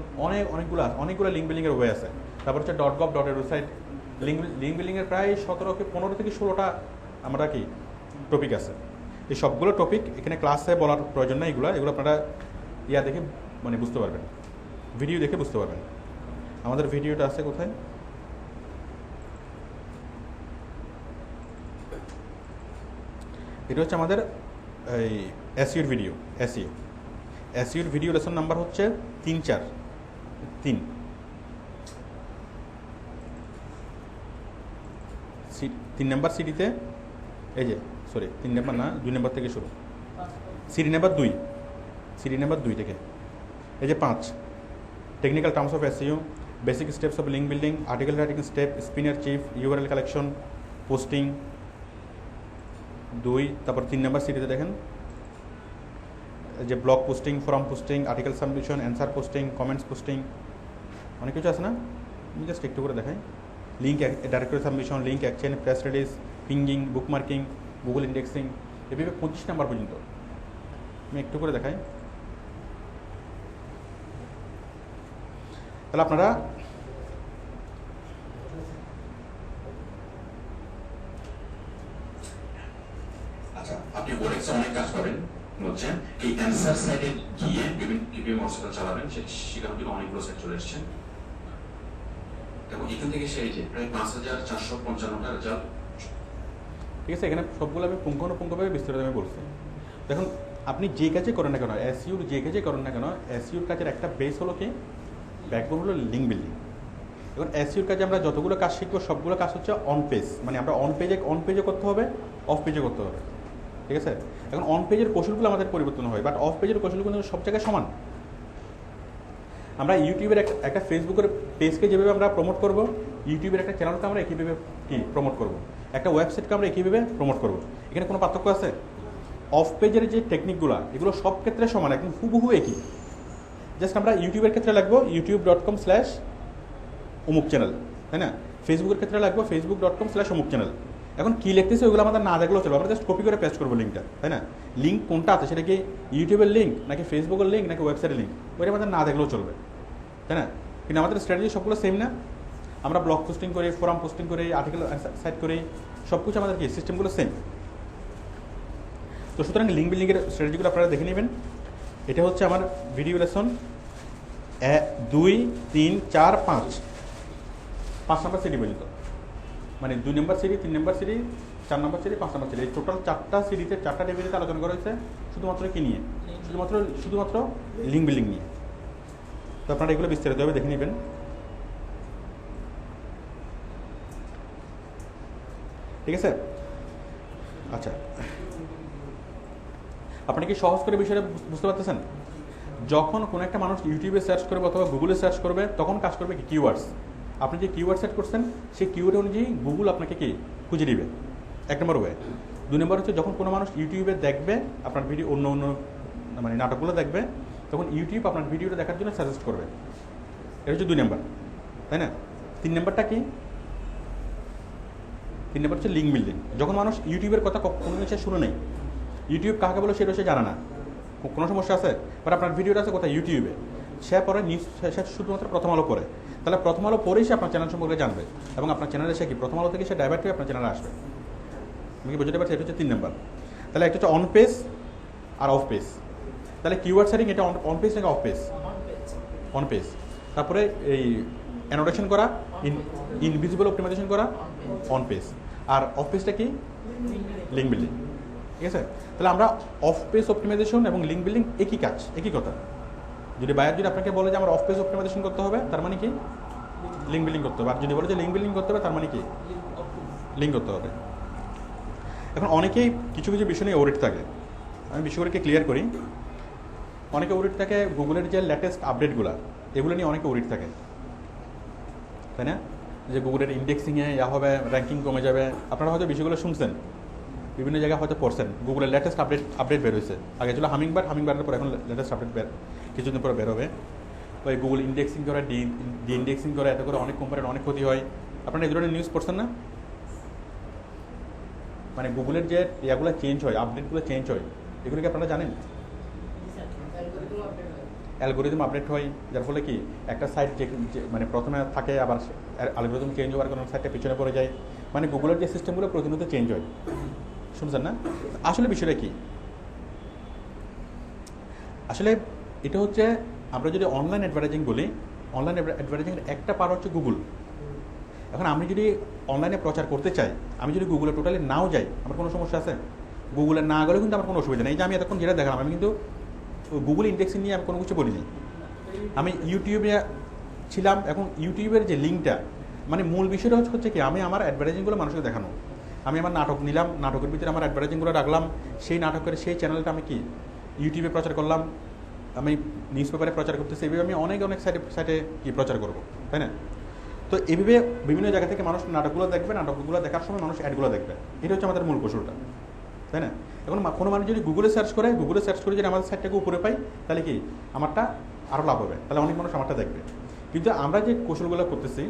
অনেকগুলো লিঙ্ক বিল্ডিংয়ের ওয়ে আছে। তারপর হচ্ছে .gov.edu সাইট। লিঙ্ক বিল্ডিংয়ের প্রায় 15 থেকে 16টা আমরা কি টপিক আছে। এই সবগুলো টপিক এখানে ক্লাসে বলার প্রয়োজন নেই। এগুলো আপনারা দেখে মানে বুঝতে পারবেন, ভিডিও দেখে বুঝতে পারবেন। আমাদের ভিডিওটা আছে কোথায়? এটা হচ্ছে আমাদের এই এসইওর ভিডিও। এসইওর ভিডিও লেসন নাম্বার হচ্ছে 3 নাম্বার সিডিতে, এই যে সরি 3 নাম্বার না, 2 নাম্বার থেকে শুরু, সিডি নাম্বার 2 থেকে এই যে 5 technical terms of SEO, basic steps of link building, article writing step, spinner chief, URL collection, posting 2। তারপর 3 নাম্বার সিডিতে দেখেন যে blog posting, forum posting, article submission, answer posting, comments posting, অনেক কিছু আছে না? আমি জাস্ট একটু করে দেখাই। Link directory submission, link exchange, press release, পিঙ্গিং, bookmarking, Google indexing, এভাবে 25 নাম্বার পর্যন্ত আমি একটু করে দেখাই। তাহলে আপনারা আচ্ছা, আপনি ওরেক্সে অনেক কাজ করেন, বুঝছেন? এই অ্যান্সার সাইটে গিয়ে কিভাবে মডেলটা চালাবেন সেখানে কিন্তু অনেকগুলো সাইট চলে এসেছেন, এবং এখান থেকে সেই যে প্রায় 5455টা রেজাল্ট। ঠিক আছে, এখানে সবগুলো আমি পুঙ্খানুপুঙ্খভাবে বিস্তারিতভাবে বলছি। দেখুন, আপনি যে কাজে করেন না কেন, এসইওর যে কাজে করেন না কেন, এসইওর কাজের একটা বেস হলো কি, ব্যাকবোন হলো লিঙ্ক বিল্ডিং। এখন এসইওর কাজে আমরা যতগুলো কাজ শিখবো সবগুলো কাজ হচ্ছে অন পেজ, মানে আমরা অন পেজে করতে হবে, অফ পেজে করতে হবে, ঠিক আছে। এখন অন পেজের কৌশলগুলো আমাদের পরিবর্তন হয়, বাট অফ পেজের কৌশলগুলো সব জায়গায় সমান। আমরা ইউটিউবের একটা ফেসবুকের পেজকে যেভাবে আমরা প্রমোট করব, ইউটিউবের একটা চ্যানেলকে আমরা একইভাবে কি প্রমোট করব, একটা ওয়েবসাইটকে আমরা একইভাবে প্রমোট করব। এখানে কোনো পার্থক্য আছে? অফ পেজের যে টেকনিকগুলো, এগুলো সব ক্ষেত্রে সমান, একদম হুবহু একই। জাস্ট আমরা ইউটিউবের ক্ষেত্রে লাগবো youtube.com/অমুক চ্যানেল, তাই না? ফেসবুকের ক্ষেত্রে লাগবো facebook.com/অমুক চ্যানেল। এখন কী লিখতেছে ওগুলো আমাদের না দেখলেও চলবে, আমরা জাস্ট কপি করে পেস্ট করবো লিঙ্কটা, তাই না? লিঙ্ক কোনটা আছে, সেটা কি ইউটিউবের লিঙ্ক নাকি ফেসবুকের লিঙ্ক নাকি ওয়েবসাইটের লিঙ্ক, ওইটা আমাদের না দেখলেও চলবে, তাই না? কিন্তু আমাদের স্ট্র্যাটেজি সবগুলো সেম না? আমরা ব্লগ পোস্টিং করি, ফোরাম পোস্টিং করি, আর্টিকেল সাইট করি, সব কিছু আমাদের কি সিস্টেমগুলো সেম। তো সুতরাং লিঙ্ক বিল্ডিংয়ের স্ট্র্যাটেজিগুলো আপনারা দেখে নেবেন। এটা হচ্ছে আমার ভিডিও লেসন 2, 3, 4, 5 নাম্বার সিডি পর্যন্ত, মানে 2 নম্বর সিডি, 3 নম্বর সিডি, 4 নম্বর সিডি, 5 নম্বর সিডি, এই টোটাল 4টা সিডিতে 4টা টেবিলিতে আলোচনা করা হয়েছে শুধুমাত্র কি নিয়ে, শুধুমাত্র লিঙ্ক বিল্ডিং নিয়ে। তো আপনারা এগুলো বিস্তারিতভাবে দেখে নেবেন। ঠিক আছে? আচ্ছা, আপনি কি সহজ করে বিষয়টা বুঝতে পারতেছেন? যখন কোনো একটা মানুষ ইউটিউবে সার্চ করবে অথবা গুগলে সার্চ করবে, তখন কাজ করবে কি কিওয়ার্ডস। আপনি যে কিওয়ার্ড সেট করছেন সেই কিওয়ার্ড অনুযায়ী গুগল আপনাকে কি খুঁজে দিবে, 1 নম্বর ওয়ে। 2 নম্বর হচ্ছে যখন কোনো মানুষ ইউটিউবে দেখবে আপনার ভিডিও, অন্য মানে নাটকগুলো দেখবে, তখন ইউটিউব আপনার ভিডিওটা দেখার জন্য সাজেস্ট করবে। এটা হচ্ছে 2 নম্বর, তাই না? 3 নম্বরটা কি? 3 নম্বর হচ্ছে লিঙ্ক বিল্ডিং। যখন মানুষ ইউটিউবের কথা কোনো কিছু শুনে নেই, ইউটিউব কাকে বলে সেটা সে জানে না, কোনো সমস্যা আছে, বাট আপনার ভিডিওটা আছে কোথায়? ইউটিউবে। সে পরে নিউজ, সে শুধুমাত্র প্রথম আলো পড়ে, তাহলে প্রথম আলো পরেই সে আপনার চ্যানেল সম্পর্কে জানবে এবং আপনার চ্যানেলে সে কি প্রথম আলো থেকে সে ডাইভার্ট হয়ে আপনার চ্যানেলে আসবে। আমি কি বুঝতে পারছি? এটা হচ্ছে 3 নম্বর। তাহলে একটা হচ্ছে অন পেজ আর অফ পেজ। তাহলে কিওয়ার্ড সেটিং এটা অন পেজ নাকি অফ পেজ? On page. তারপরে এই অ্যানোটেশন করা, ইনভিজিবল অপটিমাইজেশন করা অন পেজ। আর অফ পেজটা কি? Link building. ঠিক আছে? তাহলে আমরা অফ পেজ অপটিমাইজেশন এবং লিঙ্ক বিল্ডিং একই কাজ, একই কথা। যদি বায়ার যদি আপনাকে বলে যে আমার অফ পেজ অপটিমাইজেশন করতে হবে, তার মানে কি? লিঙ্ক বিল্ডিং করতে হবে। আর যদি বলে যে লিঙ্ক বিল্ডিং করতে হবে, তার মানে কি? লিঙ্ক করতে হবে। এখন অনেকেই কিছু কিছু বিষয় নিয়ে ওরিট থাকে, আমি বিষয়গুলোকে ক্লিয়ার করি। অনেকে ওরিট থাকে গুগলের যে লেটেস্ট আপডেটগুলো, এগুলো নিয়ে অনেকে ওরিট থাকে, তাই না? যে গুগলের ইন্ডেক্সিংয়ে হবে, র্যাঙ্কিং কমে যাবে। আপনারা হয়তো বিষয়গুলো শুনছেন, বিভিন্ন জায়গায় হয়তো পড়ছেন। গুগলের লেটেস্ট আপডেট বের হয়েছে। আগে ছিল হামিংবার্ডের পর এখন লেটেস্ট আপডেট কিছুদিন পরে বের হবে। ওই গুগল ইন্ডেক্সিং করে, ডি ইন্ডেক্সিং করে, এত করে অনেক কোম্পানির অনেক ক্ষতি হয়। আপনারা এই ধরনের নিউজ পড়ছেন না? মানে গুগলের যে ইয়াগুলো চেঞ্জ হয়, আপডেটগুলো চেঞ্জ হয়, এগুলো কি আপনারা জানেন? অ্যালগোরিদম আপডেট হয়, যার ফলে কি একটা সাইট যে মানে প্রথমে থাকে, আবার অ্যালগোরিদম চেঞ্জ হওয়ার কারণে সাইটটা পিছনে পড়ে যায়। মানে গুগলের যে সিস্টেমগুলো প্রতিনিয়ত চেঞ্জ হয়, শুনছেন না? আসলে বিষয়টা কি? আসলে এটা হচ্ছে, আমরা যদি অনলাইন অ্যাডভার্টাইজিং বলি, অনলাইন অ্যাডভার্টাইজিংয়ের একটা পার্ট হচ্ছে গুগল। এখন আমি যদি অনলাইনে প্রচার করতে চাই, আমি যদি গুগলে টোটালি নাও যাই, আমার কোনো সমস্যা আছে? গুগলে না গেলেও কিন্তু আমার কোনো অসুবিধা নেই। যে আমি এতক্ষণ যেটা দেখালাম, আমি কিন্তু গুগল ইন্ডেক্সিং নিয়ে আমি কোনো কিছু বলিনি। আমি ইউটিউবে ছিলাম, এখন ইউটিউবের যে লিঙ্কটা, মানে মূল বিষয়টা হচ্ছে কি, আমি আমার অ্যাডভার্টাইজিংগুলো মানুষকে দেখানো। আমি আমার নাটক নিলাম, নাটকের ভিতরে আমার অ্যাডভার্টাইজিংগুলো রাখলাম, সেই নাটকের সেই চ্যানেলটা আমি কি ইউটিউবে প্রচার করলাম, আমি নিউজ পেপারে প্রচার করতেছি। এইভাবে আমি অনেক সাইটে কি প্রচার করবো, তাই না? তো এইভাবে বিভিন্ন জায়গা থেকে মানুষ নাটকগুলো দেখবে, নাটকগুলো দেখার সময় মানুষ অ্যাডগুলো দেখবে। এটা হচ্ছে আমাদের মূল কৌশলটা, তাই না? এখন কোনো মানুষ যদি গুগলে সার্চ করে যদি আমাদের সাইটটাকে উপরে পাই, তাহলে কি আমারটা আরও লাভ হবে, তাহলে অনেক মানুষ আমারটা দেখবে। কিন্তু আমরা যে কৌশলগুলো করতেছি,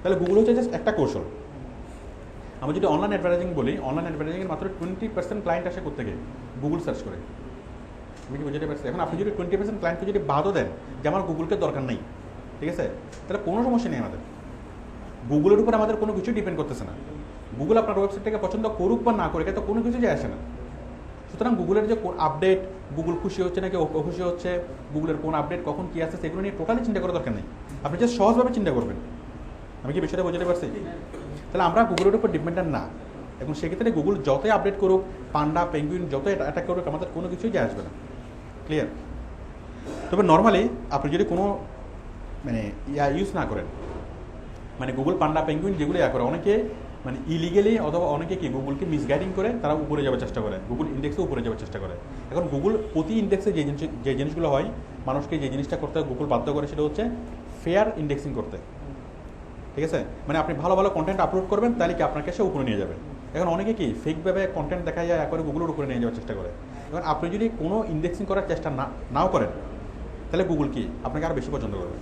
তাহলে গুগল হচ্ছে জাস্ট একটা কৌশল। আমরা যদি অনলাইন অ্যাডভার্টাইজিং বলি, অনলাইন অ্যাডভার্টাইজিংয়ের মাত্র 20% ক্লায়েন্ট আসে করতে গিয়ে গুগল সার্চ করে। আমি কি বুঝতে পারছি? এখন আপনি যদি 20% ক্লায়েন্টকে যদি বাদও দেন যে আমার গুগলকে দরকার নেই, ঠিক আছে, তাহলে কোনো সমস্যা নেই। আমাদের গুগলের উপর আমাদের কোনো কিছু ডিপেন্ড করতেছে না। গুগল আপনার ওয়েবসাইটটাকে পছন্দ করুক বা না করুক, এটা কোনো কিছু যায় আসে না। সুতরাং গুগলের যে আপডেট, গুগল খুশি হচ্ছে নাকি অখুশি হচ্ছে, গুগলের কোন আপডেট কখন কী আসছে, সেগুলো নিয়ে টোটালি চিন্তা করার দরকার নেই। আপনি জাস্ট সহজভাবে চিন্তা করবেন। আমি কি বিষয়টা বুঝতে পারছি? তাহলে আমরা গুগলের উপর ডিপেন্ডেন্ট না। এখন সেক্ষেত্রে গুগল যতই আপডেট করুক, পান্ডা, পেঙ্গুইন যতই অ্যাটাক করুক, আমাদের কোনো কিছুই যায় আসবে না। ক্লিয়ার? তবে নর্মালি আপনি যদি কোনো মানে ইউজ না করেন, মানে গুগল, পান্ডা, পেঙ্গুইন যেগুলো করে, অনেকে মানে ইলিগেলি অথবা অনেকে কি গুগলকে মিসগাইডিং করে তারা উপরে যাওয়ার চেষ্টা করে, গুগল ইন্ডেক্সে উপরে যাওয়ার চেষ্টা করে। এখন গুগল প্রতি ইন্ডেক্সে যে জিনিসগুলো হয়, মানুষকে যে জিনিসটা করতে গুগল বাধ্য করে, সেটা হচ্ছে ফেয়ার ইন্ডেক্সিং করতে। ঠিক আছে? মানে আপনি ভালো ভালো কন্টেন্ট আপলোড করবেন, তাহলে কি আপনাকে সে উপরে নিয়ে যাবে। এখন অনেকে কি ফেকভাবে কন্টেন্ট দেখা যায়, একবারে গুগলের উপরে নিয়ে যাওয়ার চেষ্টা করে। এখন আপনি যদি কোনো ইন্ডেক্সিং করার চেষ্টা নাও করেন, তাহলে গুগল কি আপনাকে আরও বেশি পছন্দ করবে,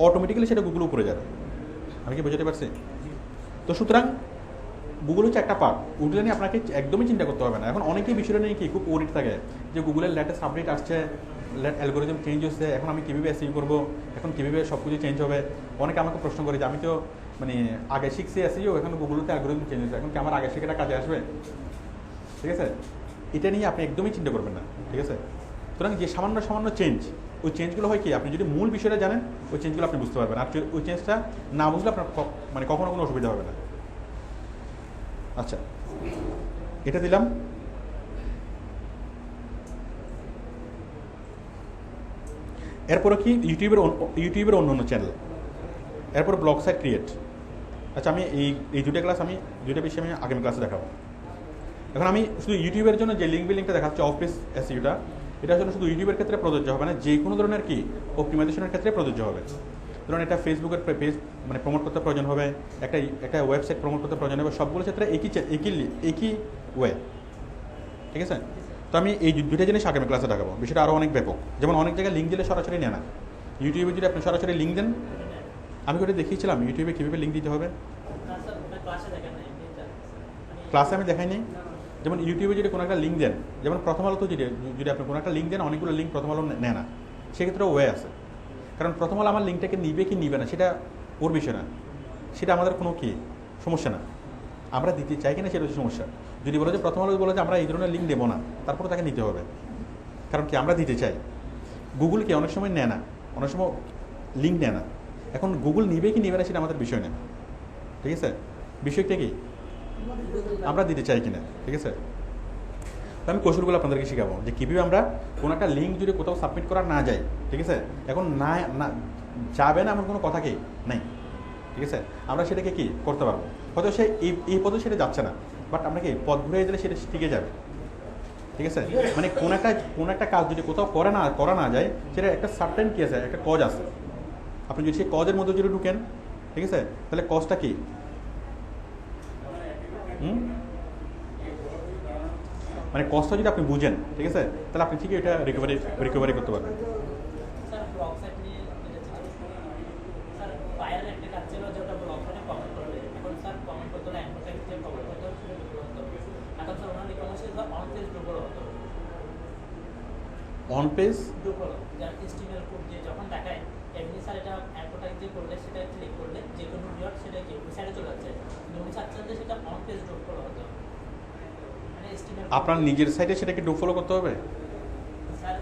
অটোমেটিক্যালি সেটা গুগল উপরে যাবে। আমি কি বুঝতে পারছি? তো সুতরাং গুগল হচ্ছে একটা পার্ট, ওগুলো নিয়ে আপনাকে একদমই চিন্তা করতে হবে না। এখন অনেকেই বিষয়টা নিয়ে কি খুব ওরিড থাকে যে গুগলের লেটেস্ট আপডেট আসছে, অ্যালগোরিদম চেঞ্জ হচ্ছে, এখন আমি কীভাবে এসইও করবো, এখন কীভাবে সব কিছু চেঞ্জ হবে। অনেকে আমাকে প্রশ্ন করে যে আমি তো মানে আগে শিখছি এসইও, এখন গুগলতে অ্যালগোরিদম চেঞ্জ হচ্ছে, এখন কি আমার আগে শেখাটা কাজে আসবে? ঠিক আছে? এটা নিয়ে আপনি একদমই চিন্তা করবেন না। ঠিক আছে? সুতরাং যে সামান্য চেঞ্জ, ওই চেঞ্জগুলো হয় কি, আপনি যদি মূল বিষয়টা জানেন, ওই চেঞ্জগুলো আপনি বুঝতে পারবেন। আর ওই চেঞ্জটা না বুঝলে আপনার মানে কখনো কোনো অসুবিধা হবে না। আচ্ছা, এটা দিলাম। এরপরে কি ইউটিউবের অন্য অন্য চ্যানেল, এরপর ব্লগ সাইট ক্রিয়েট। আচ্ছা, আমি এই দুটো ক্লাস আমি দুটো বিষয় আমি আগামী ক্লাসে দেখাবো। এখন আমি শুধু ইউটিউবের জন্য যে লিঙ্কটা দেখাচ্ছি অফিস এসইউটা, এটার জন্য শুধু ইউটিউবের ক্ষেত্রে প্রযোজ্য হবে না, যে কোনো ধরনের কি অপটিমাইজেশনের ক্ষেত্রে প্রযোজ্য হবে। ধরুন এটা ফেসবুকের পেজ মানে প্রমোট করতে প্রয়োজন হবে, একটা ওয়েবসাইট প্রমোট করতে প্রয়োজন হবে, সবগুলো ক্ষেত্রে একই ওয়ে। ঠিক আছে, তো আমি এই দুটো জিনিস আগামী ক্লাসে দেখাবো। বিষয়টা আরও অনেক ব্যাপক। যেমন অনেক জায়গায় লিঙ্ক দিলে সরাসরি নেয় না। ইউটিউবে যদি আপনি সরাসরি লিঙ্ক দেন, আমি ওটা দেখিয়েছিলাম ইউটিউবে কীভাবে লিঙ্ক দিতে হবে, ক্লাসে আমি দেখাইনি। যেমন ইউটিউবে যদি কোনো একটা লিঙ্ক দেন, যেমন প্রথম আলো তো যদি আপনি কোনো একটা লিঙ্ক দেন, অনেকগুলো লিঙ্ক প্রথম আলো নেয় না, সেক্ষেত্রে ওয়ে আছে। কারণ প্রথম আলো আমার লিঙ্কটাকে নিবে কি নিবে না সেটা ওর বিষয় না, সেটা আমাদের কোনো কি সমস্যা না, আমরা দিতে চাই কিনা সেটা হচ্ছে সমস্যা। যদি বলে যে প্রথম আলো বলে যে আমরা এই ধরনের লিঙ্ক দেবো না, তারপরে তাকে নিতে হবে, কারণ কি আমরা দিতে চাই। গুগল কি অনেক সময় নেয় না, অনেক সময় লিঙ্ক নেয় না। এখন গুগল নিবে কি নিবে না সেটা আমাদের বিষয় না। ঠিক আছে, বিষয়টা কি আমরা দিতে চাই কিনা। ঠিক আছে, তো আমি কৌশলগুলো আপনাদেরকে শেখাবো যে কীভাবে আমরা কোনো একটা লিঙ্ক যদি কোথাও সাবমিট করা না যায়, ঠিক আছে, এখন না যাবে না এমন কোনো কথা কি নাই। ঠিক আছে, আমরা সেটাকে কি করতে পারবো। হয়তো সে এই পথে সেটা যাচ্ছে না, বাট আমরা কি পথ ঘুরে দিলে সেটা টিকে যাবে। ঠিক আছে, মানে কোন একটা কাজ যদি কোথাও করা না যায়, সেটা একটা সার্টেন কি আছে, একটা কজ আছে। আপনি যদি সেই কজের মধ্যে যদি ঢুকেন, ঠিক আছে, তাহলে কজটা কি মানে কজটা যদি আপনি বুঝেন, ঠিক আছে, তাহলে আপনি ঠিকই এটা রিকভারি করতে পারবেন। অন পেজ যখন দেখায় এমনি স্যার এটা অ্যাডভার্টাইজ দিয়ে করলে সেটা ক্লিক করলে যে কোনো ভিউয়ার সেটা কি সাইডে চলে যাচ্ছে, কিন্তু উনি চাচ্ছেন যে সেটা অন পেজ ড্রপ করা হতো, মানে এস্টিমেট আপনার নিজের সাইটে সেটাকে ডু ফলো করতে হবে। স্যার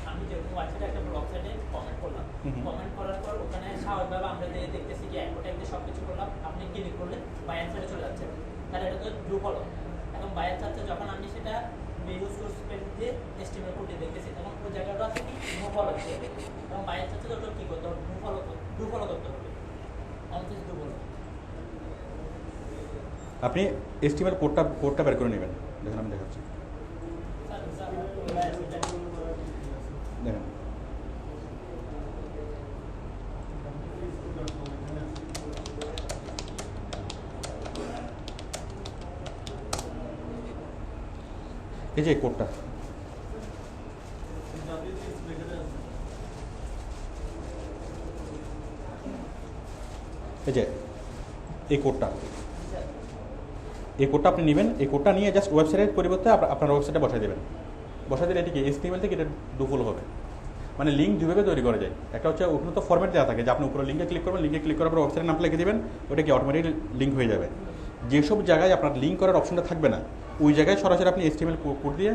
আমি যেরকম ওয়েবসাইটে একটা ব্লগ সাইটে কমেন্ট করলাম, কমেন্ট করার পর ওখানে স্বাভাবিকভাবে আমরা দেখতেছি যে অ্যাডভার্টাইজ দিয়ে সব কিছু করলাম, আপনি ক্লিক করলে বায়ার সাইডে চলে যাচ্ছে, তাহলে এটা তো ডু ফলো। এখন বায়ার চাচ্ছে যখন আমি সেটা ভিডিও সোর্স পেজ দিয়ে এস্টিমেট করতে দেখতেছি, তখন ওই জায়গাটা আছে কি নো ফলো হচ্ছে, এবং বায়ার চাচ্ছে তো ওটা কী করতে হবে, ডু ফলো করতে হবে, অনলাইন ডু ফলো। আপনি এস্টিমেট কোডটা বের করে নেবেন, দেখেন আমি দেখাচ্ছি, দেখেন এই যে কোডটা, এই যে এই কোডটা আপনি নেবেন। এই কোডটা নিয়ে জাস্ট ওয়েবসাইটের পরিবর্তে আপনার ওয়েবসাইটে বসাই দেবেন। বসাই দিলে এটি কি HTML থেকে এটা ডুফল হবে। মানে লিঙ্ক দুভাবে তৈরি করা যায়। একটা হচ্ছে ওখানে তো ফরম্যাট দেওয়া থাকে যে আপনি উপরে লিঙ্কে ক্লিক করবেন, লিঙ্কে ক্লিক করার পর ওয়েবসাইটের নামটা লিখে দেবেন, ওটা কি অটোমেটিক লিঙ্ক হয়ে যাবে। যেসব জায়গায় আপনার লিঙ্ক করার অপশনটা থাকবে না, ওই জায়গায় সরাসরি আপনি HTML কোড দিয়ে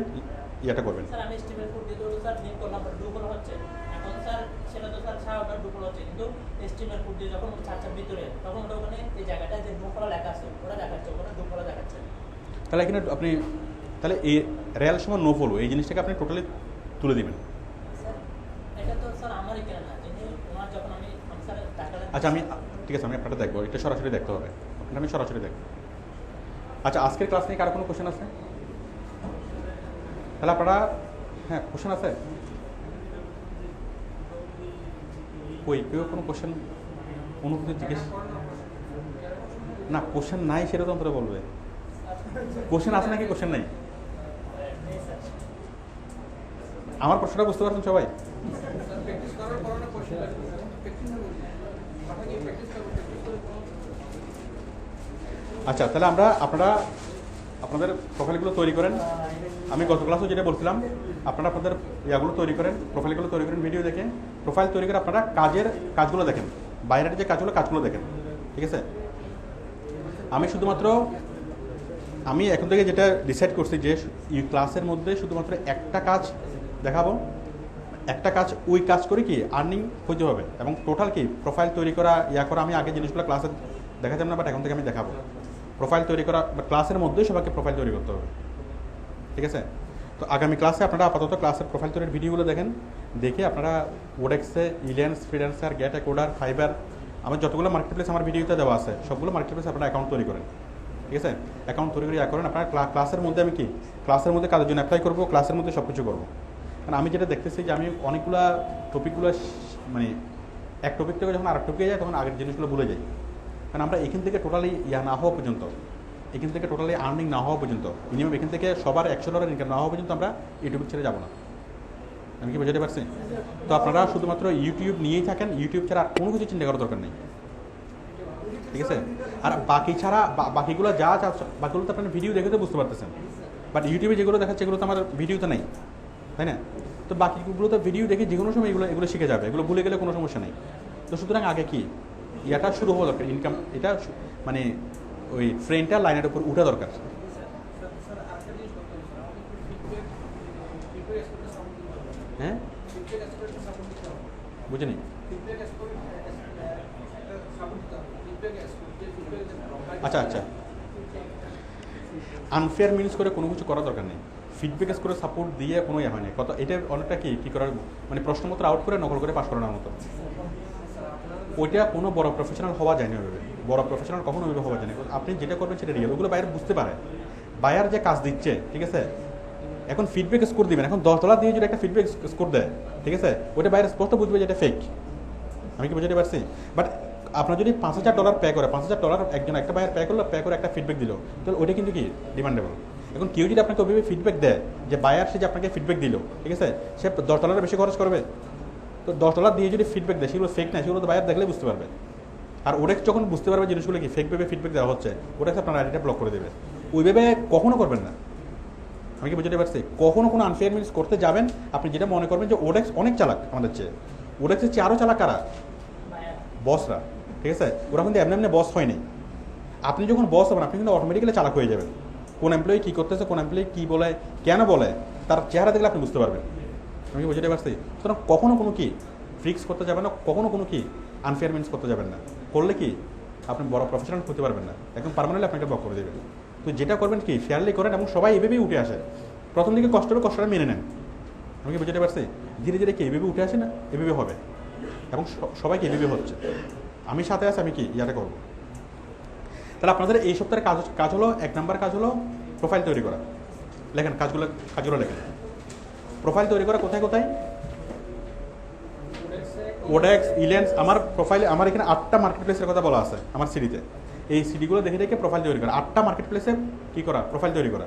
ইয়েটা করবেন। স্যার আমি HTML কোড দিয়ে তো স্যার লিংক করলাম, বাট ডু ফলো হচ্ছে। এখন স্যার সেটা তো স্যার স্বাভাবিক ডু ফলো হচ্ছে, কিন্তু HTML কোড দিয়ে যখন চার্চার ভিতরে, তখন ওটা ওখানে এই জায়গাটা যে ডু ফলো লেখা আছে ওটা দেখাচ্ছে, ওখানে ডু ফলো দেখাচ্ছে। তাহলে এখানে আপনি তাহলে এই রিয়াল সময় নো ফলো এই জিনিসটাকে আপনি টোটালি তুলে দিবেন। স্যার এটা তো স্যার আমারই কেনা না, যিনি ওনার যখন আমি স্যার টাকাটা আচ্ছা আমি ঠিক আছে, আমি আপনারটা দেখবো, এটা সরাসরি দেখতে হবে, এটা আমি সরাসরি দেখবো। আচ্ছা আজকের ক্লাস নিয়ে কারো কোনো কোশ্চেন আছে? তাহলে আপনারা হ্যাঁ কোশ্চেন আছে? কই কেউ কোনো কোশ্চেন অনুভূতি জিজ্ঞেস না, কোশ্চেন নাই সেটা তো অন্তরে বলবে। কোশ্চেন আছে নাকি কোশ্চেন নাই? আমার প্রশ্নটা বুঝতে পারছেন সবাই? আচ্ছা তাহলে আপনাদের প্রোফাইলগুলো তৈরি করেন। আমি গত ক্লাসে যেটা বলছিলাম, আপনারা আপনাদের ইয়াগুলো তৈরি করেন, প্রোফাইলগুলো তৈরি করেন, ভিডিও দেখে প্রোফাইল তৈরি করে আপনারা কাজগুলো দেখেন, বাইরের যে কাজগুলো দেখেন, ঠিক আছে? আমি এখন থেকে যেটা ডিসাইড করছি যে এই ক্লাসের মধ্যে শুধুমাত্র একটা কাজ দেখাবো, একটা কাজ ওই কাজ করে কি আর্নিং হইতে হবে, এবং টোটাল কি প্রোফাইল তৈরি করা করা আমি আগে জিনিসগুলো ক্লাসে দেখাতাম না, বাট এখন থেকে আমি দেখাবো। প্রোফাইল তৈরি করা বা ক্লাসের মধ্যে সবাইকে প্রোফাইল তৈরি করতে হবে, ঠিক আছে? তো আগামী ক্লাসে আপনারা আপাতত ক্লাসের প্রোফাইল তৈরির ভিডিওগুলো দেখেন, দেখে আপনারা ওডেক্সে, ইলিয়ান্স, ফ্রিল্যান্সার, গেট অ্যাকোডার, ফাইবার আমার যতগুলো মার্কেট প্লেস আমার ভিডিওতে দেওয়া আছে সবগুলো মার্কেট প্লেসে আপনারা অ্যাকাউন্ট তৈরি করেন, ঠিক আছে? অ্যাকাউন্ট তৈরি করে করেন। আপনার ক্লাসের মধ্যে আমি কি ক্লাসের মধ্যে কাজের জন্য অ্যাপ্লাই করবো, ক্লাসের মধ্যে সব কিছু করবো। কারণ আমি যেটা দেখতেছি যে আমি অনেকগুলা টপিকগুলো মানে এক টপিক থেকে যখন আরেক টপিকে যাই তখন আগের জিনিসগুলো ভুলে যাই। কারণ আমরা এখান থেকে টোটালি না হওয়া পর্যন্ত, এখান থেকে টোটালি আর্নিং না হওয়া পর্যন্ত, মিনিমাম এখান থেকে সবার $100 ইনকাম না হওয়া পর্যন্ত আমরা ইউটিউব ছেড়ে যাবো না। আমি কি বোঝাতে পারছি? তো আপনারা শুধুমাত্র ইউটিউব নিয়েই থাকেন, ইউটিউব ছাড়া আর কোনো কিছু চিন্তা করার দরকার নেই, ঠিক আছে? আর বাকি ছাড়া বাকিগুলো যা বাকিগুলো তো আপনার ভিডিও দেখে তো বুঝতে পারতেছেন, বাট ইউটিউবে যেগুলো দেখাচ্ছে এগুলো তো আমার ভিডিওতে নেই, তাই না? তো বাকিগুলো তো ভিডিও দেখে যে কোনো সময় এগুলো শিখে যাবে, এগুলো ভুলে গেলে কোনো সমস্যা নেই। তো সুতরাং আগে কি ইয়াটা শুরু হওয়া দরকার, ইনকাম এটা মানে ওই ফ্রেন্ডটা লাইনের উপর উঠা দরকার। হ্যাঁ বুঝিনি। আচ্ছা আচ্ছা, আনফেয়ার মিনস করে কোনো কিছু করার দরকার নেই। ফিডব্যাক করে সাপোর্ট দিয়ে কোনো ইয়ে হয় না কথা। এটা অনেকটা কী করার মানে প্রশ্নমতো আউট করে নকল করে পাস করানোর মতো। ওইটা কোনো বড় প্রফেশনাল হওয়া যায় না ওইভাবে, বড় প্রফেশনাল কখনো ওইভাবে হওয়া যায় না। আপনি যেটা করবেন সেটা রিয়েল, ওগুলো বাইরে বুঝতে পারে বায়ার যে কাজ দিচ্ছে, ঠিক আছে? এখন ফিডব্যাক স্কোর দিবেন, এখন $10 দিয়ে যদি একটা ফিডব্যাক স্কোর দেয়, ঠিক আছে, ওইটা বাইরে স্পষ্ট বুঝবে যে এটা ফেক। আমি কি বুঝতে পারছি? বাট আপনার যদি $5000 পে করে, $5000 একজন একটা বায়ার পে করে একটা ফিডব্যাক দিল, তাহলে ওইটা কিন্তু কি ডিমান্ডেবল। এখন কেউ যদি আপনাকে ওইভাবে ফিডব্যাক দেয় যে বায়ার সে যে আপনাকে ফিডব্যাক দিল, ঠিক আছে, সে $10 বেশি খরচ করবে। তো $10 দিয়ে যদি ফিডব্যাক দেয় সেগুলো ফেক না, সেগুলো তো বায়ার দেখলে বুঝতে পারবে। আর ওডেক্স যখন বুঝতে পারবে জিনিসগুলো কি ফেক ভেবে ফিডব্যাক দেওয়া হচ্ছে, ওডেক্স আপনার আইডিটা ব্লক করে দেবে। ওইভাবে কখনো করবেন না। আমি কি বুঝতে পারছি? কখনো কোনো আনফেয়ার মিনস করতে যাবেন আপনি যেটা মনে করবেন যে ওডেক্স অনেক চালাক আমাদের চেয়ে, ওডেক্সের চেয়ে আরও চালাক কারা? বসরা, ঠিক আছে? ওরা কিন্তু এমনি বস হয়নি। আপনি যখন বস হবেন আপনি কিন্তু অটোমেটিক্যালি চালাক হয়ে যাবেন। কোন এমপ্লয়ি কী করতেছে, কোন এমপ্লয়ি কী বলে, কেন বলে, তার চেহারা দেখলে আপনি বুঝতে পারবেন। আমি কি বুঝতে পারছি? সুতরাং কখনো কোনো কি ফ্রিক্স করতে যাবেন না, কখনো কোনো কি আনফেয়ার মিনস করতে যাবেন না। করলে কি আপনি বড় প্রফেশনাল হতে পারবেন না, একদম পার্মানেন্টলি আপনাকে ব্লক করে দেবেন। তো যেটা করবেন কি ফেয়ারলি করেন এবং সবাই এভাবেই উঠে আসে। প্রথম দিকে কষ্টটা মেনে নেন। আমি কি বুঝতে পারছি? ধীরে ধীরে কি এভাবে উঠে আসে না, এভাবে হবে এবং সবাইকে এভাবে হচ্ছে। আমি সাথে আছি, আমি কি ইয়াটা করবো। তাহলে আপনাদের এই সপ্তাহের কাজ হলো, 1 নাম্বার কাজ হলো প্রোফাইল তৈরি করা। লেখেন কাজগুলো লেখেন। প্রোফাইল তৈরি করা কোথায় কোথায়? ওডেক্স, ইলেন্স। আমার প্রোফাইলে আমার এখানে 8টা মার্কেট প্লেসের কথা বলা আছে আমার সিডিতে। এই সিডিগুলো দেখে দেখে প্রোফাইল তৈরি করা, 8টা মার্কেট প্লেসে কী করা, প্রোফাইল তৈরি করা,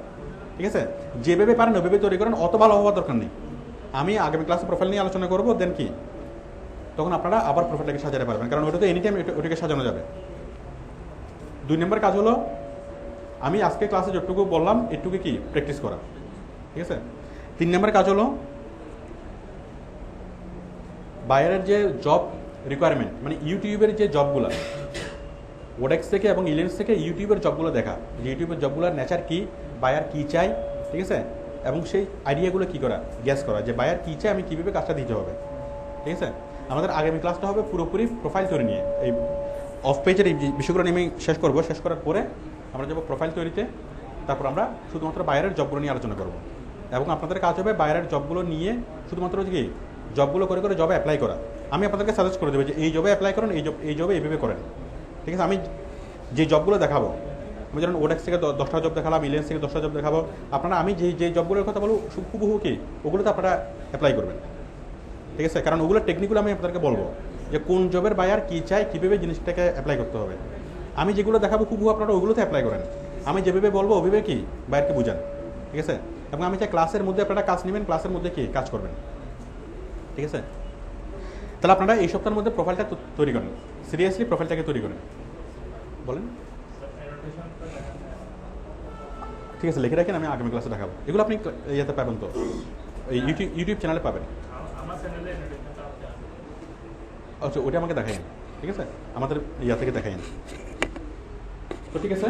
ঠিক আছে? যেভাবে পারেন ওইভাবে তৈরি করেন, অত ভালো হওয়ার দরকার নেই। আমি আগামী ক্লাসে প্রোফাইল নিয়ে আলোচনা করবো, দেন কি তখন আপনারা আবার প্রোফাইলটাকে সাজাতে পারবেন, কারণ ওটা তো এনি টাইম ওটাকে সাজানো যাবে। 2 নম্বর কাজ হলো আমি আজকে ক্লাসে যতটুকু বললাম এটুকু কি প্র্যাকটিস করা, ঠিক আছে? 3 নম্বর কাজ হলো বায়ারের যে জব রিকোয়ারমেন্ট, মানে ইউটিউবের যে জবগুলো, ওডেক্স থেকে এবং ইলেন্স থেকে ইউটিউবের জবগুলো দেখা, যে ইউটিউবের জবগুলোর নেচার কি, বায়ার কী চাই, ঠিক আছে? এবং সেই আইডিয়াগুলো কী করা, গ্যাস করা যে বায়ার কী চাই, আমি কীভাবে কাজটা দিতে হবে, ঠিক আছে? আমাদের আগামী ক্লাসটা হবে পুরোপুরি প্রোফাইল তৈরি নিয়ে। এই অফ পেজের এই বিষয়গুলো নিয়ে আমি শেষ করবো। শেষ করার পরে আমরা যাবো প্রোফাইল তৈরিতে, তারপর আমরা শুধুমাত্র বায়ারের জবগুলো নিয়ে আলোচনা করবো। এবং আপনাদের কাজ হবে বায়ারের জবগুলো নিয়ে শুধুমাত্র কি জবগুলো করে করে জবে অ্যাপ্লাই করা। আমি আপনাদেরকে সাজেস্ট করে দেবো যে এই জবে অ্যাপ্লাই করেন, এই জবে এইভাবে করেন, ঠিক আছে? আমি যে জবগুলো দেখাবো, আমি যেমন ওডেক্স থেকে 10টা জব দেখালাম, ইলেন্স থেকে 10টা জব দেখাবো, আপনারা আমি যে জবগুলোর কথা বলবো হুবহু কি ওগুলোতে আপনারা অ্যাপ্লাই করবেন, ঠিক আছে? কারণ ওগুলো টেকনিকগুলো আমি আপনাদেরকে বলবো যে কোন জবের বায়ার কী চায়, কীভাবে জিনিসটাকে অ্যাপ্লাই করতে হবে। আমি যেগুলো দেখাবো হুবহু আপনারা ওগুলোতে অ্যাপ্লাই করেন। আমি যেভাবে বলবো ওইভাবে কি বায়ারকে বুঝান, ঠিক আছে? এবং আমি চাই ক্লাসের মধ্যে আপনারা কাজ নেবেন, ক্লাসের মধ্যে কি কাজ করবেন, ঠিক আছে? তাহলে আপনারা এই সপ্তাহের মধ্যে প্রোফাইলটা তৈরি করেন, সিরিয়াসলি প্রোফাইলটাকে তৈরি করেন। বলেন, ঠিক আছে? লিখে রাখেন, আমি আগামী ক্লাসে দেখাবো। এগুলো আপনি ইয়েতে পাবেন, তো এই ইউটিউব চ্যানেলে পাবেন। আচ্ছা, ওটা আমাকে দেখাইন, ঠিক আছে? আমাদের ইয়া থেকে দেখাইন। তো ঠিক আছে,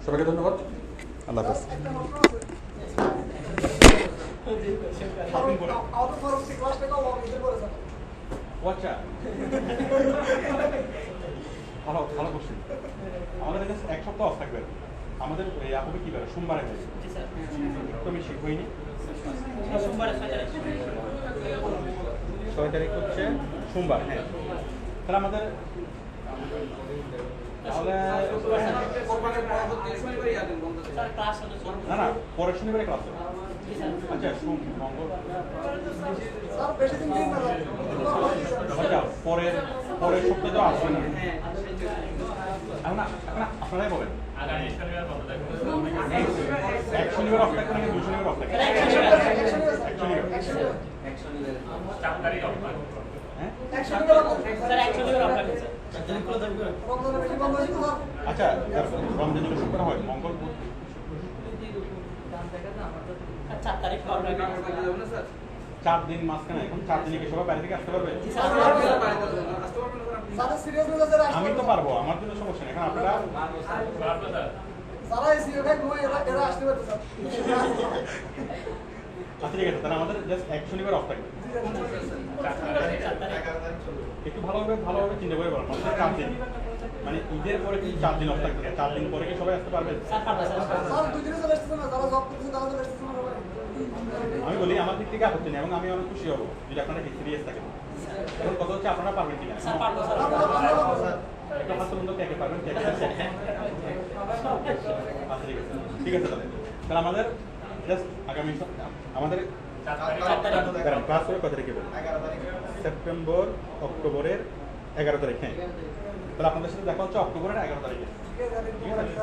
সবাইকে ধন্যবাদ, আল্লাহ হাফেজ। আচ্ছা, ভালো ভালো কোশ্চেন। আমাদের কাছে 1 সপ্তাহ অফ থাকবে। আমাদের আপনি কী করে সোমবারে যাবে, তো আমি হইনি। 6 তারিখ হচ্ছে সোমবার, হ্যাঁ। তাহলে আমাদের তাহলে স্যার ক্লাস হলে চলবে। না না পরের শনিবারে ক্লাস হবে। জি স্যার। আচ্ছা মঙ্গল স্যার বেশি দিন দিন না আচ্ছা পরের সপ্তাহে তো আসবে না। এখন আপনারাই বলেন আগামী শনিবার বন্ধ থাকবে। এক শনিবার অফ থাকবে নাকি দুই শনিবার অফ থাকবে? এক শনিবার। এক শনিবার। 4 তারিখ অফ থাকবে। হ্যাঁ স্যার এক শনিবার অফ রাখেন স্যার। রমজানের বেশি বন্ধ হয়েছে স্যার আচ্ছা রমজান যখন শুক্রবার হয় মঙ্গল বুধ আর 4 তারিখ অফ রাখেন। 4 দিন মাঝখানে, এখন 4 দিনে কি সবাই বাইরে থেকে আসতে পারবে? জি স্যার। স্যার সিরিয়াস হলে স্যার আমি তো পারবো, আমার জন্য সমস্যা নেই। এখন আপনারা পারবে স্যার? সারা এসি ভাই ঘুমাই এরা আসতে পারতো স্যার আচ্ছা ঠিক আছে, তাহলে আমাদের জাস্ট এক শনিবার অফ থাকবে। 4 তারিখ। একটু ভালোভাবে চিন্তা করে বলেন, আমাদের 4 দিন মানে ঈদের পরে কি 4 দিন অফ থাকবে? 4 দিন পরে কি সবাই আসতে পারবে? স্যার পারবে স্যার। স্যার দুই দিনে চলে আসতেছে না যারা জব করতেছে তারা চলে আসতেছে না আমি বলি আমার দিক থেকে আপত্তি নেই এবং আমি অনেক খুশি হবো যদি আপনারা সিরিয়াস থাকেন। এখন কথা হচ্ছে আপনারা পারবেন কিনা? স্যার পারবো স্যার। একটু হাত তুলুন তো, কে কে পারবেন, কে কে পারছেন? আচ্ছা ঠিক আছে তাহলে আমাদের জাস্ট আগামী আমাদের 4 তারিখ। 4 তারিখ। দাঁড়ান, ক্লাস হবে কত তারিখে বলুন? সেপ্টেম্বর অক্টোবরের 11 তারিখ। হ্যাঁ তাহলে আপনাদের সাথে দেখা হচ্ছে অক্টোবরের 11 তারিখে। ঠিক আছে?